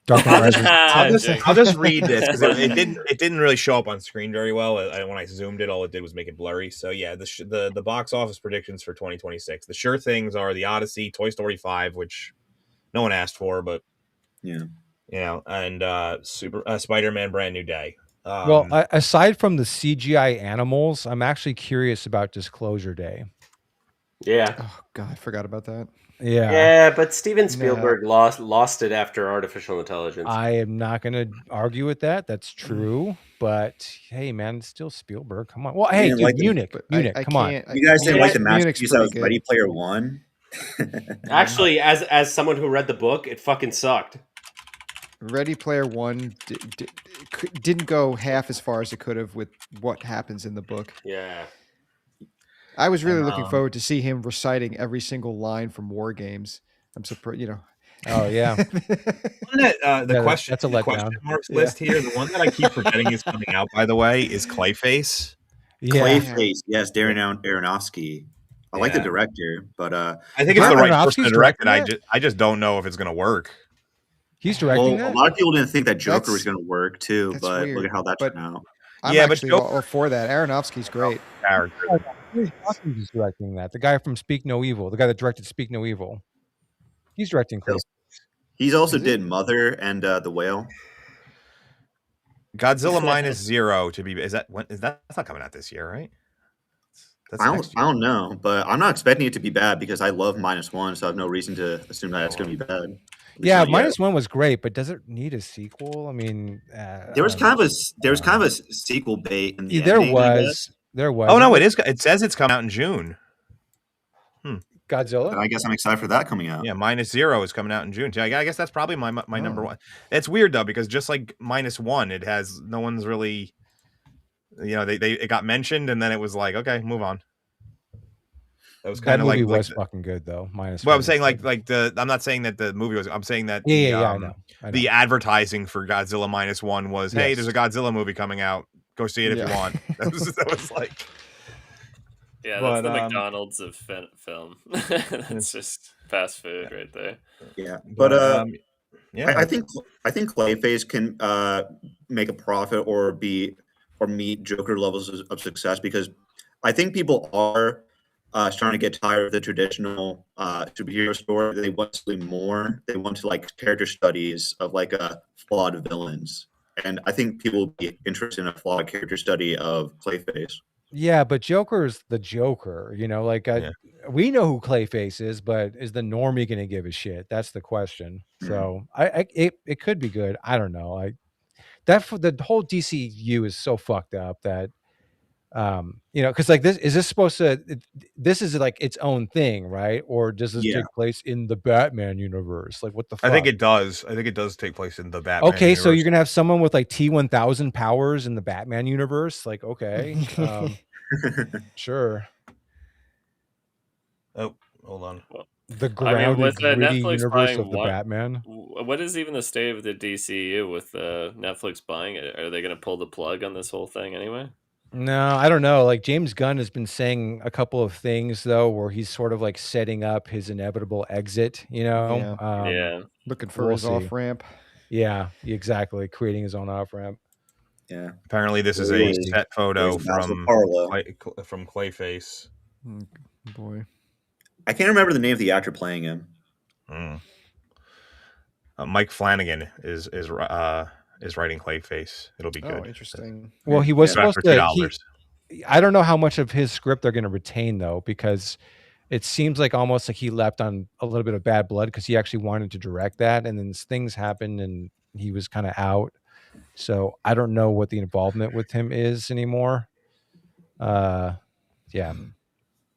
Dark I'll just read this because it didn't really show up on screen very well. When I zoomed it, all it did was make it blurry. So yeah, the box office predictions for 2026. The sure things are the Odyssey, Toy Story 5, which no one asked for, but yeah, you know, and Spider-Man: Brand New Day. Well, aside from the CGI animals, I'm actually curious about Disclosure Day. Yeah. Oh God, I forgot about that. Yeah, but Steven Spielberg lost it after artificial intelligence. I am not going to argue with that. That's true. But hey, man, it's still Spielberg. Come on. Well, hey, dude, Munich. Come on. You guys didn't like the masterpiece that was Ready Player One? Actually, as someone who read the book, it fucking sucked. Ready Player One didn't go half as far as it could have with what happens in the book. Yeah. I was really looking forward to see him reciting every single line from War Games. I'm surprised, you know. Oh yeah. The question marks list here. The one that I keep forgetting is coming out. By the way, is Clayface. Yeah. Clayface, yes, Darren Aronofsky. I like the director, but I think it's the right person to direct it. I just don't know if it's going to work. He's directing that? A lot of people didn't think that Joker was going to work too, but weird. Look at how that turned out. I'm actually all for that. Aronofsky's great. He's directing that. The guy from Speak No Evil, the guy that directed Speak No Evil, he's directing Clayface. He's also did Mother and The Whale. Godzilla -0 to be. That's not coming out this year, right? I don't know, but I'm not expecting it to be bad because I love -1, so I have no reason to assume that it's going to be bad. Yeah, -1 was great, but does it need a sequel? I mean, there was kind of a sequel bait in the ending, there was. Oh no, it is. It says it's coming out in June. Godzilla. And I guess I'm excited for that coming out. Yeah, -0 is coming out in June. I guess that's probably my number one. It's weird though because just like -1, it has no one's really. You know, it got mentioned and then it was like, okay, move on. That was kind of like was fucking good though. -1. Well, I'm saying I'm not saying that the movie was. I'm saying that I know. The advertising for Godzilla -1 was, hey, there's a Godzilla movie coming out. Go see it if you want. That was like. Yeah, that's the McDonald's of film. It's just fast food right there. Yeah, but I think Clayface can make a profit or meet Joker levels of success because I think people are starting to get tired of the traditional superhero story. They want something more. They want to like character studies of like flawed villains, and I think people will be interested in a flawed character study of Clayface. Yeah, but Joker's the Joker, you know, like we know who Clayface is, but is the normie going to give a shit? That's the question. So it could be good. I don't know. The whole DCU is so fucked up that, you know, because like this is like its own thing, right? Or does this take place in the Batman universe? Like what the fuck? I think it does. I think it does take place in the Batman Okay, universe. so you're gonna have someone with like T-1000 powers in the Batman universe? Like, okay. Sure. Oh, hold on. The grounded, gritty universe of the Batman. What is even the state of the DCU with Netflix buying it? Are they going to pull the plug on this whole thing anyway? No, I don't know. Like James Gunn has been saying a couple of things though, where he's sort of like setting up his inevitable exit. You know, looking for his off ramp. Yeah, exactly. Creating his own off ramp. Yeah. Apparently, this is a set photo from Clayface. Boy, I can't remember the name of the actor playing him. Mike Flanagan is writing Clayface. It'll be good. Oh, interesting. Well, he was supposed to. I don't know how much of his script they're going to retain though, because it seems like almost like he left on a little bit of bad blood because he actually wanted to direct that, and then things happened and he was kind of out. So I don't know what the involvement with him is anymore. Yeah.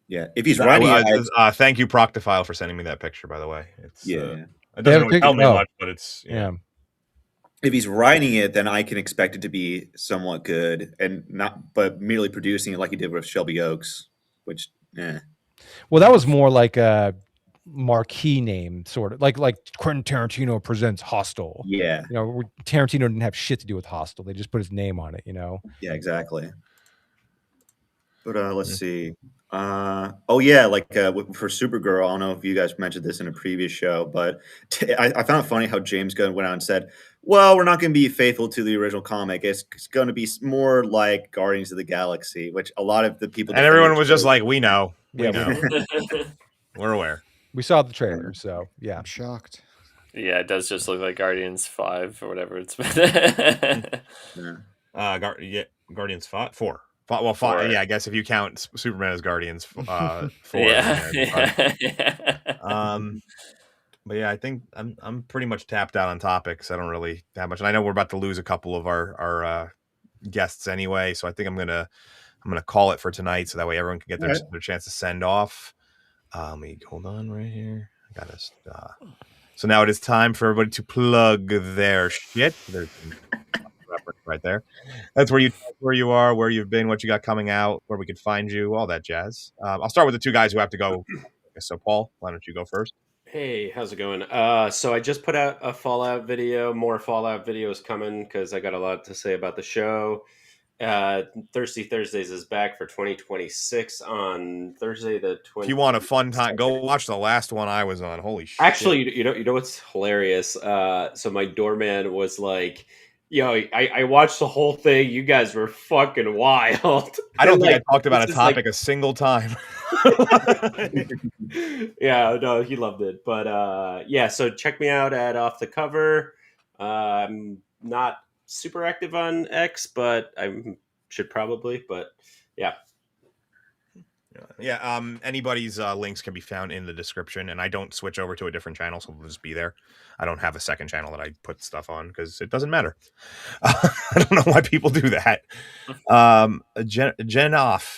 If he's writing it, thank you, Proctofile, for sending me that picture. By the way, it's it doesn't really tell me much, but it's If he's writing it, then I can expect it to be somewhat good, and but merely producing it like he did with Shelby Oaks, which Yeah. Well, that was more like a marquee name, sort of like Quentin Tarantino presents Hostel. Yeah. You know, Tarantino didn't have shit to do with Hostel. They just put his name on it, you know? Yeah, exactly. But let's see. Oh yeah, like for Supergirl, I don't know if you guys mentioned this in a previous show, but I found it funny how James Gunn went out and said, "Well, we're not going to be faithful to the original comic. It's going to be more like Guardians of the Galaxy," which a lot of the people and everyone was just like, "We know, we Yeah, know, we're aware." We saw the trailer, so yeah. I'm shocked. Yeah, it does just look like Guardians 5 or whatever it's been. Guardians 4. Well, 5. Yeah, I guess if you count Superman as Guardians 4. But yeah, I think I'm pretty much tapped out on topics. I don't really have much, and I know we're about to lose a couple of our guests anyway, so I think I'm gonna call it for tonight, so that way everyone can get their chance to send off. Let me hold on right here. I got this. So now it is time for everybody to plug their shit. There's reference right there. That's where you are, where you've been, what you got coming out, where we can find you, all that jazz. I'll start with the two guys who have to go. So Paul, why don't you go first? Hey, how's it going? So I just put out a Fallout video. More Fallout videos coming because I got a lot to say about the show. Thirsty Thursdays is back for 2026 on Thursday the 20th. If you want a fun time, go watch the last one I was on. Holy shit! Actually, you know what's hilarious? So my doorman was like, "Yo, I watched the whole thing. You guys were fucking wild." I don't think I talked about a topic a single time. Yeah, no, he loved it. But yeah, so check me out at Off the Cover. I'm not super active on X, but I should probably. But yeah. Yeah, anybody's links can be found in the description, and I don't switch over to a different channel, so they'll just be there. I don't have a second channel that I put stuff on because it doesn't matter. I don't know why people do that.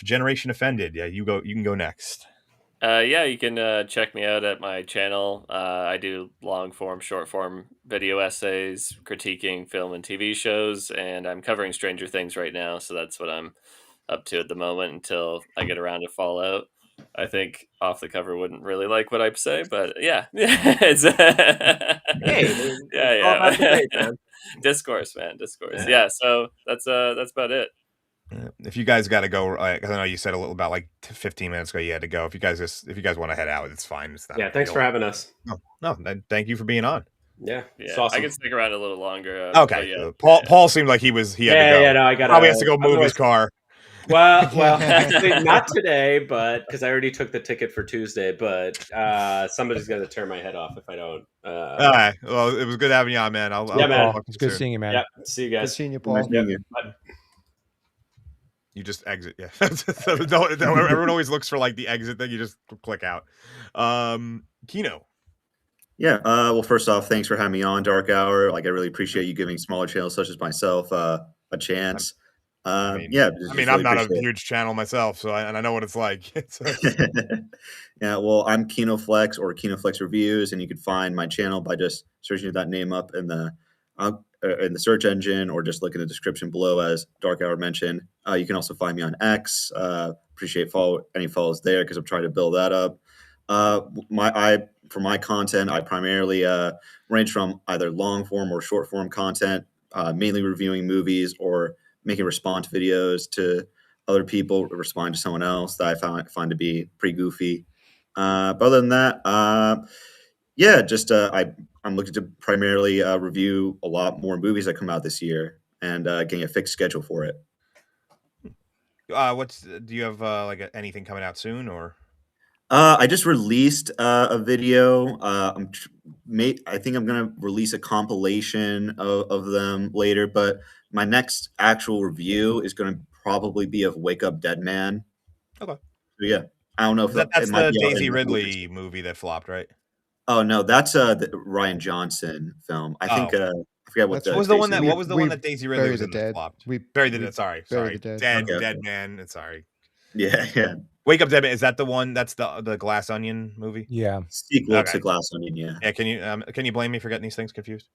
Generation Offended. Yeah, you can go next. Yeah, you can check me out at my channel. I do long form, short form video essays critiquing film and TV shows, and I'm covering Stranger Things right now, so that's what I'm up to at the moment until I get around to Fallout. I think Off the Cover wouldn't really like what I say, but yeah, it's Hey, yeah. Discourse, man, discourse. Yeah, so that's about it. If you guys got to go, because I know you said a little about like 15 minutes ago you had to go. If you guys want to head out, it's fine. It's not. Yeah, thanks for having us. No, thank you for being on. Yeah, awesome. I can stick around a little longer. Okay, yeah. Paul seemed like he had to go. Yeah, no, I got probably has to go move his car. Well, actually, not today, but because I already took the ticket for Tuesday. But somebody's going to tear my head off if I don't. All right. Well, it was good having you on, man. Man. It's good seeing you, man. Yeah. See you guys. Good seeing you, Paul. Nice meeting you. You just exit. Yeah. Everyone always looks for like the exit thing. You just click out. Kino. Yeah. Well, first off, thanks for having me on Dark Hour. Like, I really appreciate you giving smaller channels such as myself a chance. I'm not a huge channel myself, so I know what it's like. Yeah, well, I'm KinoFlex or KinoFlex Reviews, and you can find my channel by just searching that name up in the search engine, or just look in the description below, as Dark Hour mentioned. You can also find me on X. Appreciate any follows there because I'm trying to build that up. For my content, I primarily range from either long form or short form content, mainly reviewing movies or making response videos to other people, responding to someone else that I find to be pretty goofy. But other than that, I'm looking to primarily review a lot more movies that come out this year, and getting a fixed schedule for it. Do you have like anything coming out soon, or? I just released a video. I think I'm gonna release a compilation of them later, but my next actual review is gonna probably be of Wake Up Dead Man. Okay. So yeah, I don't know if that's the Daisy Ridley movie that flopped, right? Oh no, that's the Ryan Johnson film. I think I forget what was the one that Daisy Ridley was in that flopped. Buried the Dead. Sorry. Dead Man. Sorry. Yeah. Wake Up Dead Man. Is that the one? That's the Glass Onion movie. Yeah. Sequel to Glass Onion. Yeah. Yeah. Can you blame me for getting these things confused?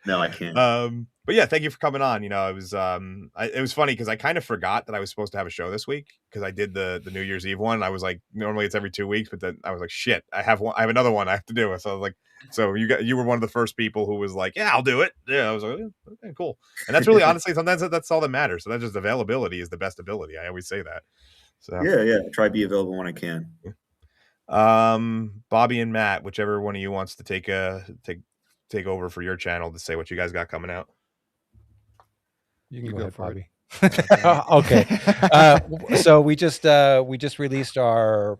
No, I can't. But yeah, thank you for coming on. You know, it was funny because I kind of forgot that I was supposed to have a show this week because I did the New Year's Eve one. I was like, normally it's every 2 weeks, but then I was like, shit, I have another one I have to do. So I was like, so you were one of the first people who was like, yeah, I'll do it. Yeah, I was like, okay, cool. And that's really honestly sometimes that's all that matters. So that's just availability is the best ability. I always say that. So yeah, try to be available when I can. Bobby and Matt, whichever one of you wants to take over for your channel to say what you guys got coming out. You can go ahead, Bobby. Okay. So we just released our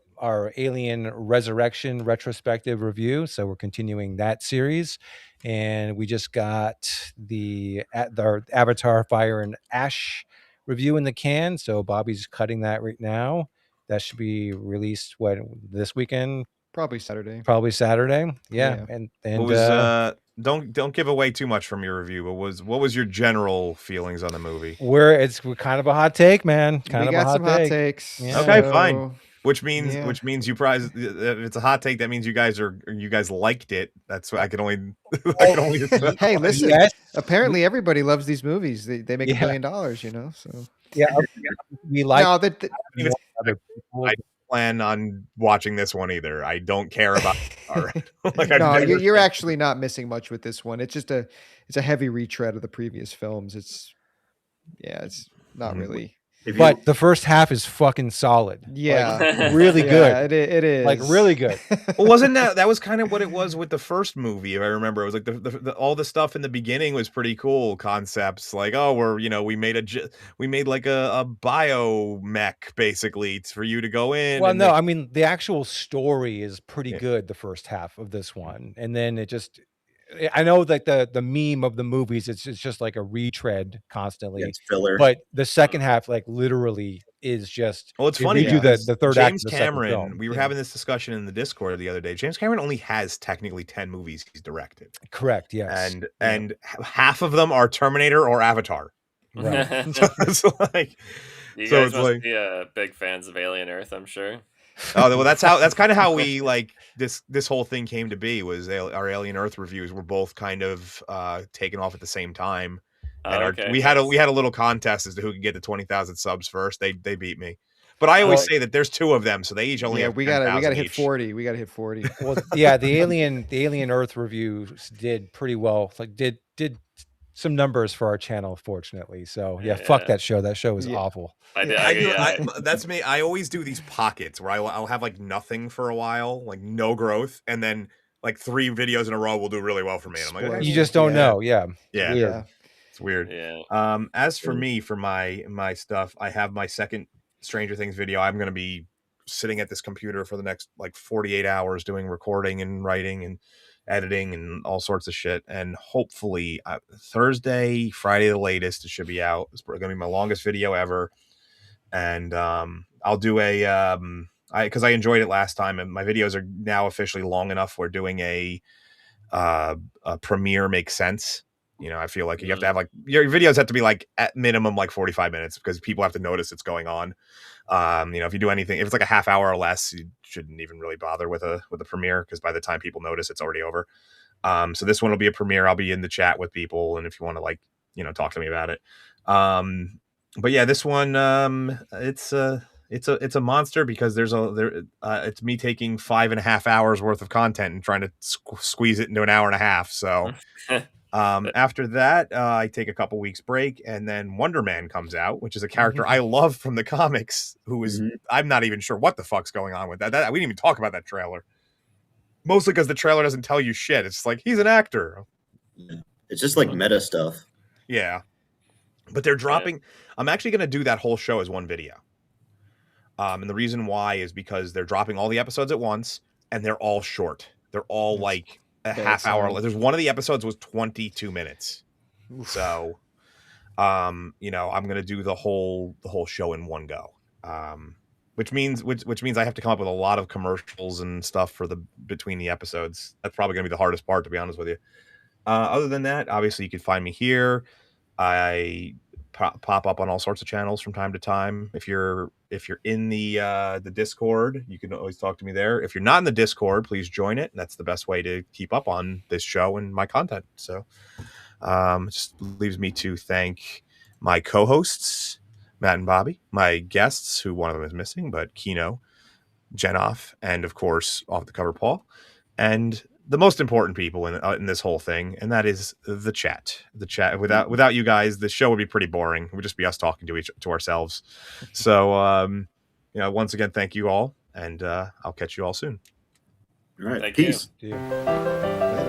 Alien Resurrection retrospective review. So we're continuing that series, and we just got the Avatar Fire and Ash review in the can. So Bobby's cutting that right now. That should be released this weekend. Probably Saturday. Yeah. And what was don't give away too much from your review, but what was your general feelings on the movie? We're kind of a hot take, man. We got some hot takes. Yeah. Okay, fine. Which means you probably, if it's a hot take, that means you guys liked it. That's what I can only. Hey, listen. Apparently, everybody loves these movies. They make $1 billion, you know. So yeah, we like. No, I plan on watching this one either. I don't care about. No, you're actually not missing much with this one. It's just it's a heavy retread of the previous films. It's not really. But the first half is fucking solid. Yeah, like, really good. It is like really good. Well, wasn't that was kind of what it was with the first movie? If I remember, it was like all the stuff in the beginning was pretty cool concepts. Like, oh, we made like a bio mech basically for you to go in. Well, no, I mean the actual story is pretty good. The first half of this one, and then it just. I know like the meme of the movies, it's just like a retread constantly. It's filler. But the second half, like literally, is just. Well, it's funny. Do the third act. James Cameron. We were having this discussion in the Discord the other day. James Cameron only has technically 10 movies he's directed. Correct. Yes. And half of them are Terminator or Avatar. Right. So it's like. You guys must be big fans of Alien Earth, I'm sure. Oh well, that's kind of how we like this whole thing came to be. Was our Alien Earth reviews were both kind of taken off at the same time, and we had a little contest as to who could get to 20,000 subs first. They beat me, but I always say that there's two of them, so they each only have we gotta hit 40. We gotta hit 40. Well, yeah, the Alien Earth reviews did pretty well. Like did some numbers for our channel, fortunately. So yeah, fuck that show. That show was awful. That's me. I always do these pockets where I'll have like nothing for a while, like no growth, and then like 3 videos in a row will do really well for me. And I'm like, you just don't know. Yeah. It's weird. Yeah. As for me, for my stuff, I have my second Stranger Things video. I'm gonna be sitting at this computer for the next like 48 hours doing recording and writing and editing and all sorts of shit, and hopefully Thursday, Friday the latest, it should be out. It's gonna be my longest video ever, and I'll do a because I enjoyed it last time, and my videos are now officially long enough. We're doing a premiere makes sense. You know, I feel like you have to have like your videos have to be like at minimum like 45 minutes because people have to notice it's going on. If you do anything, if it's like a half hour or less, you shouldn't even really bother with a premiere because by the time people notice, it's already over. So this one will be a premiere. I'll be in the chat with people, and if you want to talk to me about it. But yeah, this one it's a monster because it's me taking 5.5 hours worth of content and trying to squeeze it into an hour and a half. So. After that, I take a couple weeks break, and then Wonder Man comes out, which is a character I love from the comics. Who is I'm not even sure what the fuck's going on with that. We didn't even talk about that trailer. Mostly because the trailer doesn't tell you shit. It's like he's an actor. Yeah. It's just like meta stuff. Yeah, but they're dropping. I'm actually going to do that whole show as one video. And the reason why is because they're dropping all the episodes at once, and they're all short. They're all like a half hour. There's one of the episodes was 22 minutes. So, I'm going to do the whole show in one go. Which means I have to come up with a lot of commercials and stuff for between the episodes. That's probably going to be the hardest part, to be honest with you. Other than that, obviously you can find me here. I pop up on all sorts of channels from time to time. If you're in the Discord, you can always talk to me there. If you're not in the Discord, please join it. That's the best way to keep up on this show and my content. So Just leaves me to thank my co-hosts, Matt and Bobby, my guests, who one of them is missing, but Kino, Jenoff, and of course, off the cover Paul, and the most important people in this whole thing, and that is the chat. The chat. Without you guys, the show would be pretty boring. It would just be us talking to ourselves. So, once again, thank you all, and I'll catch you all soon. All right, Thank peace. you. Yeah.